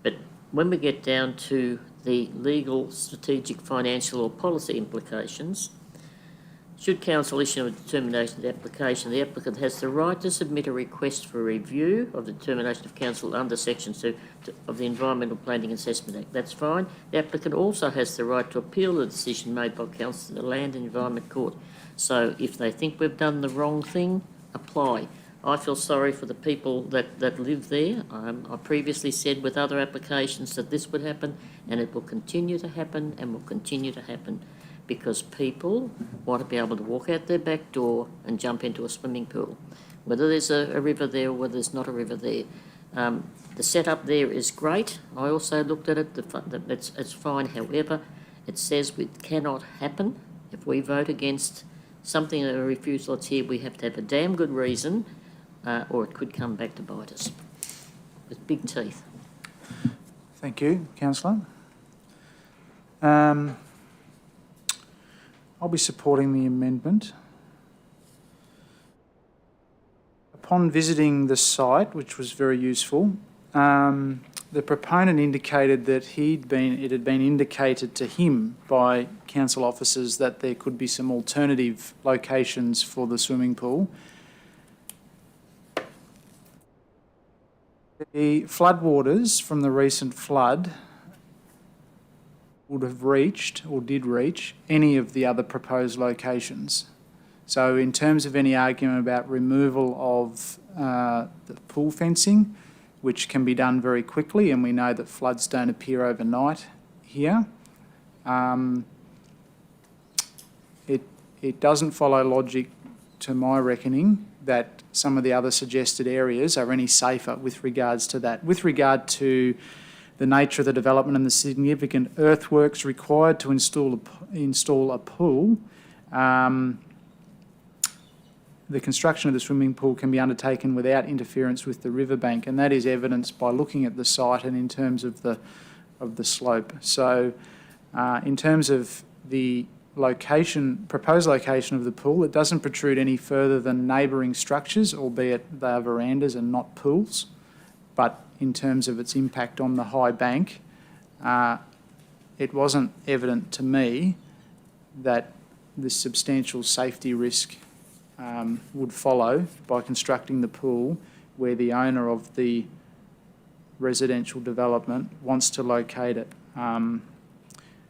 But when we get down to the legal, strategic, financial or policy implications, should council issue a determination of the application, the applicant has the right to submit a request for review of the determination of council under Section 2 of the Environmental Planning and Assessment Act. That's fine. The applicant also has the right to appeal the decision made by council to the Land and Environment Court. So if they think we've done the wrong thing, apply. I feel sorry for the people that live there. I previously said with other applications that this would happen, and it will continue to happen and will continue to happen, because people want to be able to walk out their back door and jump into a swimming pool, whether there's a river there or whether there's not a river there. The setup there is great. I also looked at it. It's fine. However, it says it cannot happen. If we vote against something, a refusal that's here, we have to have a damn good reason, or it could come back to bite us with big teeth. Thank you, Councillor. I'll be supporting the amendment. Upon visiting the site, which was very useful, the proponent indicated that it had been indicated to him by council officers that there could be some alternative locations for the swimming pool. The floodwaters from the recent flood would have reached, or did reach, any of the other proposed locations. So in terms of any argument about removal of the pool fencing, which can be done very quickly, and we know that floods don't appear overnight here, it doesn't follow logic, to my reckoning, that some of the other suggested areas are any safer with regards to that. With regard to the nature of the development and the significant earthworks required to install a pool, the construction of the swimming pool can be undertaken without interference with the riverbank, and that is evidenced by looking at the site and in terms of the slope. So, in terms of the proposed location of the pool, it doesn't protrude any further than neighbouring structures, albeit they are verandas and not pools. But in terms of its impact on the high bank, it wasn't evident to me that this substantial safety risk would follow by constructing the pool where the owner of the residential development wants to locate it.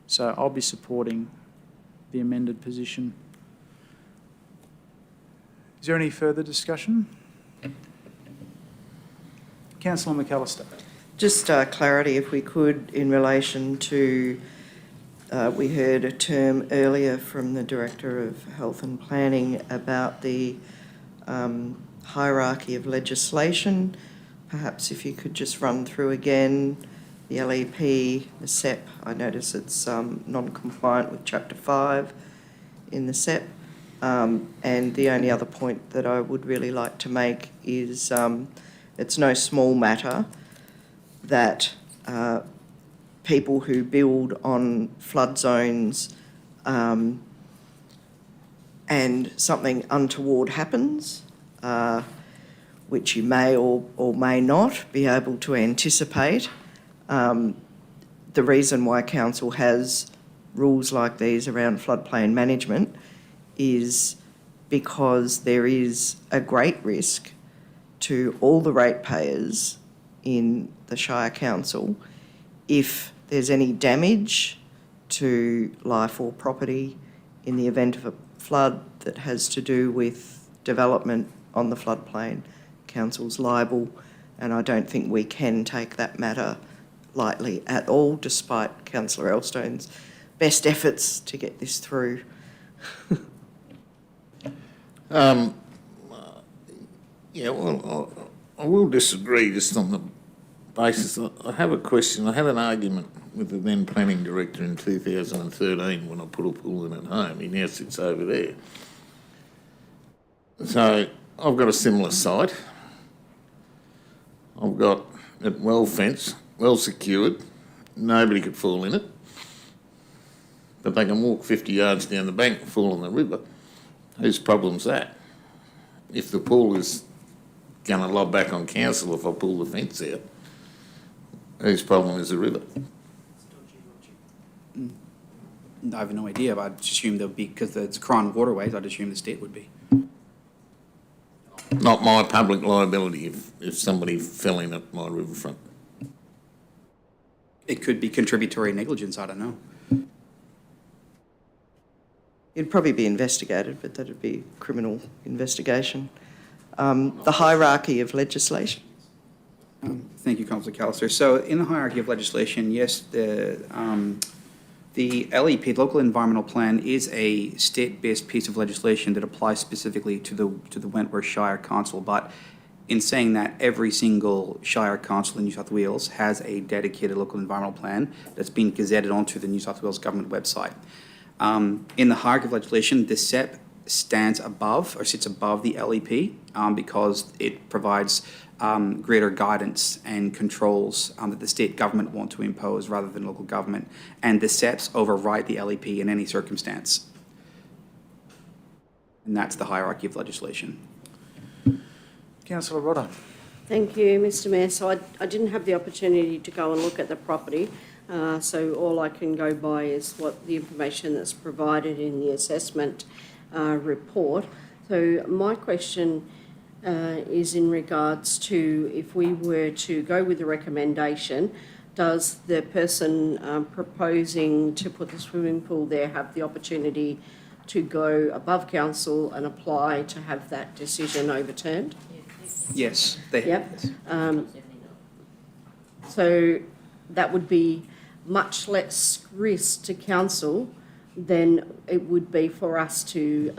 So I'll be supporting the amended position. Is there any further discussion? Councillor McAllister. Just clarity, if we could, in relation to, we heard a term earlier from the Director of Health and Planning about the hierarchy of legislation. Perhaps if you could just run through again the LEP, the SEP. I notice it's non-compliant with Chapter 5 in the SEP. And the only other point that I would really like to make is it's no small matter that people who build on flood zones and something untoward happens, which you may or may not be able to anticipate. The reason why council has rules like these around floodplain management is because there is a great risk to all the ratepayers in the Shire Council if there's any damage to life or property in the event of a flood that has to do with development on the floodplain. Council's liable, and I don't think we can take that matter lightly at all, despite Councillor Elstone's best efforts to get this through Yeah, well, I will disagree just on the basis. I have a question. I had an argument with the then planning director in 2013 when I put a pool in at home. He now sits over there. So I've got a similar site. I've got it well fenced, well secured. Nobody could fall in it. But they can walk 50 yards down the bank and fall in the river. Whose problem's that? If the pool is going to lob back on council if I pull the fence out, whose problem is the river? I have no idea, but I'd assume there'll be, because it's Crown waterways, I'd assume the state would be. Not my public liability if somebody fell in at my riverfront. It could be contributory negligence, I don't know. It'd probably be investigated, but that'd be criminal investigation. The hierarchy of legislation. Thank you, Councillor Callister. So in the hierarchy of legislation, yes, the LEP, the Local Environmental Plan, is a state-based piece of legislation that applies specifically to the Wentworth Shire Council. But in saying that, every single Shire Council in New South Wales has a dedicated local environmental plan that's been gazetted onto the New South Wales government website. In the hierarchy of legislation, the SEP stands above or sits above the LEP because it provides greater guidance and controls that the state government want to impose rather than local government. And the SEPs override the LEP in any circumstance. And that's the hierarchy of legislation. Councillor Rodder. Thank you, Mr Mayor. So I didn't have the opportunity to go and look at the property, so all I can go by is what the information that's provided in the assessment report. So my question is in regards to if we were to go with the recommendation, does the person proposing to put the swimming pool there have the opportunity to go above council and apply to have that decision overturned? Yes, they have. Yep. So that would be much less risk to council than it would be for us to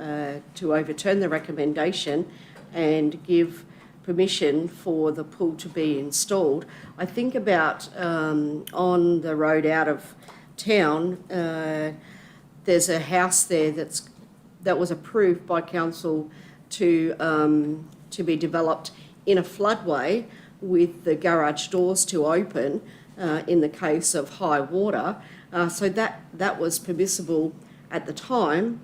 overturn the recommendation and give permission for the pool to be installed. I think about on the road out of town, there's a house there that was approved by council to be developed in a floodway with the garage doors to open in the case of high water. So that was permissible at the time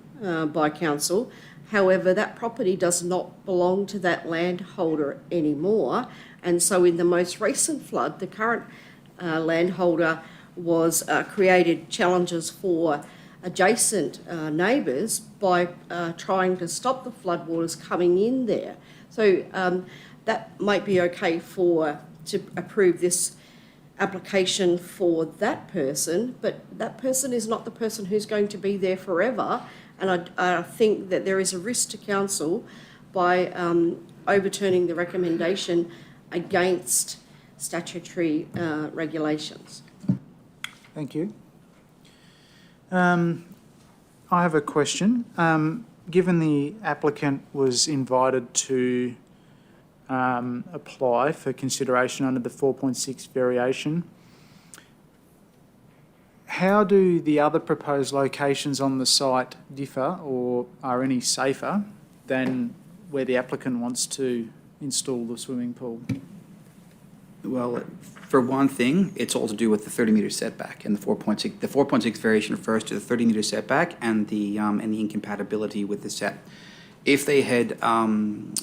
by council. However, that property does not belong to that landholder anymore. And so in the most recent flood, the current landholder was created challenges for adjacent neighbours by trying to stop the floodwaters coming in there. So that might be okay to approve this application for that person, but that person is not the person who's going to be there forever. And I think that there is a risk to council by overturning the recommendation against statutory regulations. Thank you. I have a question. Given the applicant was invited to apply for consideration under the 4.6 variation, how do the other proposed locations on the site differ or are any safer than where the applicant wants to install the swimming pool? Well, for one thing, it's all to do with the 30-metre setback and the 4.6. The 4.6 variation refers to the 30-metre setback and the incompatibility with the SEP. If they had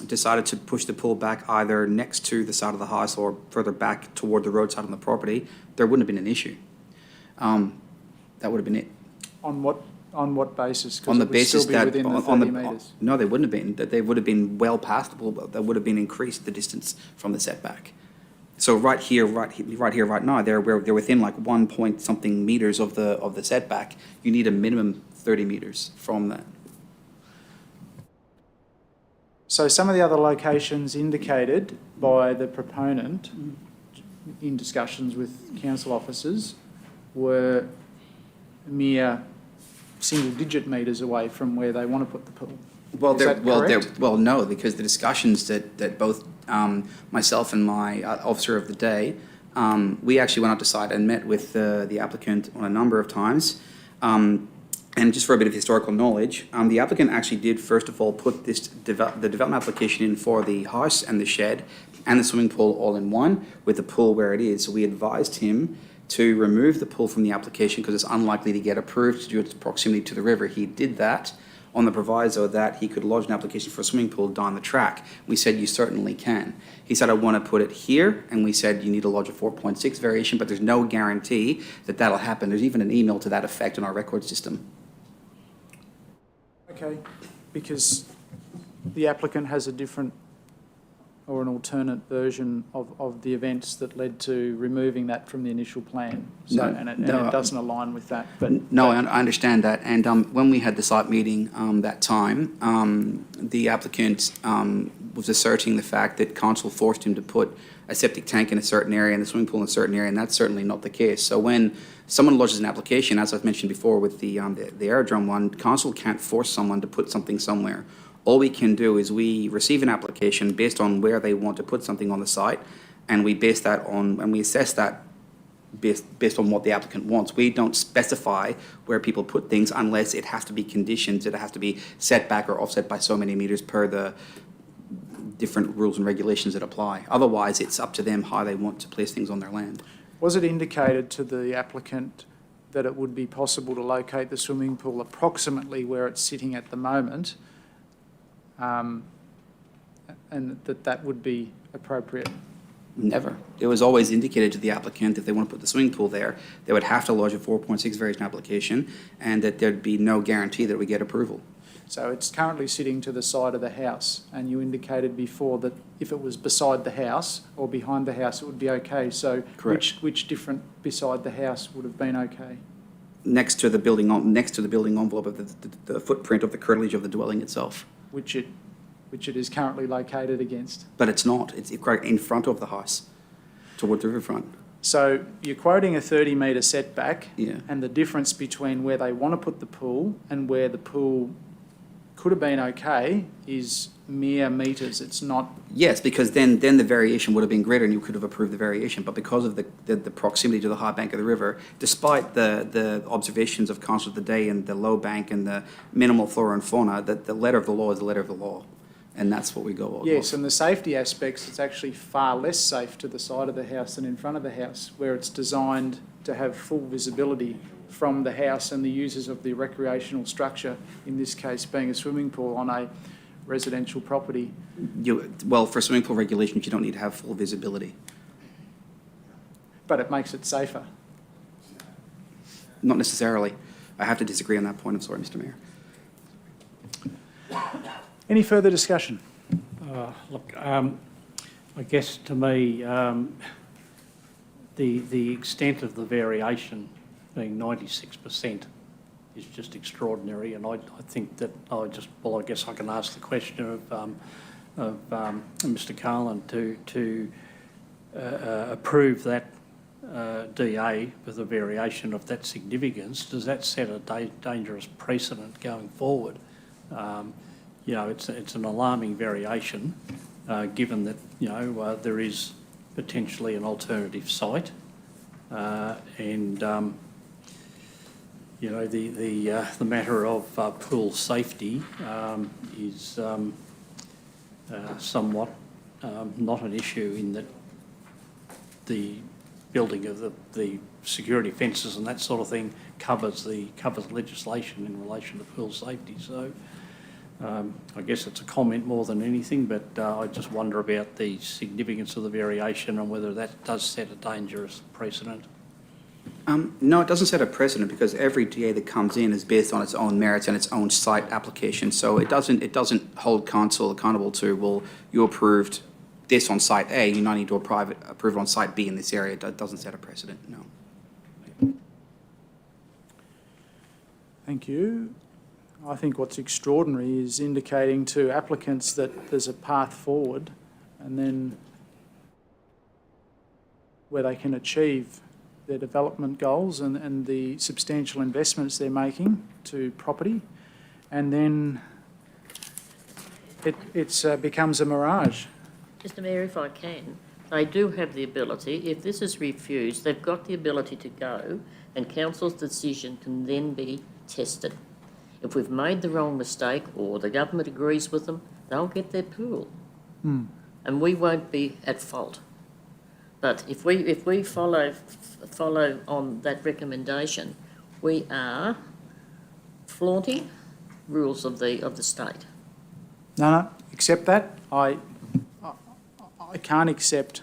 decided to push the pool back either next to the side of the house or further back toward the roadside on the property, there wouldn't have been an issue. That would have been it. On what basis? On the basis that within the 30 metres. No, they wouldn't have been. That they would have been well passable. That would have been increased the distance from the setback. So right here, right now, they're within like 1 point something meters of the setback. You need a minimum 30 meters from that. So some of the other locations indicated by the proponent in discussions with council officers were mere single-digit metres away from where they want to put the pool. Well, Is that correct? no, because the discussions that both myself and my officer of the day, we actually went out to site and met with the applicant on a number of times. And just for a bit of historical knowledge, the applicant actually did first of all put the development application in for the house and the shed and the swimming pool all in one, with the pool where it is. So we advised him to remove the pool from the application because it's unlikely to get approved due to its proximity to the river. He did that on the proviso that he could lodge an application for a swimming pool down the track. We said, you certainly can. He said, I want to put it here, and we said, you need to lodge a 4.6 variation, but there's no guarantee that that'll happen. There's even an email to that effect in our record system. Okay, because the applicant has a different or an alternate version of the events that led to removing that from the initial plan. So, it doesn't align with that. No, I understand that. And when we had the site meeting that time, the applicant was asserting the fact that council forced him to put a septic tank in a certain area and the swimming pool in a certain area, and that's certainly not the case. So when someone lodges an application, as I've mentioned before with the aerodrome one, council can't force someone to put something somewhere. All we can do is we receive an application based on where they want to put something on the site, and we base that on, and we assess that based on what the applicant wants. We don't specify where people put things unless it has to be conditions, it has to be set back or offset by so many meters per the different rules and regulations that apply. Otherwise, it's up to them how they want to place things on their land. Was it indicated to the applicant that it would be possible to locate the swimming pool approximately where it's sitting at the moment, and that would be appropriate? Never. It was always indicated to the applicant if they want to put the swimming pool there, they would have to lodge a 4.6 variation application, and that there'd be no guarantee that we get approval. So it's currently sitting to the side of the house, and you indicated before that if it was beside the house or behind the house, it would be okay. So which different beside the house would have been okay? Next to the building envelope of the footprint of the curtilage of the dwelling itself. Which it is currently located against. But it's not. It's in front of the house, toward the riverfront. So you're quoting a 30-metre setback, Yeah. and the difference between where they want to put the pool and where the pool could have been okay is mere metres. It's not... Yes, because then the variation would have been greater and you could have approved the variation. But because of the proximity to the high bank of the river, despite the observations of council of the day and the low bank and the minimal flora and fauna, that the letter of the law is the letter of the law. And that's what we go on. Yes, and the safety aspects, it's actually far less safe to the side of the house than in front of the house, where it's designed to have full visibility from the house and the users of the recreational structure, in this case being a swimming pool on a residential property. Well, for swimming pool regulations, you don't need to have full visibility. But it makes it safer. Not necessarily. I have to disagree on that point. I'm sorry, Mr. Mayor. Any further discussion? I guess to me, the extent of the variation being 96% is just extraordinary, and I think that I guess I can ask the question of Mr. Carlin to approve that DA with a variation of that significance. Does that set a dangerous precedent going forward? It's an alarming variation, given that there is potentially an alternative site, and the matter of pool safety is somewhat not an issue, in that the building of the security fences and that sort of thing covers legislation in relation to pool safety. So I guess it's a comment more than anything, but I just wonder about the significance of the variation and whether that does set a dangerous precedent. No, it doesn't set a precedent, because every DA that comes in is based on its own merits and its own site application. So it doesn't hold council accountable to, well, you approved this on site A, you now need to approve it on site B in this area. It doesn't set a precedent, no. Thank you. I think what's extraordinary is indicating to applicants that there's a path forward, and then where they can achieve their development goals and the substantial investments they're making to property, and then it becomes a mirage. Mr Mayor, if I can, they do have the ability, if this is refused, they've got the ability to go, and council's decision can then be tested. If we've made the wrong mistake or the government agrees with them, they'll get their pool. And we won't be at fault. But if we follow on that recommendation, we are flaunting rules of the state. No, accept that. I can't accept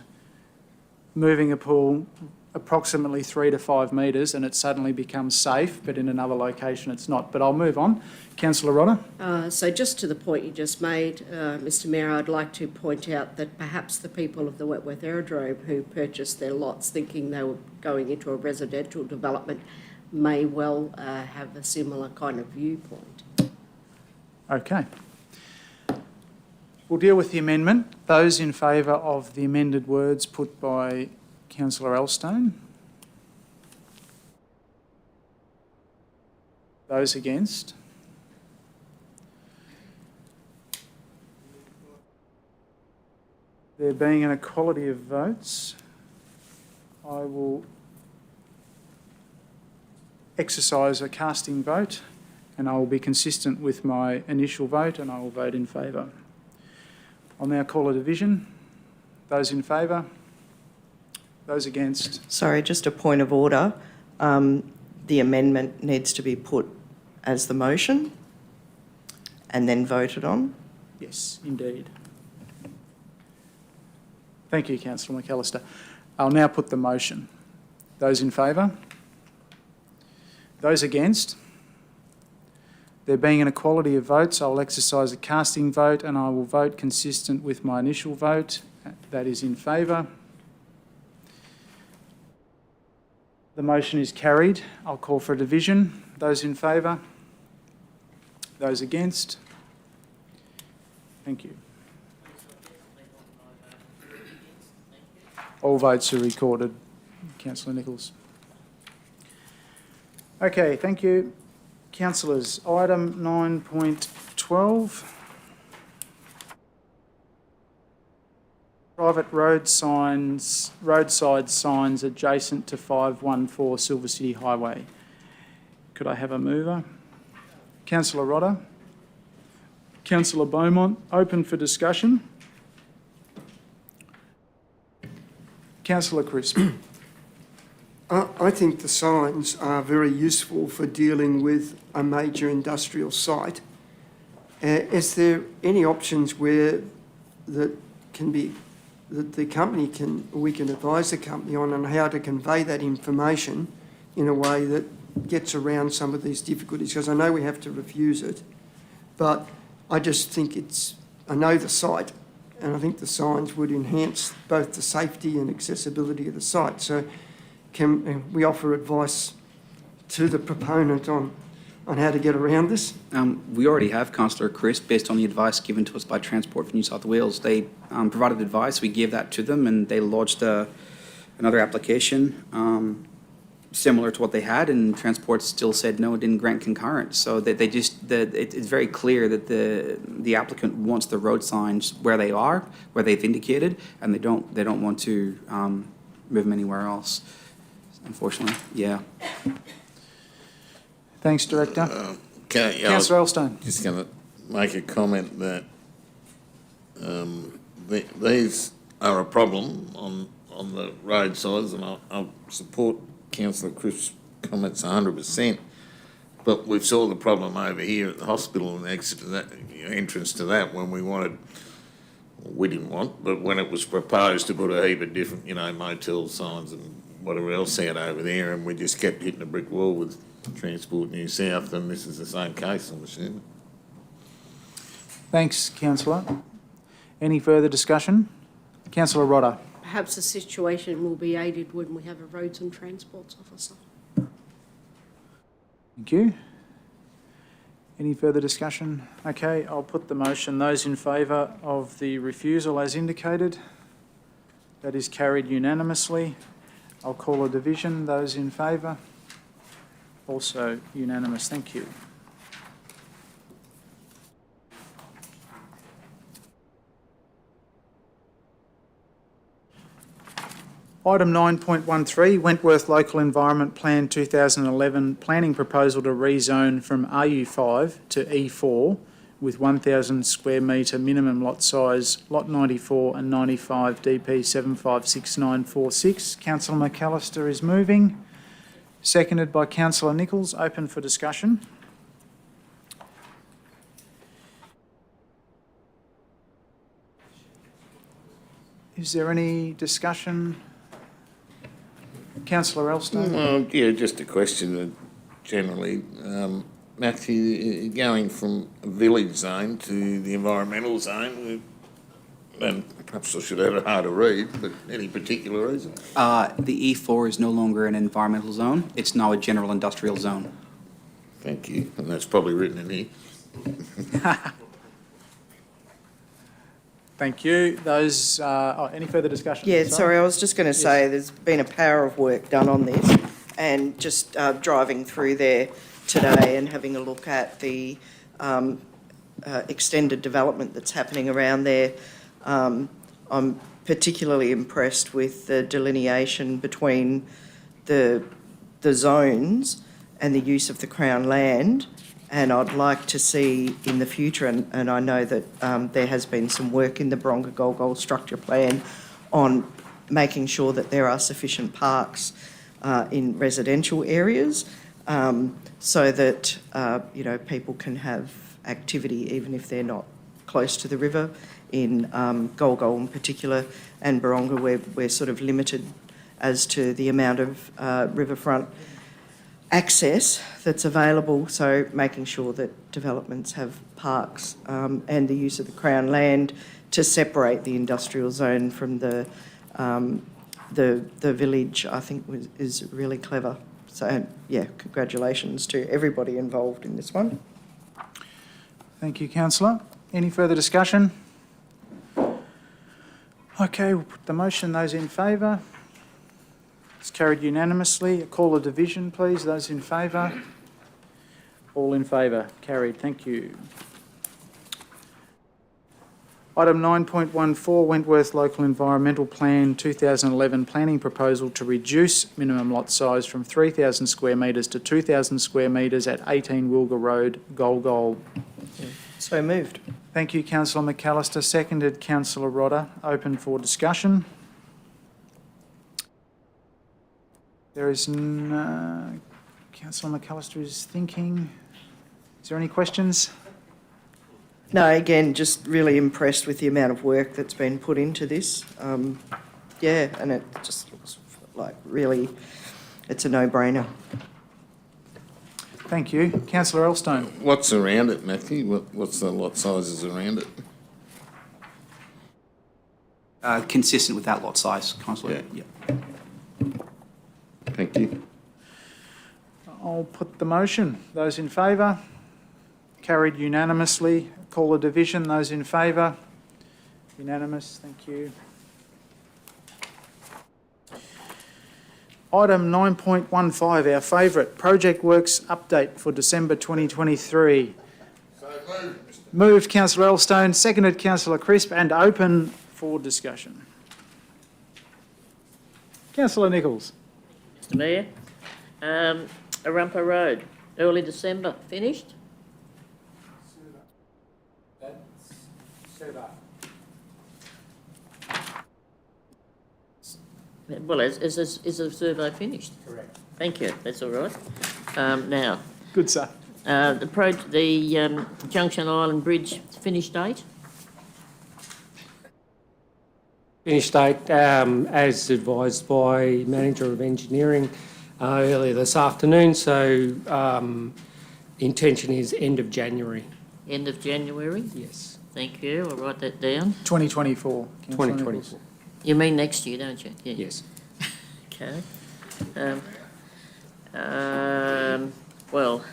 moving a pool approximately 3 to 5 metres and it suddenly becomes safe, but in another location it's not. But I'll move on. Councillor Rodder. So just to the point you just made, Mr Mayor, I'd like to point out that perhaps the people of the Wentworth Aerodrome who purchased their lots thinking they were going into a residential development may well have a similar kind of viewpoint. Okay. We'll deal with the amendment. Those in favour of the amended words put by Councillor Elstone? Those against? There being an equality of votes, I will exercise a casting vote and I will be consistent with my initial vote and I will vote in favour. I'll now call a division. Those in favour? Those against? Sorry, just a point of order. The amendment needs to be put as the motion and then voted on. Yes, indeed. Thank you, Councillor McAllister. I'll now put the motion. Those in favour? Those against? There being an equality of votes, I will exercise a casting vote and I will vote consistent with my initial vote. That is in favour. The motion is carried. I'll call for a division. Those in favour? Those against? Thank you. All votes are recorded. Councillor Nichols. Okay, thank you. Councillors, item 9.12. Private roadside signs adjacent to 514 Silver City Highway. Could I have a mover? Councillor Rodder. Councillor Beaumont, open for discussion. Councillor Crisp. I think the signs are very useful for dealing with a major industrial site. Is there any options where that can be, that the company can, we can advise the company on how to convey that information in a way that gets around some of these difficulties? Because I know we have to refuse it, but I just think I know the site, and I think the signs would enhance both the safety and accessibility of the site. So can we offer advice to the proponent on how to get around this? We already have, Councillor Chris, based on the advice given to us by Transport for New South Wales. They provided advice, we gave that to them, and they lodged another application similar to what they had, and Transport still said no, it didn't grant concurrent. So it's very clear that the applicant wants the road signs where they are, where they've indicated, and they don't want to move them anywhere else. Unfortunately, yeah. Thanks, Director. Councillor Elstone. Just going to make a comment that these are a problem on the roadsides, and I support Councillor Crisp's comments 100%. But we saw the problem over here at the hospital and the exit to that, entrance to that when we wanted. We didn't want, but when it was proposed to put a heap of different, motel signs and whatever else out over there, and we just kept hitting a brick wall with Transport New South, and this is the same case, I'm assuming. Thanks, Councillor. Any further discussion? Councillor Rodder. Perhaps the situation will be aided when we have a roads and transports officer. Thank you. Any further discussion? Okay, I'll put the motion. Those in favour of the refusal as indicated? That is carried unanimously. I'll call a division. Those in favour? Also unanimous. Thank you. Item 9.13, Wentworth Local Environment Plan 2011, planning proposal to rezone from RU5 to E4 with 1,000 square metre minimum lot size, lot 94 and 95 DP 756946. Councillor McAllister is moving, seconded by Councillor Nichols. Open for discussion. Is there any discussion? Councillor Elstone? Yeah, just a question generally. Matthew, going from a village zone to the environmental zone, and perhaps I should have a harder read, but any particular reason? The E4 is no longer an environmental zone. It's now a general industrial zone. Thank you, and that's probably written in here. Thank you. Those, any further discussion? Yeah, sorry, I was just going to say there's been a power of work done on this, and just driving through there today and having a look at the extended development that's happening around there, I'm particularly impressed with the delineation between the zones and the use of the Crown land. And I'd like to see in the future, and I know that there has been some work in the Baronga Golgol structure plan on making sure that there are sufficient parks in residential areas so that, people can have activity even if they're not close to the river. In Golgol in particular and Baronga, we're sort of limited as to the amount of riverfront access that's available, so making sure that developments have parks and the use of the Crown land to separate the industrial zone from the village, I think is really clever. So yeah, congratulations to everybody involved in this one. Thank you, Councillor. Any further discussion? Okay, we'll put the motion. Those in favour? It's carried unanimously. Call a division, please. Those in favour? All in favour. Carried. Thank you. Item 9.14, Wentworth Local Environmental Plan 2011 planning proposal to reduce minimum lot size from 3,000 square metres to 2,000 square metres at 18 Wilga Road, Golgol. So moved. Thank you, Councillor McAllister. Seconded, Councillor Rodder. Open for discussion. There is Councillor McAllister is thinking. Is there any questions? No, again, just really impressed with the amount of work that's been put into this. Yeah, and it just looks like really, it's a no-brainer. Thank you. Councillor Elstone. What's around it, Matthew? What's the lot sizes around it? Consistent with that lot size, Councillor. Yeah. Thank you. I'll put the motion. Those in favour? Carried unanimously. Call a division. Those in favour? Unanimous. Thank you. Item 9.15, our favourite, project works update for December 2023. Moved Councillor Elstone, seconded Councillor Crisp, and open for discussion. Councillor Nichols. Mr Mayor, Arumpa Road, early December, finished? Well, is the survey finished? Correct. Thank you, that's all right. Now, Good, sir. the Junction Island Bridge finish date? Finish date, as advised by Manager of Engineering earlier this afternoon, so intention is end of January. End of January? Yes. Thank you, I'll write that down. 2024. 2024. You mean next year, don't you? Yeah. Yes. Okay. Well,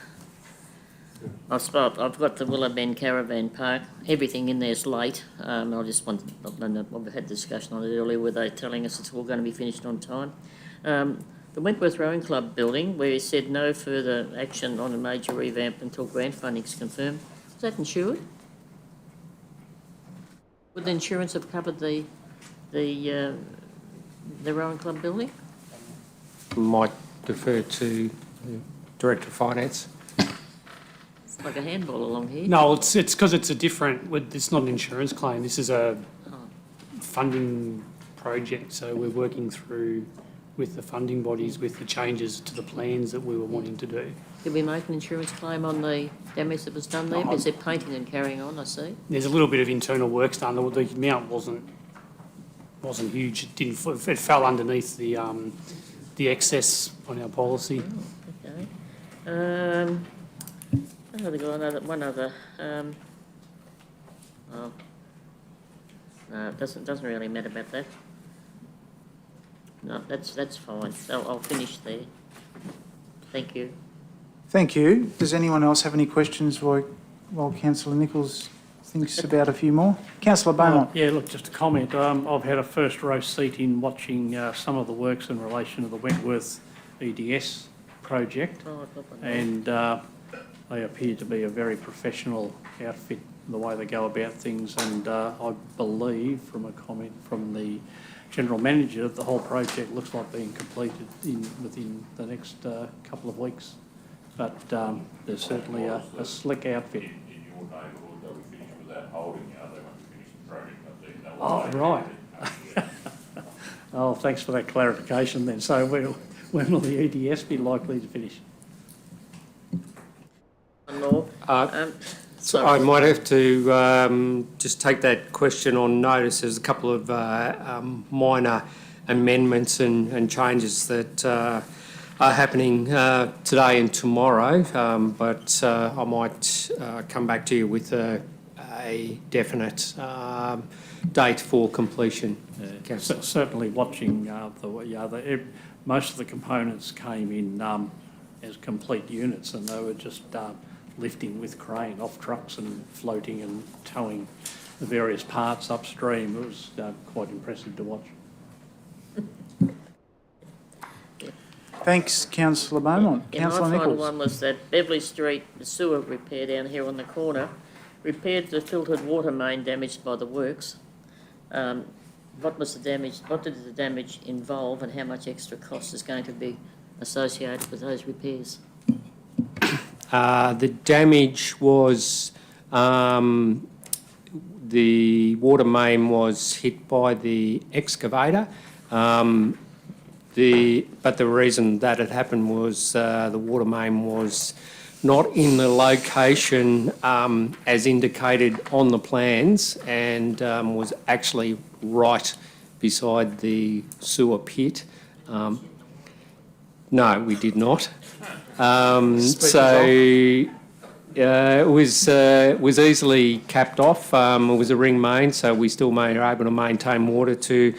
I've got the Willow Bend Caravan Park. Everything in there's late. I just want, we've had a discussion on it earlier where they're telling us it's all going to be finished on time. The Wentworth Rowing Club building, where you said no further action on a major revamp until grant funding's confirmed, was that insured? Would the insurance have covered the rowing club building? Might defer to the Director of Finance. It's like a handball along here. No, it's because it's a different, it's not an insurance claim. This is a funding project, so we're working through with the funding bodies with the changes to the plans that we were wanting to do. Did we make an insurance claim on the damage that was done there? Because they're painting and carrying on, I see. There's a little bit of internal work done. The amount wasn't huge. It fell underneath the excess on our policy. Oh, okay. I've got one other. Oh, no, it doesn't really matter about that. No, that's fine. I'll finish there. Thank you. Thank you. Does anyone else have any questions while Councillor Nichols thinks about a few more? Councillor Beaumont. Yeah, look, just a comment. I've had a first row seat in watching some of the works in relation to the Wentworth EDS project, and they appear to be a very professional outfit in the way they go about things, and I believe from a comment from the General Manager that the whole project looks like being completed within the next couple of weeks. But there's certainly a slick outfit. In your neighbourhood, they'll be finished with that holding yard, they won't be finished the project up there. Oh, right. Oh, thanks for that clarification then. So when will the EDS be likely to finish? One more. So I might have to just take that question on notice. There's a couple of minor amendments and changes that are happening today and tomorrow, but I might come back to you with a definite date for completion. Certainly watching most of the components came in as complete units, and they were just lifting with crane off trucks and floating and towing the various parts upstream. It was quite impressive to watch. Thanks, Councillor Beaumont. Councillor My final Nichols. one was that Beverley Street, the sewer repair down here on the corner, repaired the filtered water main damaged by the works. What was the damage? What did the damage involve, and how much extra cost is going to be associated with those repairs? The damage was the water main was hit by the excavator. But the reason that it happened was the water main was not in the location as indicated on the plans, and was actually right beside the sewer pit. No, we did not. It was easily capped off. It was a ring main, so we still were able to maintain water to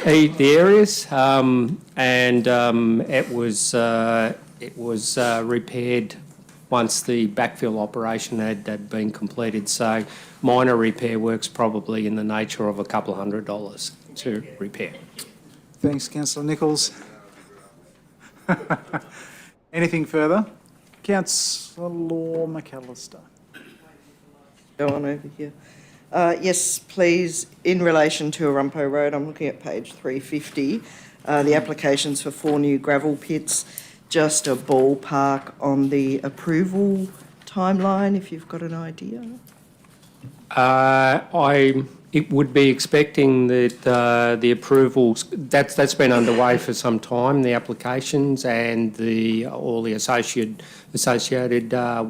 heat the areas, and it was repaired once the backfill operation had been completed. So minor repair works probably in the nature of a couple of $100 to repair. Thanks, Councillor Nichols. Anything further? Councillor McAllister. Go on over here. Yes, please, in relation to Arumpo Road, I'm looking at page 350, the applications for 4 new gravel pits, just a ballpark on the approval timeline, if you've got an idea. It would be expecting that the approvals, that's been underway for some time, the applications and all the associated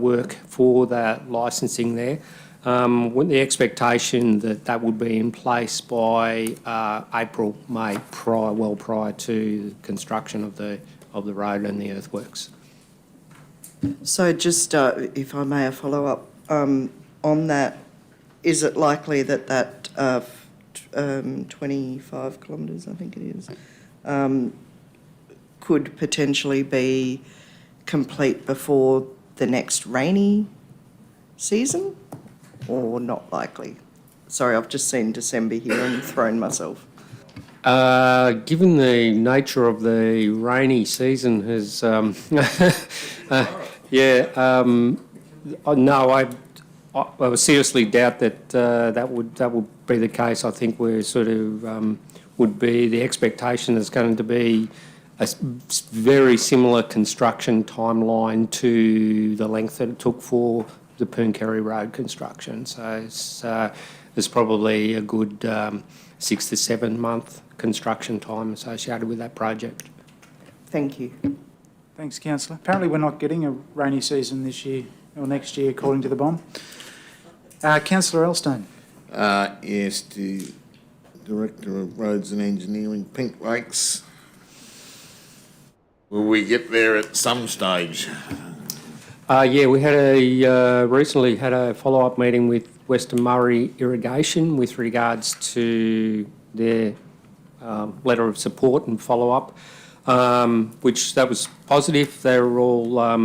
work for the licensing there. With the expectation that would be in place by April, May, prior to construction of the road and the earthworks. So just, if I may, a follow-up on that. Is it likely that 25 kilometres, I think it is, could potentially be complete before the next rainy season or not likely? Sorry, I've just seen December here and thrown myself. Given the nature of the rainy season has, no, I would seriously doubt that that would be the case. I think we're sort of would be the expectation is going to be a very similar construction timeline to the length that it took for the Pooncarry Road construction. So there's probably a good 6 to 7 month construction time associated with that project. Thank you. Thanks, councillor. Apparently we're not getting a rainy season this year or next year, according to the bomb. Councillor Elstone. Yes, the Director of Roads and Engineering, Pink Lakes. Will we get there at some stage? Yeah, we had recently had a follow-up meeting with Western Murray Irrigation with regards to their letter of support and follow-up, which that was positive. They were all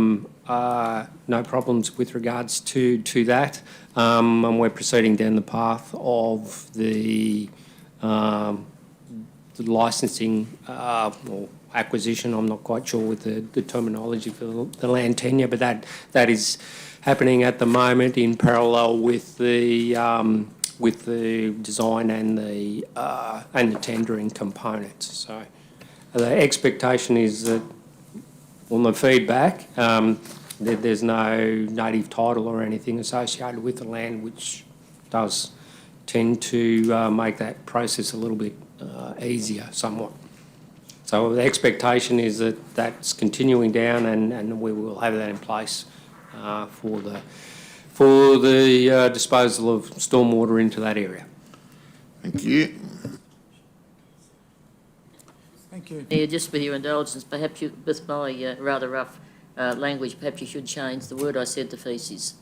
no problems with regards to that, and we're proceeding down the path of the licensing or acquisition. I'm not quite sure with the terminology for the land tenure, but that is happening at the moment in parallel with the design and the tendering components. So the expectation is that on the feedback, that there's no native title or anything associated with the land, which does tend to make that process a little bit easier somewhat. So the expectation is that that's continuing down, and we will have that in place for the disposal of stormwater into that area. Thank you. Thank you. Yeah, just with your indulgence, perhaps you, with my rather rough language, perhaps you should change the word I said to faeces.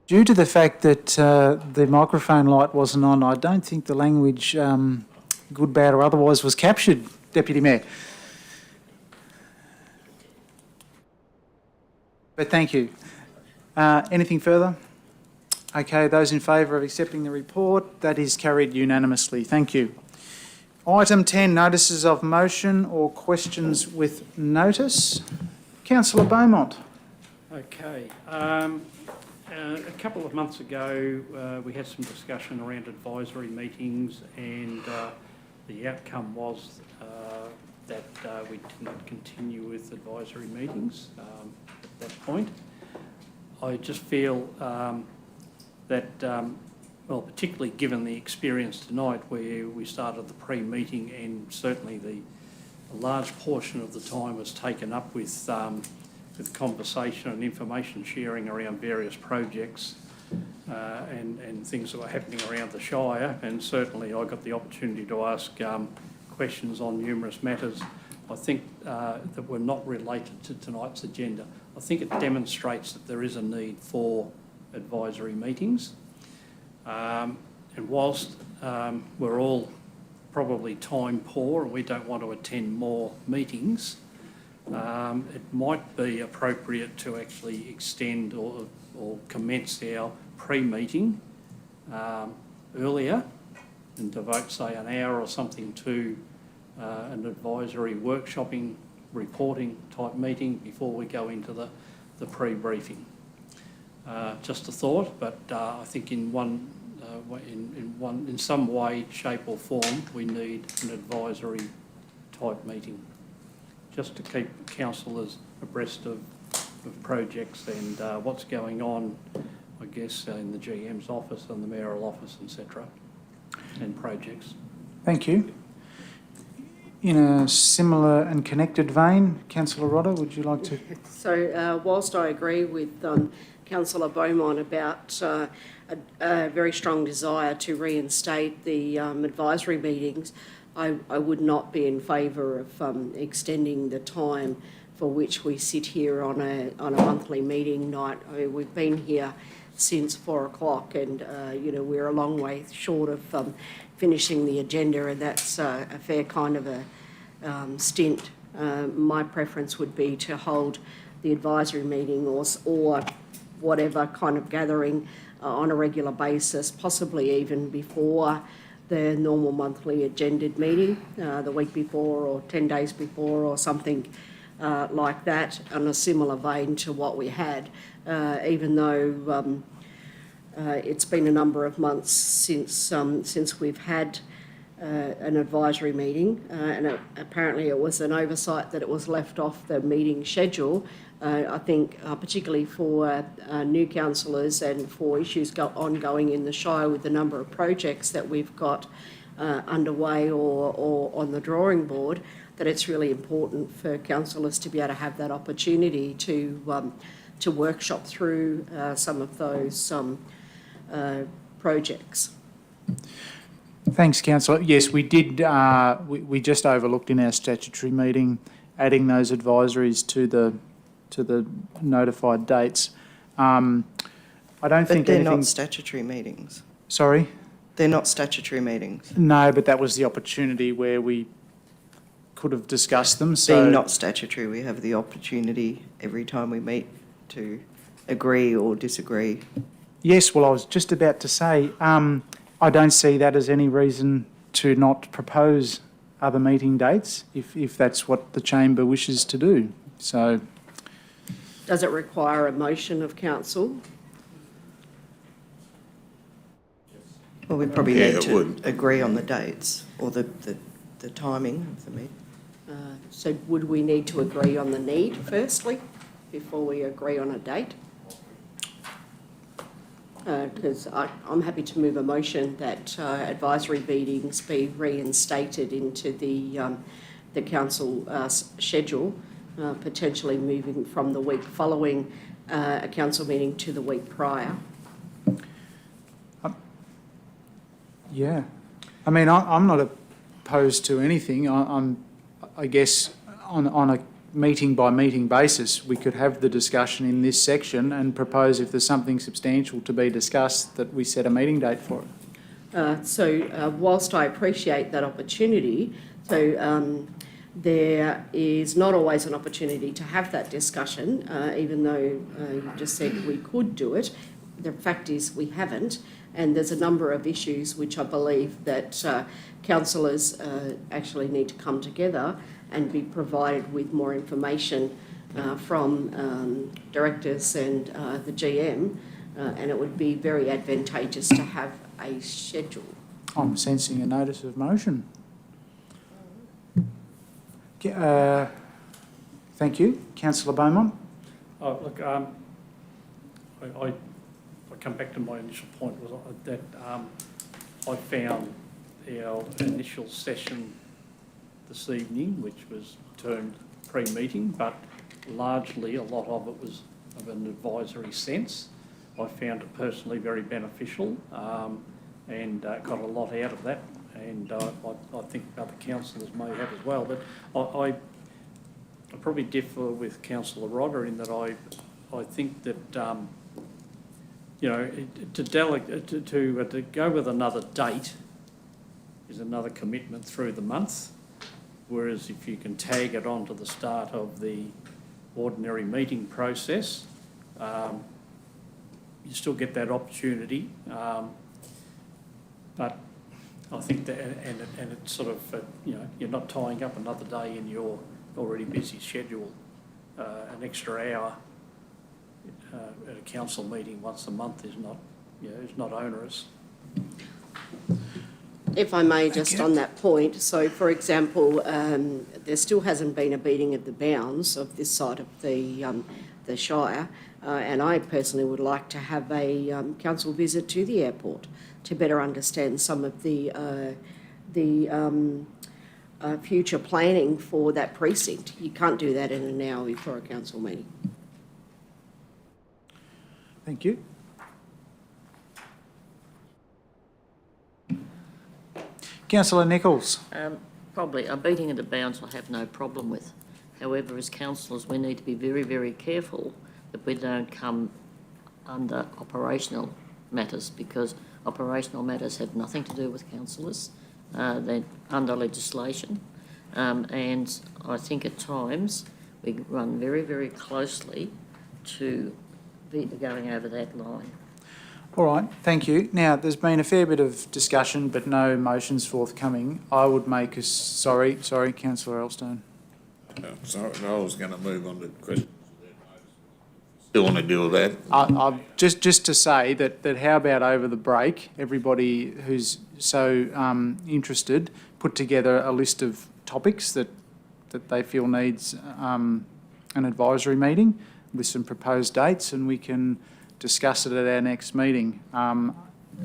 Due to the fact that the microphone light wasn't on, I don't think the language, good, bad or otherwise, was captured, Deputy Mayor. But thank you. Anything further? Okay, those in favour of accepting the report, that is carried unanimously. Thank you. Item 10, notices of motion or questions with notice. Councillor Beaumont. Okay. A couple of months ago, we had some discussion around advisory meetings, and the outcome was that we did not continue with advisory meetings at that point. I just feel that, well, particularly given the experience tonight where we started the pre-meeting, and certainly a large portion of the time was taken up with conversation and information sharing around various projects and things that were happening around the Shire, and certainly I got the opportunity to ask questions on numerous matters, I think, that were not related to tonight's agenda. I think it demonstrates that there is a need for advisory meetings. And whilst we're all probably time poor and we don't want to attend more meetings, it might be appropriate to actually extend or commence our pre-meeting earlier and devote, say, an hour or something to an advisory workshopping, reporting type meeting before we go into the pre-briefing. Just a thought, but I think in some way, shape or form, we need an advisory type meeting, just to keep councillors abreast of projects and what's going on, I guess, in the GM's office and the mayoral office, etc., and projects. Thank you. In a similar and connected vein, Councillor Rodder, would you like to? So whilst I agree with Councillor Beaumont about a very strong desire to reinstate the advisory meetings, I would not be in favour of extending the time for which we sit here on a monthly meeting night. I mean, we've been here since 4 o'clock, and we're a long way short of finishing the agenda, and that's a fair kind of a stint. My preference would be to hold the advisory meeting or whatever kind of gathering on a regular basis, possibly even before the normal monthly agendaed meeting, the week before or 10 days before or something like that, on a similar vein to what we had, even though it's been a number of months since we've had an advisory meeting, and apparently it was an oversight that it was left off the meeting schedule. I think particularly for new councillors and for issues ongoing in the Shire with the number of projects that we've got underway or on the drawing board, that it's really important for councillors to be able to have that opportunity to workshop through some of those projects. Thanks, Councillor. Yes, we did. We just overlooked in our statutory meeting adding those advisories to the notified dates. I don't think they're anything... not statutory meetings. Sorry? They're not statutory meetings. No, but that was the opportunity where we could have discussed them. So Being not statutory, we have the opportunity every time we meet to agree or disagree. Yes, well, I was just about to say, I don't see that as any reason to not propose other meeting dates, if that's what the chamber wishes to do. So, does it require a motion of council? Well, we probably need to agree on the dates or the timing of the meeting. So would we need to agree on the need firstly before we agree on a date? Because I'm happy to move a motion that advisory meetings be reinstated into the council schedule, potentially moving from the week following a council meeting to the week prior. yeah. I mean, I'm not opposed to anything. I guess on a meeting-by-meeting basis, we could have the discussion in this section and propose, if there's something substantial to be discussed, that we set a meeting date for it. So whilst I appreciate that opportunity, there is not always an opportunity to have that discussion, even though you just said we could do it. The fact is we haven't, and there's a number of issues which I believe that councillors actually need to come together and be provided with more information from directors and the GM, and it would be very advantageous to have a schedule. I'm sensing a notice of motion. Thank you. Councillor Beaumont. Oh, look, I come back to my initial point was that I found our initial session this evening, which was termed pre-meeting, but largely a lot of it was of an advisory sense. I found it personally very beneficial and got a lot out of that, and I think other councillors may have as well. But I probably differ with Councillor Rodder in that I think that you know, to go with another date is another commitment through the month. Whereas if you can tag it on to the start of the ordinary meeting process, you still get that opportunity. But I think that, and it's sort of, you know, you're not tying up another day in your already busy schedule. An extra hour at a council meeting once a month is not, you know, is not onerous. If I may, just on that point, so for example, there still hasn't been a beating of the bounds of this side of the Shire, and I personally would like to have a council visit to the airport to better understand some of the future planning for that precinct. You can't do that in an hour before a council meeting. Thank you. Councillor Nichols. Probably a beating of the bounds I have no problem with. However, as councillors, we need to be very, very careful that we don't come under operational matters, because operational matters have nothing to do with councillors. They're under legislation. And I think at times we run very, very closely to people going over that line. All right, thank you. Now, there's been a fair bit of discussion, but no motions forthcoming. I would make a... Sorry, councillor Elstone. Sorry, I was going to move on to questions. Still want to deal with that? Just to say that how about over the break, everybody who's so interested, put together a list of topics that they feel needs an advisory meeting with some proposed dates, and we can discuss it at our next meeting.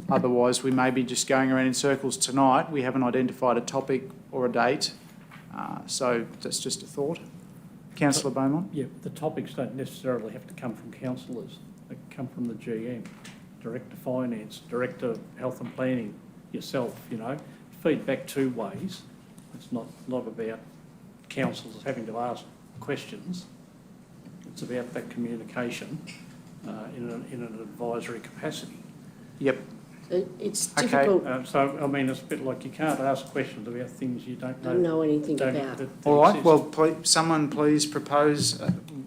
Otherwise, we may be just going around in circles tonight. We haven't identified a topic or a date. So that's just a thought. Councillor Beaumont? Yeah, the topics don't necessarily have to come from councillors. They can come from the GM, Director Finance, Director Health and Planning, yourself, you know. Feedback two ways. It's not about councillors having to ask questions. It's about that communication in an advisory capacity. Yep. It's difficult. Okay, so, I mean, it's a bit like you can't ask questions about things you don't know anything about. All right, well, someone please propose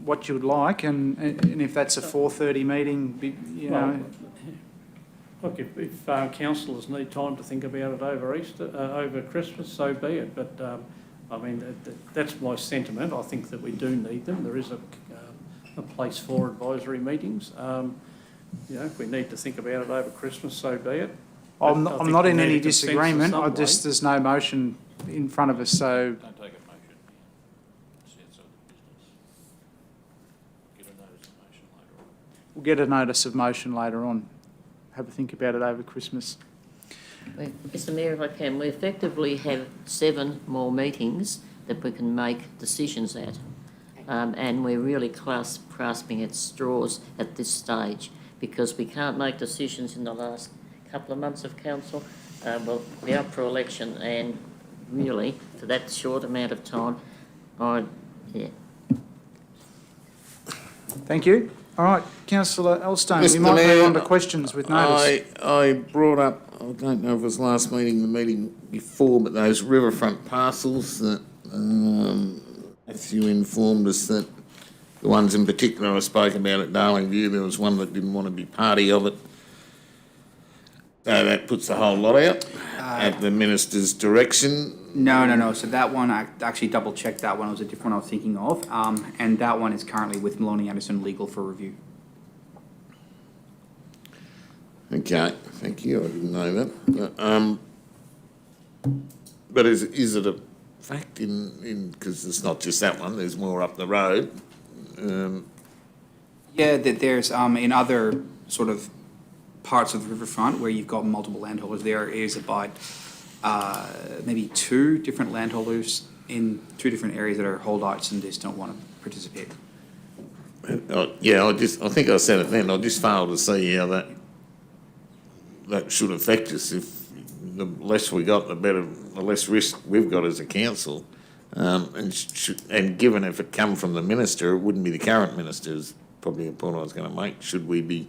what you would like, and if that's a 4:30 meeting, you know... Look, if councillors need time to think about it over over Christmas, so be it. But, I mean, that's my sentiment. I think that we do need them. There is a place for advisory meetings. You know, if we need to think about it over Christmas, so be it. I'm not in any disagreement. There's no motion in front of us, so... Don't take a motion. It's outside the business. Get a notice of motion later on. We'll get a notice of motion later on. Have a think about it over Christmas. Mr Mayor, if I can, we effectively have 7 more meetings that we can make decisions at. And we're really grasping at straws at this stage, because we can't make decisions in the last couple of months of council. We'll be up for election, and really, for that short amount of time, yeah. Thank you. All right, Councillor Elstone, we might move on to questions with notice. I brought up, I don't know if it was last meeting, the meeting before, but those riverfront parcels that Matthew informed us that the ones in particular I spoke about at Darling View, there was one that didn't want to be party of it. So that puts the whole lot out at the Minister's direction. No. So that one, I actually double-checked that one. It was a different one I was thinking of. And that one is currently with Maloney Anderson Legal for review. Okay, thank you. I didn't know that. But is it a fact because it's not just that one, there's more up the road. Yeah, there's in other sort of parts of the riverfront where you've got multiple landholders, there is about maybe 2 different landholders in 2 different areas that are holdouts and just don't want to participate. Yeah, I think I said it then. I just failed to see how that should affect us. If the less we got, the better, the less risk we've got as a council. And given if it come from the minister, it wouldn't be the current minister, is probably a point I was going to make. Should we be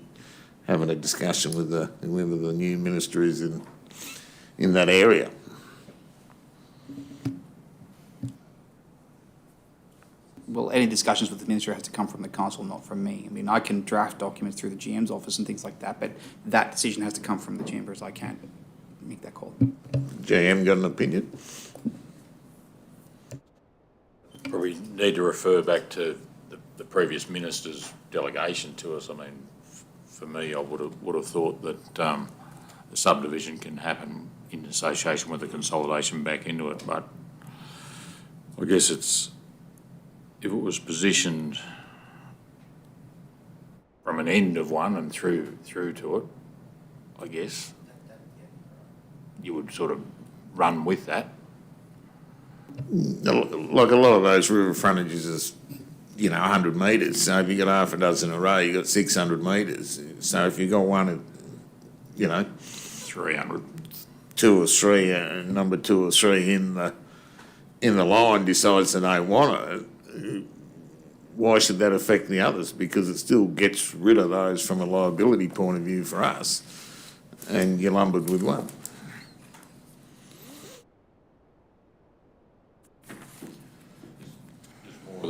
having a discussion with whoever the new minister is in that area? Well, any discussions with the minister has to come from the council, not from me. I mean, I can draft documents through the GM's office and things like that, but that decision has to come from the chambers. I can't make that call. GM got an opinion? Probably need to refer back to the previous minister's delegation to us. I mean, for me, I would have thought that the subdivision can happen in association with the consolidation back into it, but I guess if it was positioned from an end of one and through to it, I guess you would sort of run with that. Like a lot of those river frontages is, 100 metres. So if you got half a dozen array, you got 600 metres. So if you got one, 300, 2 or 3, number 2 or 3 in the line decides they don't want it, why should that affect the others? Because it still gets rid of those from a liability point of view for us, and you're lumbered with one.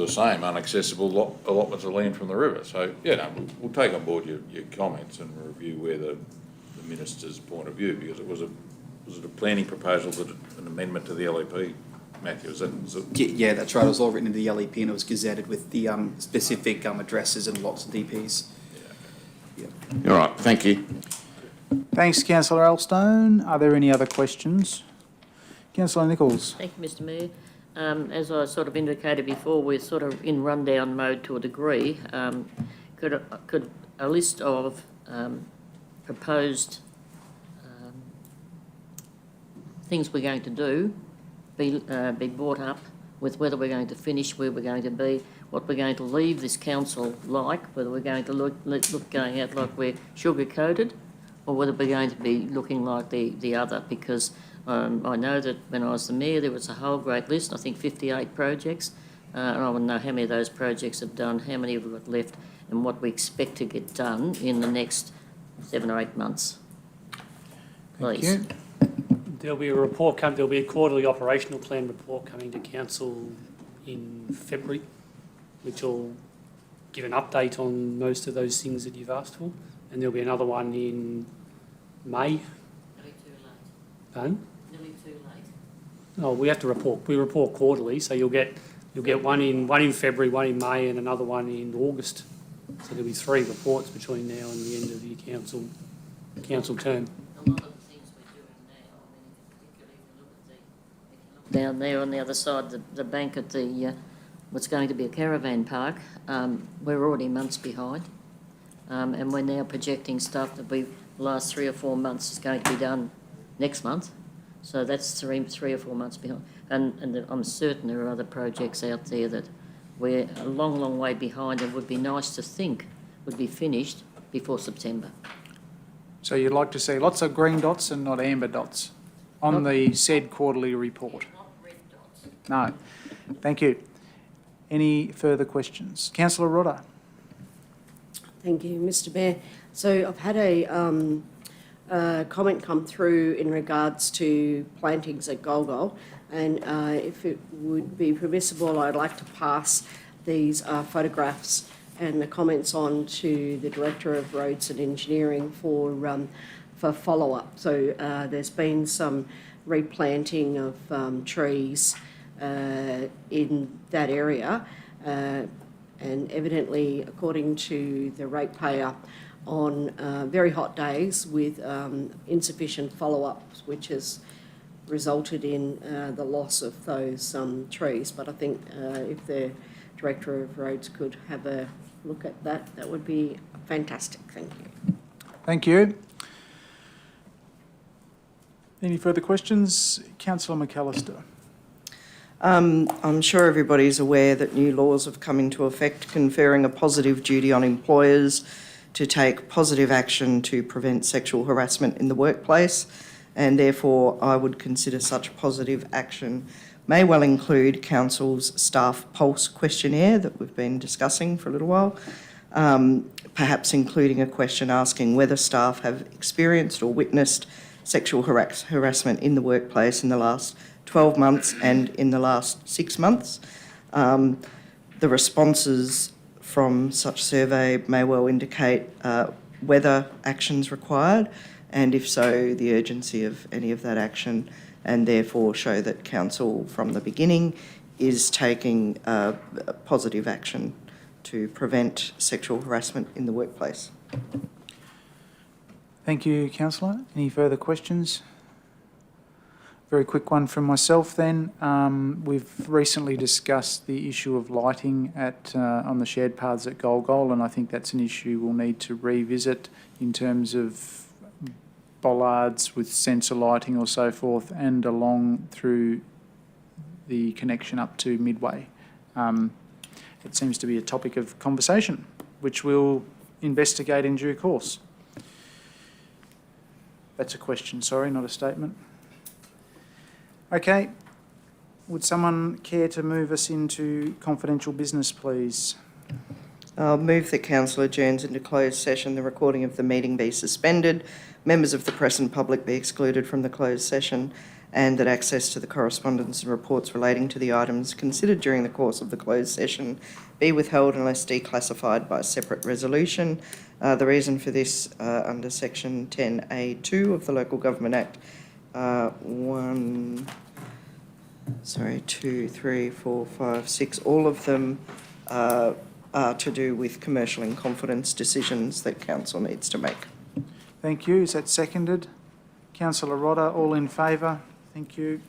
the same unaccessible allotments of land from the river. So, yeah, no, we'll take on board your comments and review where the Minister's point of view, because was it a planning proposal, that an amendment to the LEP, Matthew? Is it? Yeah, that's right. It was all written into the LEP and it was gazetted with the specific addresses and lots of DPs. Yeah. All right, thank you. Thanks, Councillor Elstone. Are there any other questions? Councillor Nichols. Thank you, Mr Mayor. As I sort of indicated before, we're sort of in rundown mode to a degree. Could a list of proposed things we're going to do be brought up with whether we're going to finish, where we're going to be, what we're going to leave this council like, whether we're going to look going out like we're sugar-coated, or whether we're going to be looking like the other, because I know that when I was the mayor there was a whole great list, I think 58 projects, and I want to know how many of those projects have done, how many have we got left, and what we expect to get done in the next 7 or 8 months. Please. Thank you. There'll be a report there'll be a quarterly operational plan report coming to council in February, which will give an update on most of those things that you've asked for, and there'll be another one in May. Nearly too late. Pardon? Nearly too late. Oh, we have to report. We report quarterly, so you'll get one in February, one in May, and another one in August. So there'll be 3 reports between now and the end of your council term. A lot of the things we're doing now, I mean, particularly if you look at down there on the other side, the bank at the what's going to be a caravan park, we're already months behind, and we're now projecting stuff that the last 3 or 4 months is going to be done next month. So that's three or 4 months behind, and I'm certain there are other projects out there that we're a long, long way behind, and would be nice to think would be finished before September. So you'd like to see lots of green dots and not amber dots on the said quarterly report? Not red dots. No. Thank you. Any further questions? Councillor Rodder. Thank you, Mr Mayor. So I've had a comment come through in regards to plantings at Golgol, and if it would be permissible, I'd like to pass these photographs and the comments on to the Director of Roads and Engineering for follow-up. So there's been some replanting of trees in that area, and evidently, according to the ratepayer, on very hot days with insufficient follow-ups, which has resulted in the loss of those trees. But I think if the Director of Roads could have a look at that, that would be fantastic. Thank you. Thank you. Any further questions? Councillor McAllister. I'm sure everybody's aware that new laws have come into effect conferring a positive duty on employers to take positive action to prevent sexual harassment in the workplace, and therefore I would consider such positive action may well include Council's staff pulse questionnaire that we've been discussing for a little while, perhaps including a question asking whether staff have experienced or witnessed sexual harassment in the workplace in the last 12 months and in the last 6 months. The responses from such survey may well indicate whether action's required, and if so, the urgency of any of that action, and therefore show that Council from the beginning is taking positive action to prevent sexual harassment in the workplace. Thank you, Councillor. Any further questions? Very quick one from myself then. We've recently discussed the issue of lighting on the shared paths at Golgol, and I think that's an issue we'll need to revisit in terms of bollards with sensor lighting or so forth, and along through the connection up to Midway. It seems to be a topic of conversation, which we'll investigate in due course. That's a question, sorry, not a statement. Okay, would someone care to move us into confidential business, please? I'll move that Council adjourns into closed session, the recording of the meeting be suspended, members of the press and public be excluded from the closed session, and that access to the correspondence and reports relating to the items considered during the course of the closed session be withheld unless declassified by a separate resolution. The reason for this, under section 10A2 of the Local Government Act, 2, 3, 4, 5, 6, all of them are to do with commercial in confidence decisions that council needs to make. Thank you. Is that seconded? Councillor Rodder, all in favour? Thank you.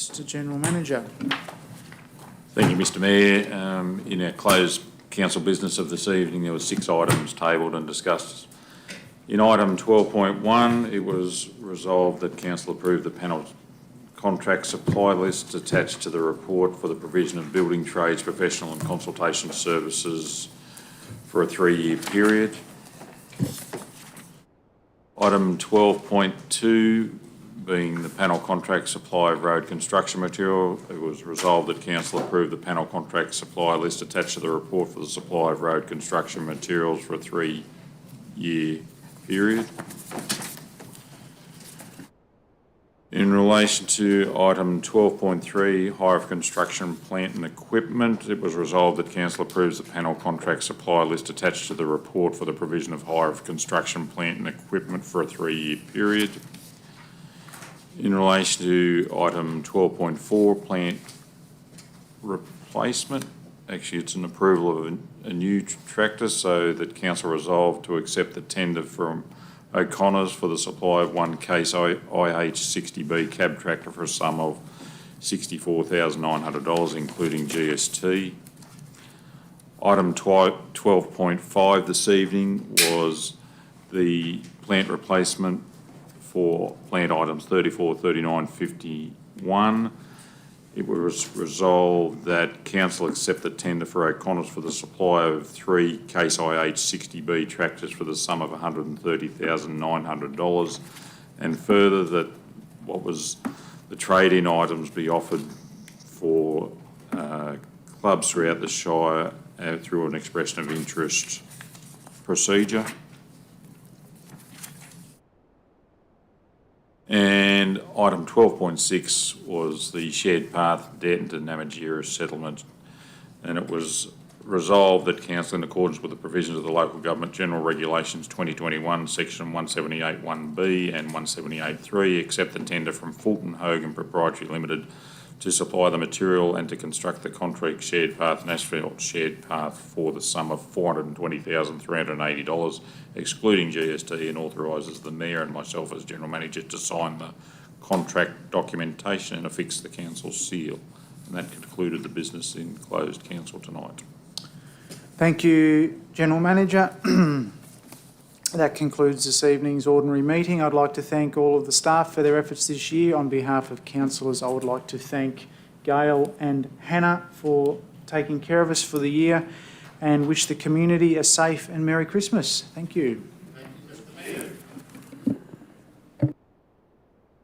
Mr General Manager. Thank you, Mr Mayor. In our closed council business of this evening, there were 6 items tabled and discussed. In item 12.1, it was resolved that council approve the panel contract supply list attached to the report for the provision of building trades, professional and consultation services for a 3-year period. Item 12.2, being the panel contract supply of road construction material, it was resolved that council approve the panel contract supply list attached to the report for the supply of road construction materials for a 3-year period. In relation to item 12.3, hire of construction plant and equipment, it was resolved that council approves the panel contract supply list attached to the report for the provision of hire of construction plant and equipment for a 3-year period. In relation to item 12.4, plant replacement, actually it's an approval of a new tractor, so that council resolved to accept the tender from O'Connor's for the supply of one case IH60B cab tractor for a sum of $64,900, including GST. Item 12.5 this evening was the plant replacement for plant items 34, 39, 51. It was resolved that council accept the tender for O'Connor's for the supply of 3 Case IH60B tractors for the sum of $130,900, and further that what was the trade-in items be offered for clubs throughout the Shire through an expression of interest procedure. And item 12.6 was the shared path debt into Namatjira settlement, and it was resolved that council, in accordance with the provisions of the Local Government General Regulations 2021, section 178(1)(b) and 178(3), accept the tender from Fulton Hogan Proprietary Limited to supply the material and to construct the concrete shared path and asphalt shared path for the sum of $420,380, excluding GST, and authorises the Mayor and myself as General Manager to sign the contract documentation and affix the council seal. And that concluded the business in closed council tonight. Thank you, General Manager. That concludes this evening's ordinary meeting. I'd like to thank all of the staff for their efforts this year. On behalf of councillors, I would like to thank Gail and Hannah for taking care of us for the year, and wish the community a safe and Merry Christmas. Thank you.